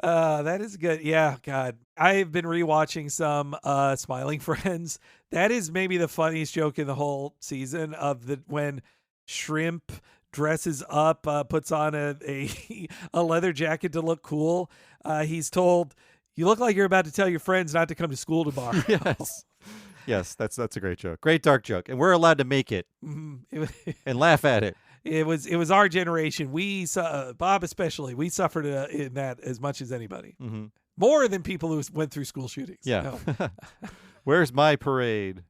That is good. Yeah, God. I've been rewatching some Smiling Friends. That is maybe the funniest joke in the whole season when Shrimp dresses up, puts on a leather jacket to look cool. He's told, "You look like you're about to tell your friends not to come to school tomorrow." Yes, that's a great joke. Great dark joke. And we're allowed to make it and laugh at it. It was our generation. We, Bob especially, we suffered in that as much as anybody. Mm-hmm. More than people who went through school shootings. Yeah. No. Where's my parade?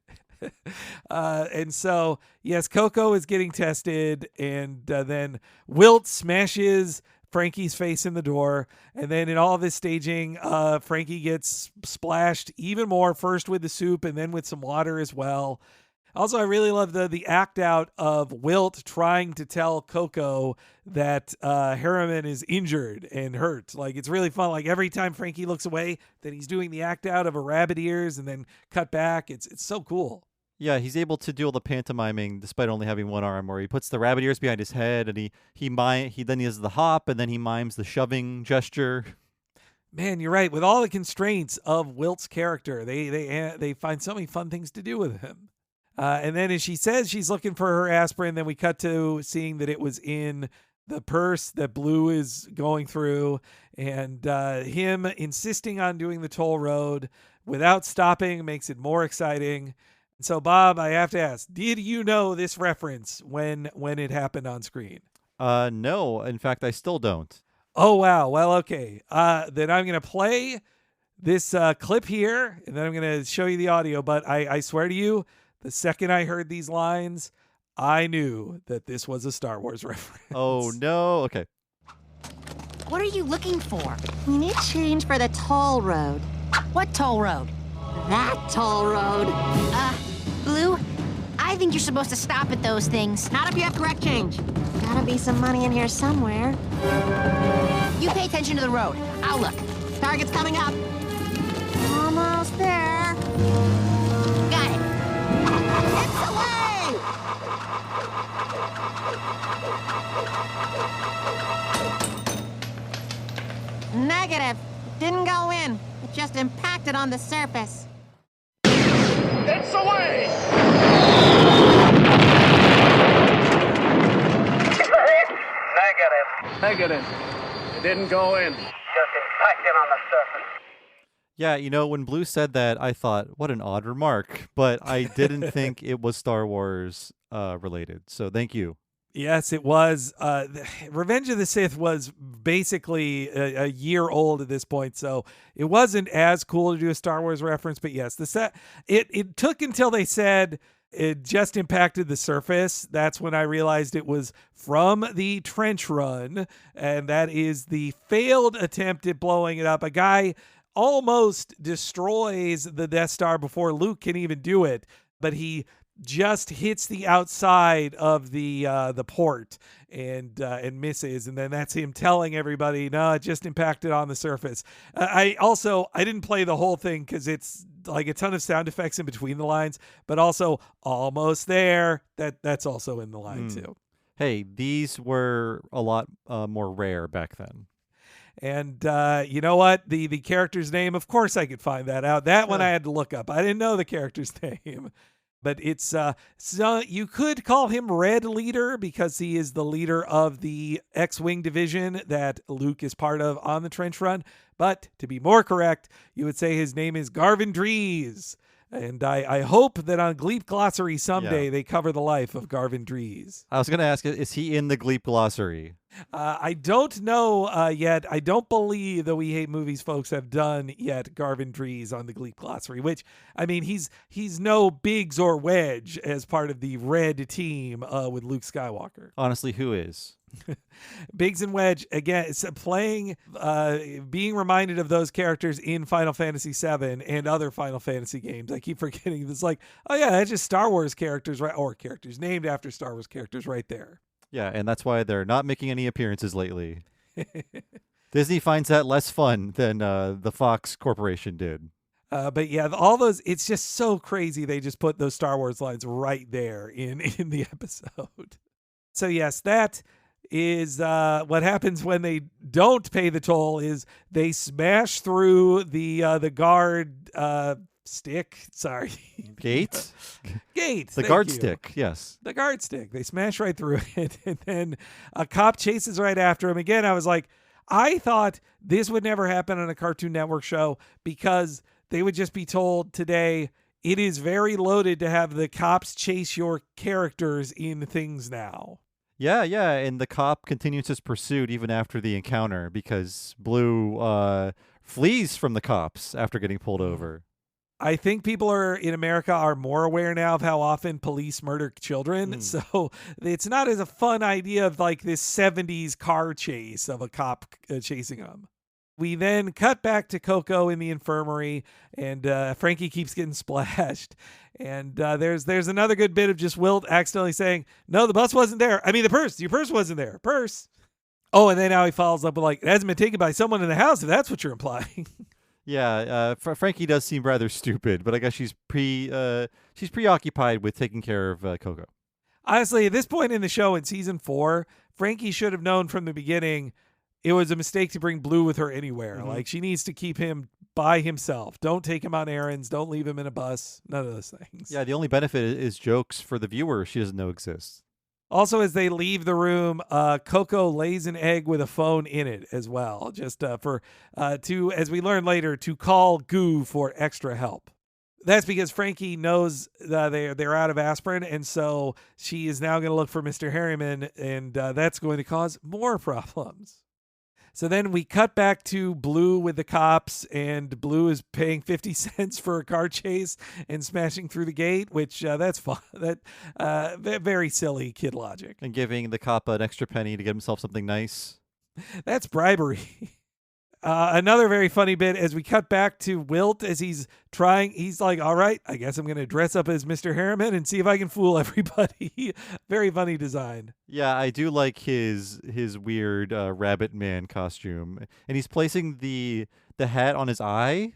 And so, yes, Coco is getting tested, and then Wilt smashes Frankie's face in the door. And then in all this staging, Frankie gets splashed even more, first with the soup and then with some water as well. Also, I really love the act out of Wilt trying to tell Coco that Harriman is injured and hurt. Like, it's really fun. Like, every time Frankie looks away, then he's doing the act out of a rabbit ears and then cut back. It's so cool. Yeah, he's able to do all the pantomiming despite only having one arm, where he puts the rabbit ears behind his head and he then he does the hop and then he mimes the shoving gesture. Man, you're right. With all the constraints of Wilt's character, they find so many fun things to do with him. And then as she says she's looking for her aspirin, then we cut to seeing that it was in the purse that Blue is going through, and him insisting on doing the toll road without stopping makes it more exciting. So, Bob, I have to ask, did you know this reference when it happened on screen? No. In fact, I still don't. Oh, wow. Well, okay. Then I'm going to play this clip here, and then I'm going to show you the audio. But I swear to you, the second I heard these lines, I knew that this was a Star Wars reference. Oh, no. Okay. What are you looking for? We need change for the toll road. What toll road? That toll road. Blue, I think you're supposed to stop at those things. Not if you have correct change. Gotta be some money in here somewhere. You pay attention to the road. I'll look. Target's coming up. Almost there. Got it. It's away! Negative. Didn't go in. It just impacted on the surface. It's away! Negative. It didn't go in. Just impacted on the surface. Yeah, when Blue said that, I thought, what an odd remark. But I didn't think it was Star Wars related. So thank you. Yes, it was. Revenge of the Sith was basically a year old at this point, so it wasn't as cool to do a Star Wars reference. But yes, it took until they said it just impacted the surface. That's when I realized it was from the trench run, and that is the failed attempt at blowing it up. A guy almost destroys the Death Star before Luke can even do it, but he just hits the outside of the port and misses, and then that's him telling everybody, no, it just impacted on the surface. I didn't play the whole thing because it's like a ton of sound effects in between the lines, but also almost there. That's also in the line too. Hey, these were a lot more rare back then. And you know what? The character's name, of course I could find that out. That one I had to look up. I didn't know the character's name. But it's so you could call him Red Leader because he is the leader of the X-Wing division that Luke is part of on the trench run. But to be more correct, you would say his name is Garvin Drees. And I hope that on Gleep Glossary someday they cover the life of Garvin Drees. I was going to ask, is he in the Gleep Glossary? I don't know yet. I don't believe the We Hate Movies folks have done yet Garvin Drees on the Gleep Glossary, which, I mean, he's no Biggs or Wedge as part of the red team with Luke Skywalker. Honestly, who is? Biggs and Wedge, again, it's playing, being reminded of those characters in Final Fantasy VII and other Final Fantasy games. I keep forgetting. It's like, oh yeah, that's just Star Wars characters, right? Or characters named after Star Wars characters right there. Yeah, and that's why they're not making any appearances lately. Disney finds that less fun than the Fox Corporation did. But yeah, all those, it's just so crazy. They just put those Star Wars lines right there in the episode. So yes, that is what happens when they don't pay the toll is they smash through the guard stick. Sorry. Gate? Gate. The guard stick, yes. The guard stick. They smash right through it. And then a cop chases right after him. Again, I was like, I thought this would never happen on a Cartoon Network show because they would just be told today, it is very loaded to have the cops chase your characters in things now. Yeah, and the cop continues his pursuit even after the encounter because Blue flees from the cops after getting pulled over. I think people in America are more aware now of how often police murder children. So it's not as a fun idea of like this 70s car chase of a cop chasing them. We then cut back to Coco in the infirmary, and Frankie keeps getting splashed. And there's another good bit of just Wilt accidentally saying, no, the bus wasn't there. I mean, the purse. Your purse wasn't there. Purse. Oh, and then now he follows up with like, it hasn't been taken by someone in the house, if that's what you're implying. Yeah, Frankie does seem rather stupid, but I guess she's preoccupied with taking care of Coco. Honestly, at this point in the show in season 4, Frankie should have known from the beginning it was a mistake to bring Blue with her anywhere. Mm-hmm. Like, she needs to keep him by himself. Don't take him on errands. Don't leave him in a bus. None of those things. Yeah, the only benefit is jokes for the viewer she doesn't know exists. Also, as they leave the room, Coco lays an egg with a phone in it as well, just to, as we learn later, to call Goo for extra help. That's because Frankie knows they're out of aspirin, and so she is now going to look for Mr. Harriman, and that's going to cause more problems. So then we cut back to Blue with the cops, and Blue is paying 50 cents for a car chase and smashing through the gate, which that's fun. Very silly kid logic. And giving the cop an extra penny to get himself something nice. That's bribery. Another very funny bit as we cut back to Wilt as he's like, all right, I guess I'm going to dress up as Mr. Harriman and see if I can fool everybody. Very funny design. Yeah, I do like his weird rabbit man costume. And he's placing the hat on his eye,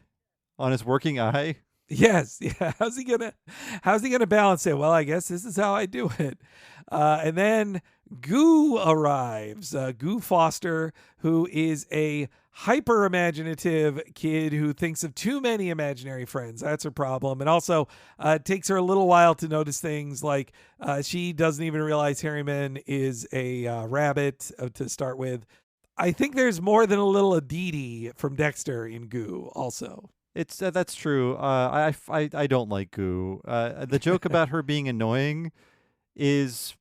on his working eye. Yes. Yeah. How's he gonna balance it? Well, I guess this is how I do it. And then Goo arrives. Goo Foster, who is a hyper imaginative kid who thinks of too many imaginary friends. That's her problem. And also it takes her a little while to notice things like she doesn't even realize Harriman is a rabbit to start with. I think there's more than a little Aditi from Dexter in Goo also. It's that's true. I don't like Goo. The joke about her being annoying is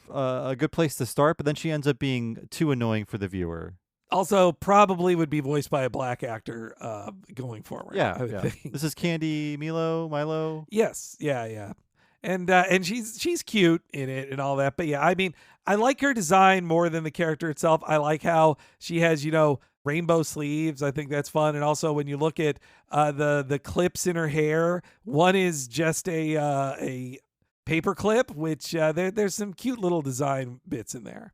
a good place to start, but then she ends up being too annoying for the viewer. Also, probably would be voiced by a black actor going forward. Yeah, I would think. This is Candy Milo. Yes, yeah. And she's cute in it and all that. But yeah, I mean, I like her design more than the character itself. I like how she has, rainbow sleeves. I think that's fun. And also when you look at the clips in her hair, one is just a paper clip, which there's some cute little design bits in there.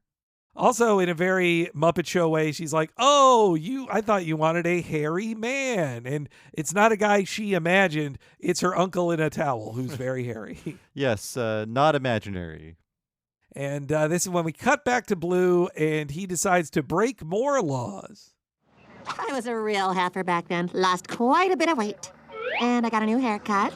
Also, in a very Muppet Show way, she's like, I thought you wanted a hairy man. And it's not a guy she imagined. It's her uncle in a towel who's very hairy. Yes, not imaginary. And this is when we cut back to Blue, and he decides to break more laws. I was a real heifer back then. Lost quite a bit of weight. And I got a new haircut.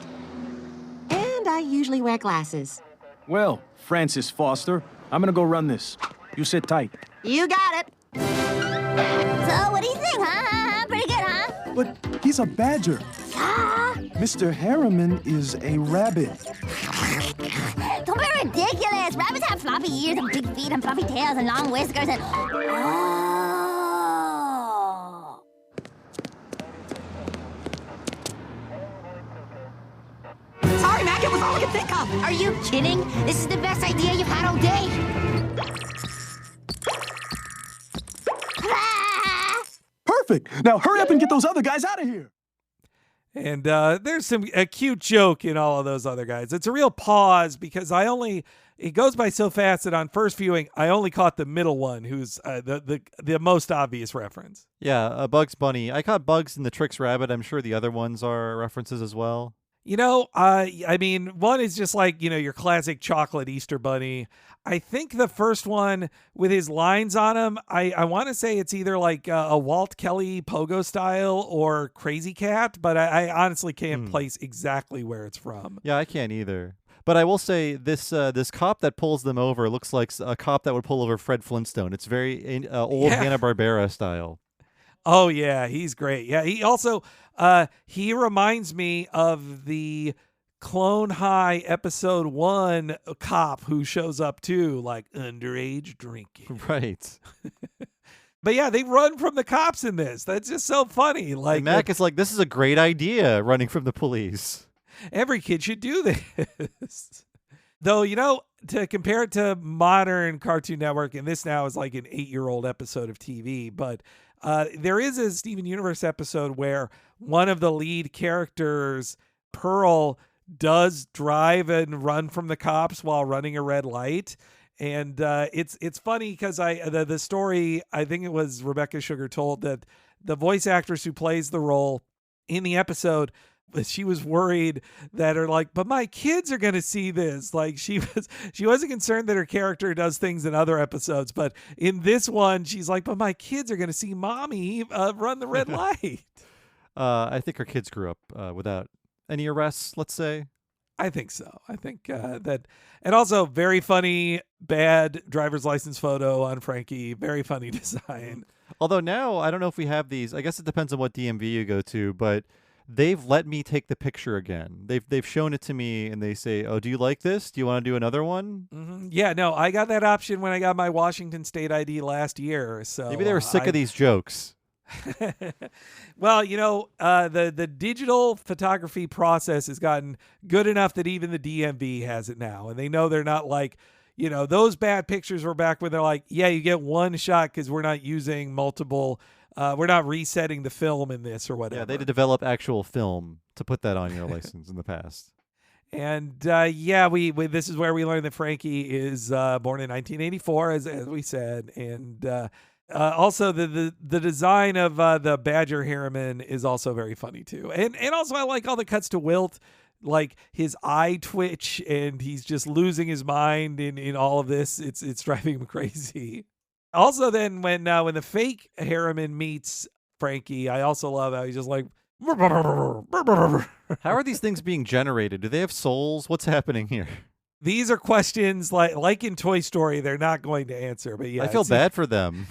And I usually wear glasses. Well, Francis Foster, I'm gonna go run this. You sit tight. You got it. So, what do you think, huh? Pretty good, huh? But he's a badger. Ah! Mr. Harriman is a rabbit. Don't be ridiculous. Rabbits have floppy ears and big feet and fluffy tails and long whiskers and... Oh! Sorry, Mac, it was all I could think of. Are you kidding? This is the best idea you've had all day. Perfect. Now hurry up and get those other guys out of here. And there's a cute joke in all of those other guys. It's a real pause because it goes by so fast that on first viewing, I only caught the middle one, who's the most obvious reference. Yeah, Bugs Bunny. I caught Bugs in the Tricks Rabbit. I'm sure the other ones are references as well. I mean, one is just like, your classic chocolate Easter bunny. I think the first one with his lines on him, I want to say it's either like a Walt Kelly Pogo style or Crazy Cat, but I honestly can't place exactly where it's from. Yeah, I can't either. But I will say this cop that pulls them over looks like a cop that would pull over Fred Flintstone. It's very old Hanna-Barbera style. Oh, yeah, he's great. Yeah, he also, he reminds me of the Clone High episode 1 cop who shows up too, like underage drinking. Right. But yeah, they run from the cops in this. That's just so funny. Like, and Mac is like, this is a great idea, running from the police. Every kid should do this. Though, to compare it to modern Cartoon Network, and this now is like an 8-year-old episode of TV, but There is a Steven Universe episode where one of the lead characters, Pearl, does drive and run from the cops while running a red light. And it's funny because the story, I think it was Rebecca Sugar told that the voice actress who plays the role in the episode, she was worried that but my kids are going to see this. Like she wasn't concerned that her character does things in other episodes, but in this one, she's like, but my kids are going to see mommy run the red light. I think her kids grew up without any arrests, let's say. I think so. I think that, and also very funny, bad driver's license photo on Frankie. Very funny design. Although now, I don't know if we have these. I guess it depends on what DMV you go to, but they've let me take the picture again. They've shown it to me, and they say, oh, do you like this? Do you want to do another one? Mm-hmm. Yeah, no, I got that option when I got my Washington State ID last year. So maybe they were sick of these jokes. Well, the digital photography process has gotten good enough that even the DMV has it now. And they know they're not like, those bad pictures were back when they're like, yeah, you get one shot because we're not using multiple, we're not resetting the film in this or whatever. Yeah, they had to develop actual film to put that on your license in the past. And we this is where we learned that Frankie is born in 1984, as we said. And also, the design of the Badger Harriman is also very funny too, and also I like all the cuts to Wilt, like his eye twitch, and he's just losing his mind in all of this. It's driving him crazy. Also, then when the fake Harriman meets Frankie, I also love how he's just like. How are these things being generated? Do they have souls? What's happening here? These are questions like in Toy Story, they're not going to answer. But yeah, I feel bad for them.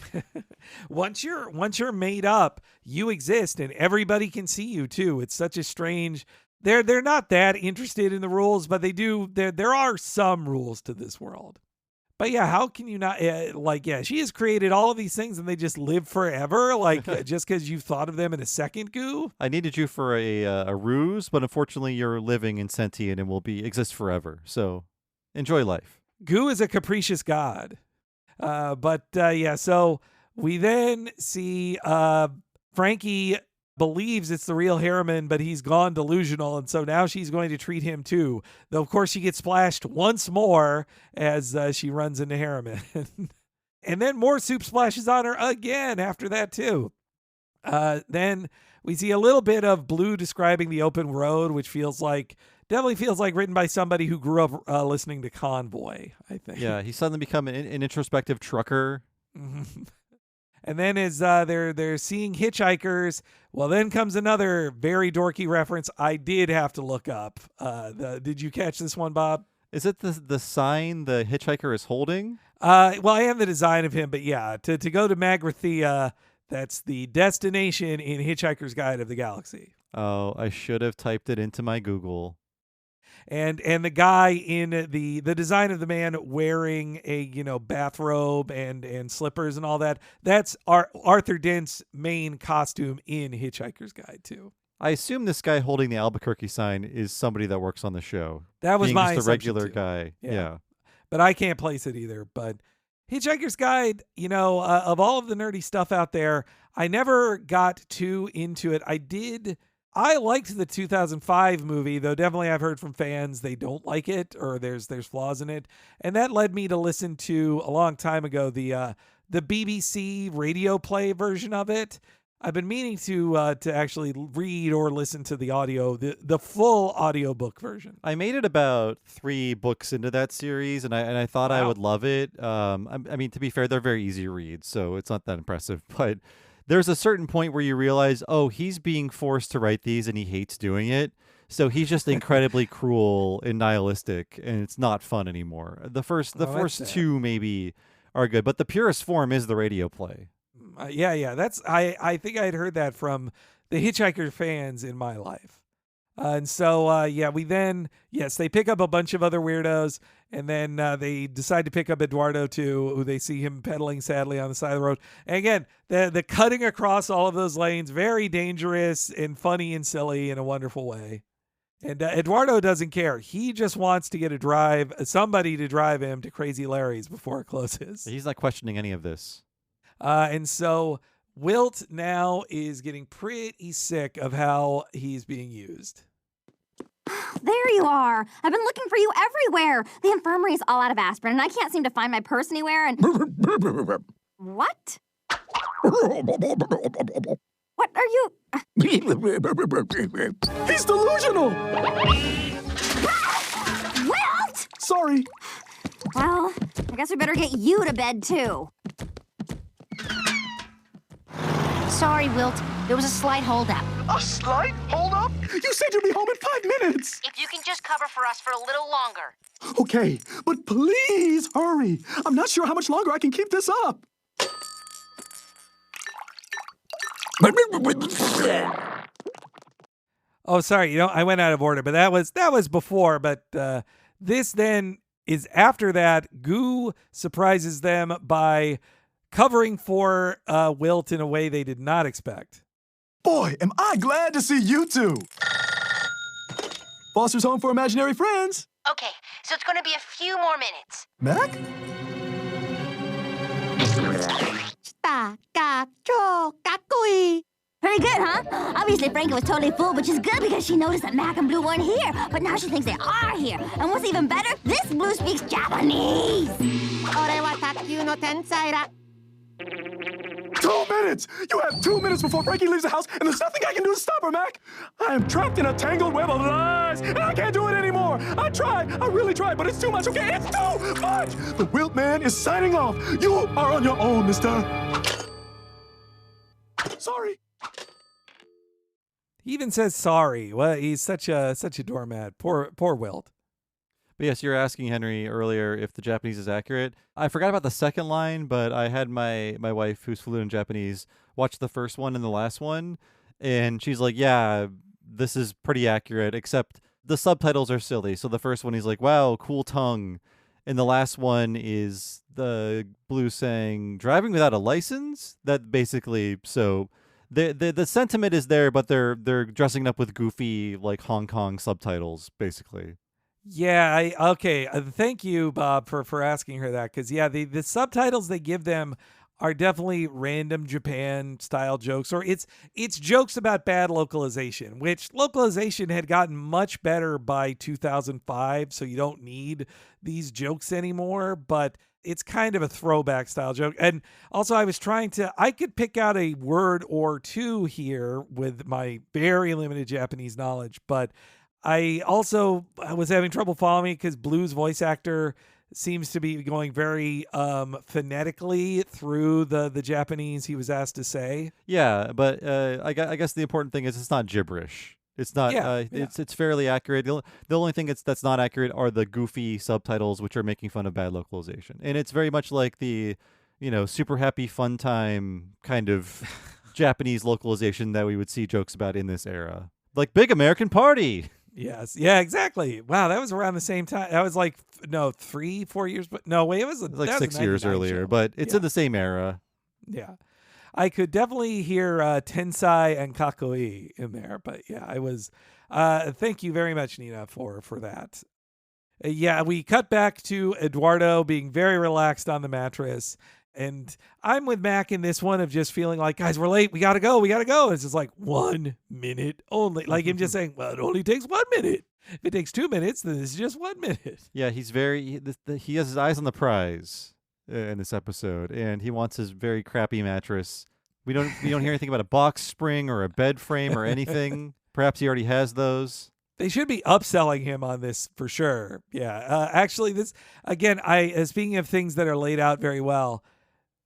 Once you're made up, you exist, and everybody can see you too. It's such a strange. They're not that interested in the rules, but they do. There are some rules to this world. But yeah, how can you not she has created all of these things and they just live forever, just because you thought of them in a second, Goo? I needed you for a ruse, but unfortunately you're living and sentient and will exist forever. So enjoy life. Goo is a capricious god. So we then see Frankie believes it's the real Harriman, but he's gone delusional, and so now she's going to treat him too. Though, of course, she gets splashed once more as she runs into Harriman. And then more soup splashes on her again after that too. Then we see a little bit of Blue describing the open road, which definitely feels like written by somebody who grew up listening to Convoy, I think. Yeah, he's suddenly become an introspective trucker. Mm-hmm. And then as they're seeing hitchhikers, well, then comes another very dorky reference I did have to look up. Did you catch this one, Bob? Is it the sign the hitchhiker is holding? Well, I am the design of him, but yeah, to go to Magrathea, that's the destination in Hitchhiker's Guide of the Galaxy. Oh, I should have typed it into my Google. And the guy in the design of the man wearing a bathrobe and slippers and all that's Arthur Dent's main costume in Hitchhiker's Guide too. I assume this guy holding the Albuquerque sign is somebody that works on the show. That was my just a regular too. guy. Yeah. But I can't place it either. But Hitchhiker's Guide, of all of the nerdy stuff out there, I never got too into it. I liked the 2005 movie, though definitely I've heard from fans they don't like it or there's flaws in it. And that led me to listen to, a long time ago, the BBC radio play version of it. I've been meaning to actually read or listen to the audio, the full audiobook version. I made it about 3 books into that series, and I thought I would love it. I mean, to be fair, they're very easy reads, so it's not that impressive, but there's a certain point where you realize, oh, he's being forced to write these and he hates doing it. So he's just incredibly cruel and nihilistic, and it's not fun anymore. The first 2 maybe are good, but the purest form is the radio play. Yeah. That's I think I had heard that from the Hitchhiker fans in my life. And so, we then, they pick up a bunch of other weirdos, and then they decide to pick up Eduardo too, who they see him pedaling sadly on the side of the road. And again, the cutting across all of those lanes, very dangerous and funny and silly in a wonderful way. And Eduardo doesn't care. He just wants to get somebody to drive him to Crazy Larry's before it closes. He's not questioning any of this. And so Wilt now is getting pretty sick of how he's being used. There you are. I've been looking for you everywhere. The infirmary is all out of aspirin, and I can't seem to find my purse anywhere, and... What? What are you... He's delusional! Wilt! Sorry. Well, I guess we better get you to bed, too. Sorry, Wilt. There was a slight holdup. A slight hold-up? You said you'd be home in 5 minutes. If you can just cover for us for a little longer. Okay, but please hurry. I'm not sure how much longer I can keep this up. Oh, sorry. I went out of order, but that was before. But this then is after that. Goo surprises them by covering for Wilt in a way they did not expect. Boy, am I glad to see you two. Foster's home for imaginary friends. Okay, so it's going to be a few more minutes. Mac? Pretty good, huh? Obviously, Frankie was totally fooled, which is good because she noticed that Mac and Blue weren't here. But now she thinks they are here. And what's even better, this Blue speaks Japanese. 2 minutes! You have 2 minutes before Frankie leaves the house, and there's nothing I can do to stop her, Mac! I am trapped in a tangled web of lies, and I can't do it anymore! I tried, I really tried, but it's too much, okay? It's too much! The Wilt Man is signing off. You are on your own, mister. Sorry. He even says sorry. Well, he's such a doormat. Poor Wilt. But yes, you were asking Henry earlier if the Japanese is accurate. I forgot about the second line, but I had my wife, who's fluent in Japanese, watch the first one and the last one, and she's like, yeah, this is pretty accurate, except the subtitles are silly. So the first one, he's like, wow, cool tongue. And the last one is the Blue saying, driving without a license? That basically, so the sentiment is there, but they're dressing it up with goofy, like, Hong Kong subtitles, basically. Yeah, okay. Thank you, Bob, for asking her that. Because, yeah, the subtitles they give them are definitely random Japan-style jokes. Or it's jokes about bad localization, which localization had gotten much better by 2005, so you don't need these jokes anymore. But it's kind of a throwback style joke. And also, I could pick out a word or two here with my very limited Japanese knowledge, but I also was having trouble following because Blue's voice actor seems to be going very phonetically through the Japanese he was asked to say. Yeah, but I guess the important thing is it's not gibberish. It's not. It's fairly accurate. The only thing that's not accurate are the goofy subtitles, which are making fun of bad localization. And it's very much like the, super happy fun time kind of Japanese localization that we would see jokes about in this era, like Big American Party. Yes. Yeah, exactly. Wow, that was around the same time. That was like 3-4 years, but no, wait, it was like 6 years earlier, but it's in the same era. Yeah. I could definitely hear Tensai and Kakoi in there, but yeah, I was thank you very much, Nina, for that. Yeah, we cut back to Eduardo being very relaxed on the mattress. And I'm with Mac in this one of just feeling like, guys, we're late. We got to go. It's just like 1 minute only. Like him just saying, well, it only takes 1 minute. If it takes 2 minutes, then it's just 1 minute. Yeah, he has his eyes on the prize in this episode, and he wants his very crappy mattress. We don't hear anything about a box spring or a bed frame or anything. Perhaps he already has those. They should be upselling him on this for sure. Yeah. Actually, this, again, speaking of things that are laid out very well,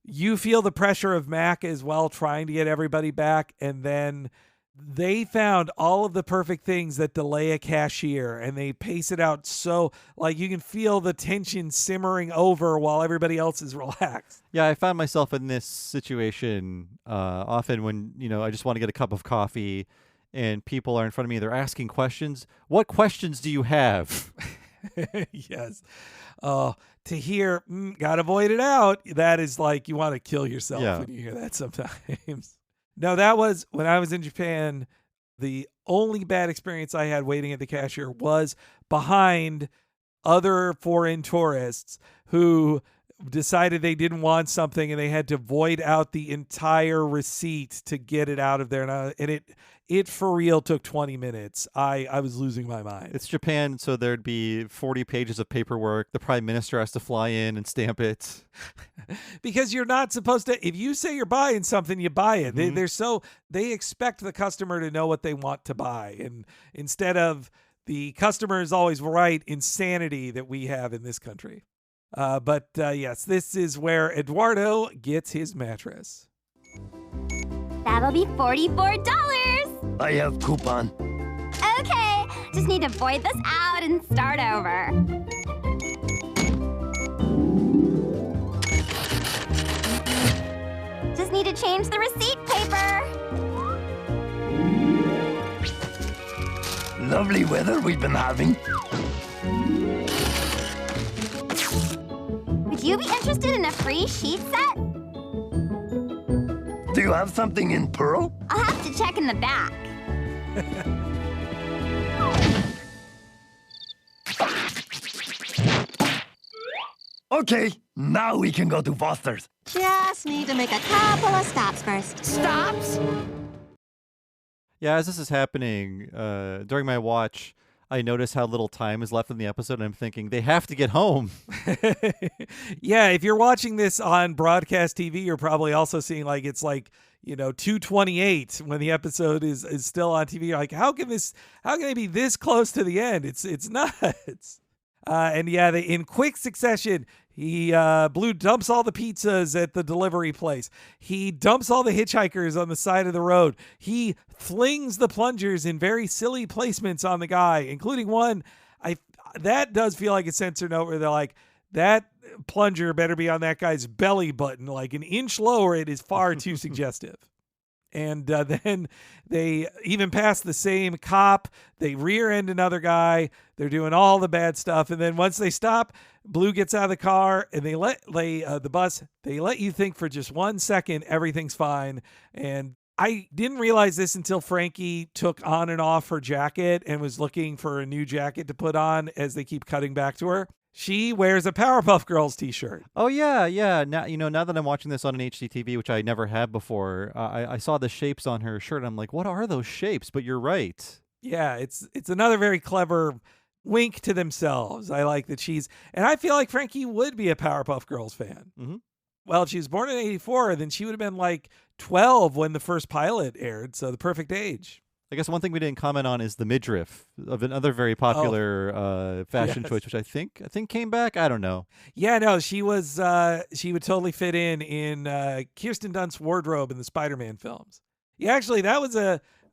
you feel the pressure of Mac as well, trying to get everybody back. And then they found all of the perfect things that delay a cashier, and they pace it out so, like, you can feel the tension simmering over while everybody else is relaxed. Yeah, I found myself in this situation often when, I just want to get a cup of coffee and people are in front of me. They're asking questions. What questions do you have? Yes. To hear, gotta void it out, that is like you want to kill yourself when you hear that sometimes. No, that was when I was in Japan. The only bad experience I had waiting at the cashier was behind other foreign tourists who decided they didn't want something and they had to void out the entire receipt to get it out of there. And it for real took 20 minutes. I was losing my mind. It's Japan, so there'd be 40 pages of paperwork. The prime minister has to fly in and stamp it. Because you're not supposed to, if you say you're buying something, you buy it. They expect the customer to know what they want to buy. And instead of the customer is always right insanity that we have in this country. But yes, this is where Eduardo gets his mattress. That'll be $44. I have coupon. Okay, just need to void this out and start over. Just need to change the receipt paper. Lovely weather we've been having. Would you be interested in a free sheet set? Do you have something in pearl? I'll have to check in the back. Okay, now we can go to Foster's. Just need to make a couple of stops first. Stops? Yeah, as this is happening, during my watch, I notice how little time is left in the episode, and I'm thinking, they have to get home. Yeah, if you're watching this on broadcast TV, you're probably also seeing it's 2:28 when the episode is still on TV. You're like, how can they be this close to the end? It's nuts. And yeah, in quick succession, Blue dumps all the pizzas at the delivery place. He dumps all the hitchhikers on the side of the road. He flings the plungers in very silly placements on the guy, including one. That does feel like a censor note where they're like, that plunger better be on that guy's belly button, like an inch lower. It is far too suggestive. And then they even pass the same cop. They rear end another guy. They're doing all the bad stuff. And then once they stop, Blue gets out of the car and they let you think for just 1 second everything's fine. And I didn't realize this until Frankie took on and off her jacket and was looking for a new jacket to put on as they keep cutting back to her. She wears a Powerpuff Girls t-shirt. Oh, yeah. Now that I'm watching this on an HDTV, which I never had before, I saw the shapes on her shirt. I'm like, what are those shapes? But you're right. Yeah, it's another very clever wink to themselves. I like that and I feel like Frankie would be a Powerpuff Girls fan. Mm-hmm. Well, if she was born in 1984, then she would have been 12 when the first pilot aired, so the perfect age. I guess one thing we didn't comment on is the midriff of another very popular fashion choice, which I think came back. I don't know. Yeah, no, she would totally fit in Kirsten Dunst's wardrobe in the Spider-Man films. Yeah, actually, that was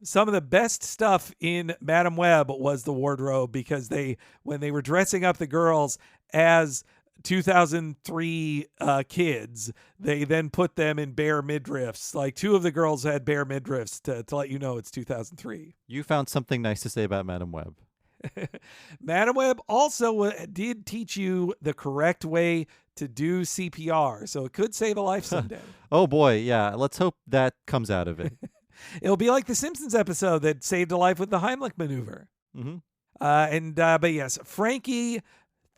some of the best stuff in Madam Web was the wardrobe, because when they were dressing up the girls as 2003 kids, they then put them in bare midriffs. Like 2 of the girls had bare midriffs to let you know it's 2003. You found something nice to say about Madam Web. Madam Web also did teach you the correct way to do CPR, so it could save a life someday. Oh boy, yeah. Let's hope that comes out of it. It'll be like the Simpsons episode that saved a life with the Heimlich maneuver. Mm-hmm. But yes, Frankie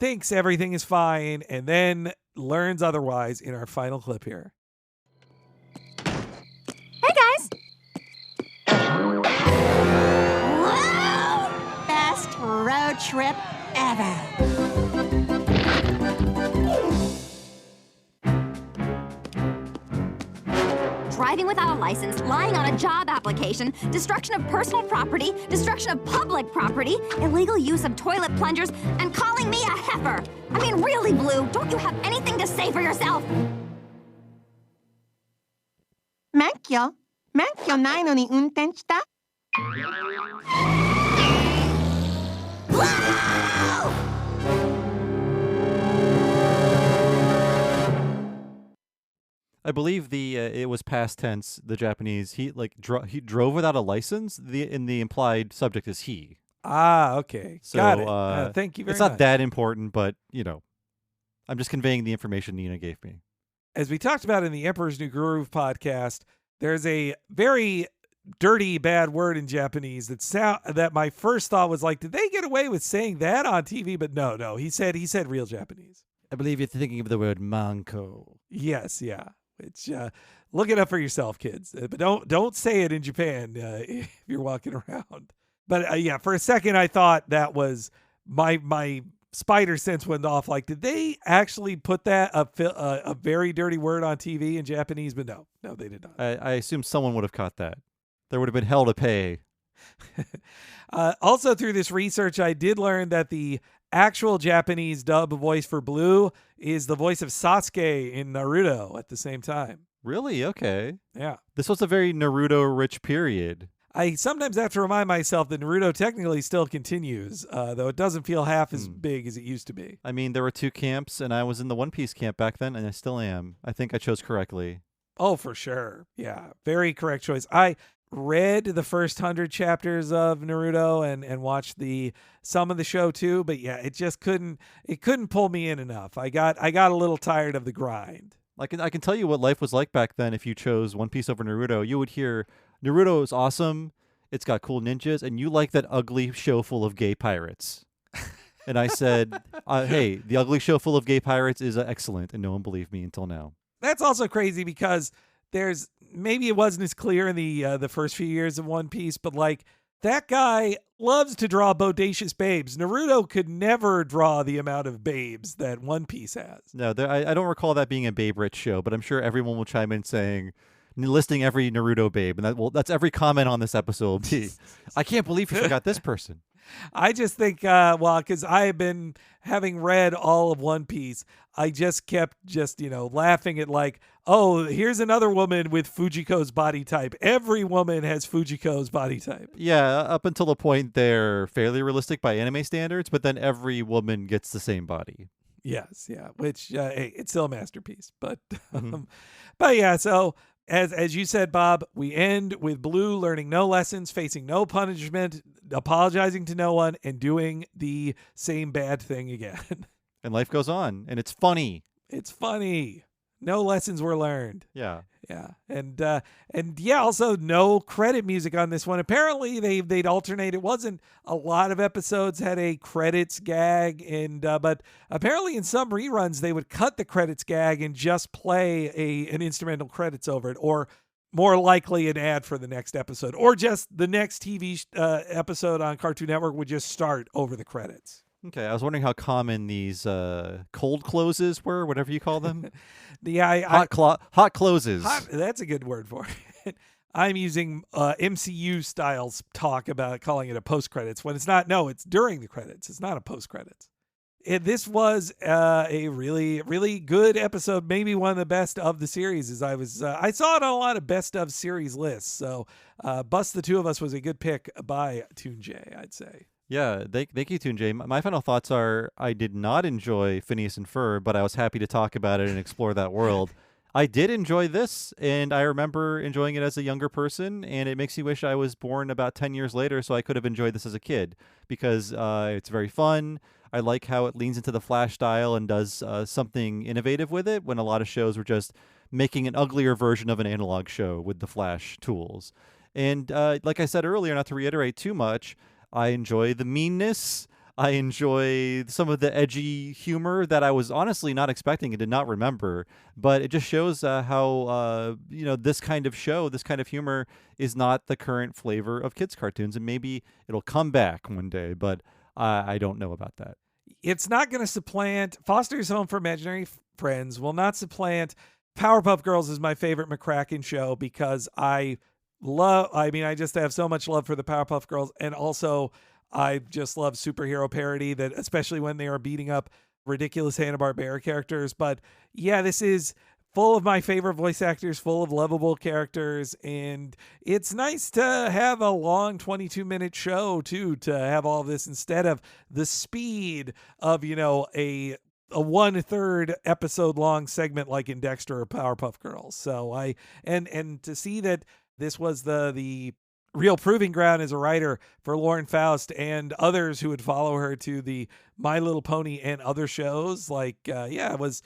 thinks everything is fine and then learns otherwise in our final clip here. Hey, guys. Whoa! Best road trip ever. Driving without a license, lying on a job application, destruction of personal property, destruction of public property, illegal use of toilet plungers, and calling me a heifer. I mean, really, Blue, don't you have anything to say for yourself? 免許ないのに運転した? I believe it was past tense. The Japanese, he drove without a license. In the implied subject is he. Ah, okay, so, got it. Thank you very much. It's not that important, but I'm just conveying the information Nina gave me. As we talked about in the Emperor's New Groove podcast, there's a very dirty bad word in Japanese that my first thought was like, did they get away with saying that on TV? But no, he said real Japanese. I believe you're thinking of the word manko. Yes, yeah. Which look it up for yourself, kids. But don't say it in Japan if you're walking around. But yeah, for a second I thought that was my spider sense went off. Like, did they actually put that a very dirty word on TV in Japanese? But no, they did not. I assume someone would have caught that. There would have been hell to pay. Also, through this research, I did learn that the actual Japanese dub voice for Blue is the voice of Sasuke in Naruto at the same time. Really? Okay. Yeah. This was a very Naruto-rich period. I sometimes have to remind myself that Naruto technically still continues, though it doesn't feel half as big as it used to be. I mean, there were 2 camps, and I was in the One Piece camp back then, and I still am. I think I chose correctly. Oh, for sure. Yeah, very correct choice. I read the first 100 chapters of Naruto and watched some of the show too, but yeah, it just couldn't pull me in enough. I got a little tired of the grind. I can tell you what life was like back then. If you chose One Piece over Naruto, you would hear Naruto is awesome, it's got cool ninjas, and you like that ugly show full of gay pirates. And I said, hey, the ugly show full of gay pirates is excellent, and no one believed me until now. That's also crazy because maybe it wasn't as clear in the first few years of One Piece, but like, that guy loves to draw bodacious babes. Naruto could never draw the amount of babes that One Piece has. No, I don't recall that being a babe-rich show, but I'm sure everyone will chime in listing every Naruto babe, and that's every comment on this episode will be, I can't believe you forgot this person. I just think, because I have been having read all of One Piece, I just kept laughing at like, oh, here's another woman with Fujiko's body type. Every woman has Fujiko's body type. Yeah, up until the point they're fairly realistic by anime standards, but then every woman gets the same body. Yes, yeah, which, hey, it's still a masterpiece. But, but yeah, so as you said, Bob, we end with Blue learning no lessons, facing no punishment, apologizing to no one, and doing the same bad thing again. And life goes on, and it's funny. It's funny. No lessons were learned. Yeah. Yeah. And yeah, also no credit music on this one. Apparently they'd alternate. It wasn't a lot of episodes had a credits gag, but apparently in some reruns they would cut the credits gag and just play an instrumental credits over it, or more likely an ad for the next episode, or just the next TV episode on Cartoon Network would just start over the credits. Okay, I was wondering how common these cold closes were, whatever you call them. Hot closes. That's a good word for it. I'm using MCU styles talk about calling it a post credits when it's not. No, it's during the credits. It's not a post credits. This was a really, really good episode. Maybe one of the best of the series. As I saw it on a lot of best of series lists. So Bust the Two of Us was a good pick by ToonJay, I'd say. Yeah, thank you, ToonJay. My final thoughts are I did not enjoy Phineas and Ferb, but I was happy to talk about it and explore that world. I did enjoy this, and I remember enjoying it as a younger person, and it makes me wish I was born about 10 years later so I could have enjoyed this as a kid, because it's very fun. I like how it leans into the Flash style and does something innovative with it when a lot of shows were just making an uglier version of an analog show with the Flash tools. And like I said earlier, not to reiterate too much, I enjoy the meanness. I enjoy some of the edgy humor that I was honestly not expecting and did not remember. But it just shows how, this kind of show, this kind of humor is not the current flavor of kids' cartoons. And maybe it'll come back one day, but I don't know about that. It's not going to supplant Foster's Home for Imaginary Friends will not supplant Powerpuff Girls is my favorite McCracken show because I just have so much love for the Powerpuff Girls, and also I just love superhero parody, that especially when they are beating up ridiculous Hanna-Barbera characters. But yeah, this is full of my favorite voice actors, full of lovable characters, and it's nice to have a long 22-minute show too, to have all of this instead of the speed of, a 1/3 episode long segment like in Dexter or Powerpuff Girls. So and to see that this was the real proving ground as a writer for Lauren Faust and others who would follow her to the My Little Pony and other shows. It's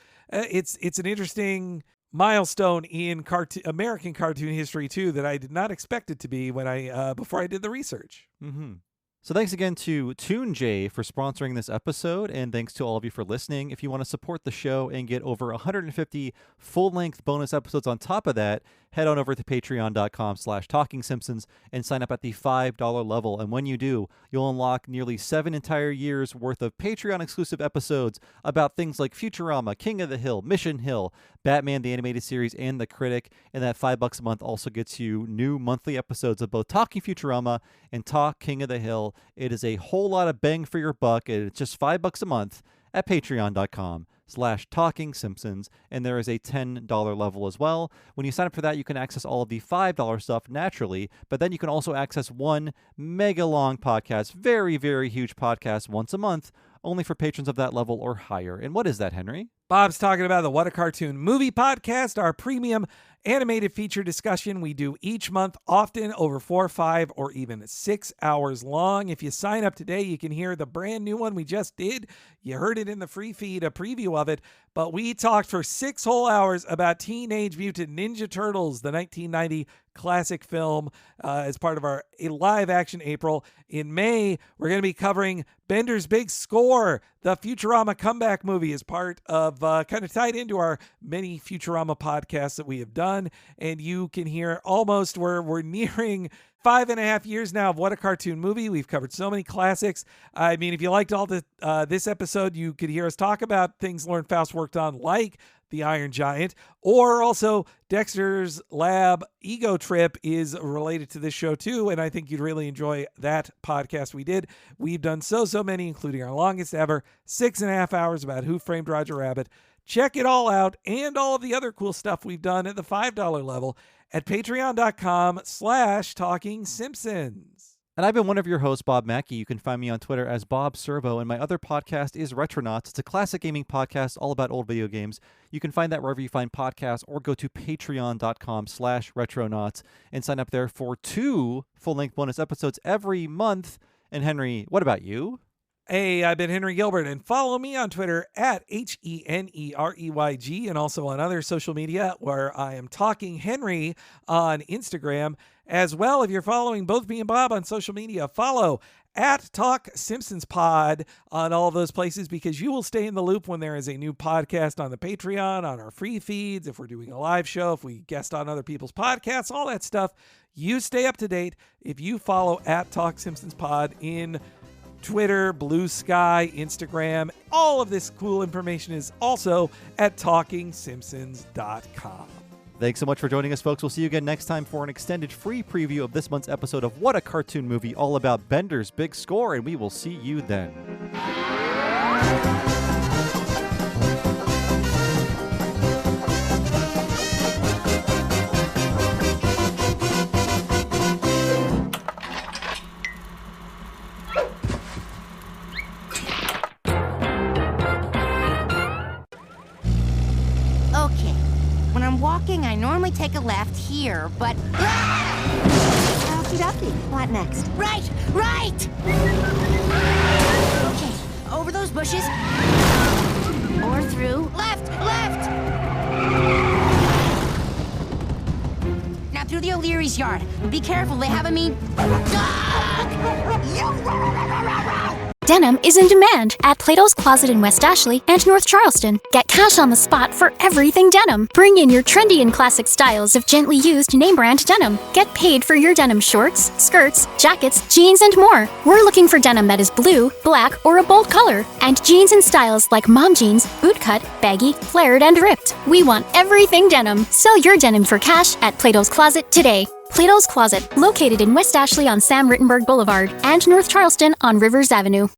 an interesting milestone in American cartoon history too that I did not expect it to be when before I did the research. Mm-hmm. So thanks again to ToonJay for sponsoring this episode, and thanks to all of you for listening. If you want to support the show and get over 150 full-length bonus episodes on top of that, head on over to patreon.com/TalkingSimpsons and sign up at the $5 level. And when you do, you'll unlock nearly 7 entire years worth of Patreon-exclusive episodes about things like Futurama, King of the Hill, Mission Hill, Batman the Animated Series, and The Critic. And that $5 a month also gets you new monthly episodes of both Talking Futurama and Talk King of the Hill. It is a whole lot of bang for your buck, and it's just $5 a month at patreon.com/TalkingSimpsons, and there is a $10 level as well. When you sign up for that, you can access all of the $5 stuff naturally, but then you can also access one mega long podcast, very, very huge podcast once a month, only for patrons of that level or higher. And what is that, Henry? Bob's talking about the What a Cartoon Movie podcast, our premium animated feature discussion we do each month, often over 4, 5, or even 6 hours long. If you sign up today, you can hear the brand new one we just did. You heard it in the free feed, a preview of it, but we talked for 6 whole hours about Teenage Mutant Ninja Turtles, the 1990 classic film, as part of our live action April. In May, we're going to be covering Bender's Big Score, the Futurama comeback movie, as part of kind of tied into our many Futurama podcasts that we have done. And you can hear almost we're nearing 5.5 years now of What a Cartoon Movie. We've covered so many classics. I mean, if you liked all this episode, you could hear us talk about things Lauren Faust worked on, like The Iron Giant, or also Dexter's Lab Ego Trip is related to this show too, and I think you'd really enjoy that podcast we did. We've done so many, including our longest ever, 6.5 hours about Who Framed Roger Rabbit. Check it all out, and all of the other cool stuff we've done at the $5 level at patreon.com/TalkingSimpsons. And I've been one of your hosts, Bob Mackey. You can find me on Twitter as Bob Servo, and my other podcast is Retronauts. It's a classic gaming podcast all about old video games. You can find that wherever you find podcasts, or go to patreon.com/Retronauts and sign up there for 2 full-length bonus episodes every month. And Henry, what about you? Hey, I've been Henry Gilbert, and follow me on Twitter at HENEREYG, and also on other social media where I am Talking Henry on Instagram. As well, if you're following both me and Bob on social media, follow at Talk Simpsons Pod on all those places, because you will stay in the loop when there is a new podcast on the Patreon, on our free feeds, if we're doing a live show, if we guest on other people's podcasts, all that stuff. You stay up to date if you follow at Talk Simpsons Pod in Twitter, Blue Sky, Instagram. All of this cool information is also at TalkingSimpsons.com. Thanks so much for joining us, folks. We'll see you again next time for an extended free preview of this month's episode of What a Cartoon Movie, all about Bender's Big Score, and we will see you then. I normally take a left here, but... Okie dokie. What next? Right! Okay, over those bushes. Or through. Left! Now through the O'Leary's yard. Be careful, they have a mean... Denim is in demand at Plato's Closet in West Ashley and North Charleston. Get cash on the spot for everything denim. Bring in your trendy and classic styles of gently used name brand denim. Get paid for your denim shorts, skirts, jackets, jeans, and more. We're looking for denim that is blue, black, or a bold color, and jeans in styles like mom jeans, bootcut, baggy, flared, and ripped. We want everything denim. Sell your denim for cash at Plato's Closet today. Plato's Closet, located in West Ashley on Sam Rittenberg Boulevard and North Charleston on Rivers Avenue.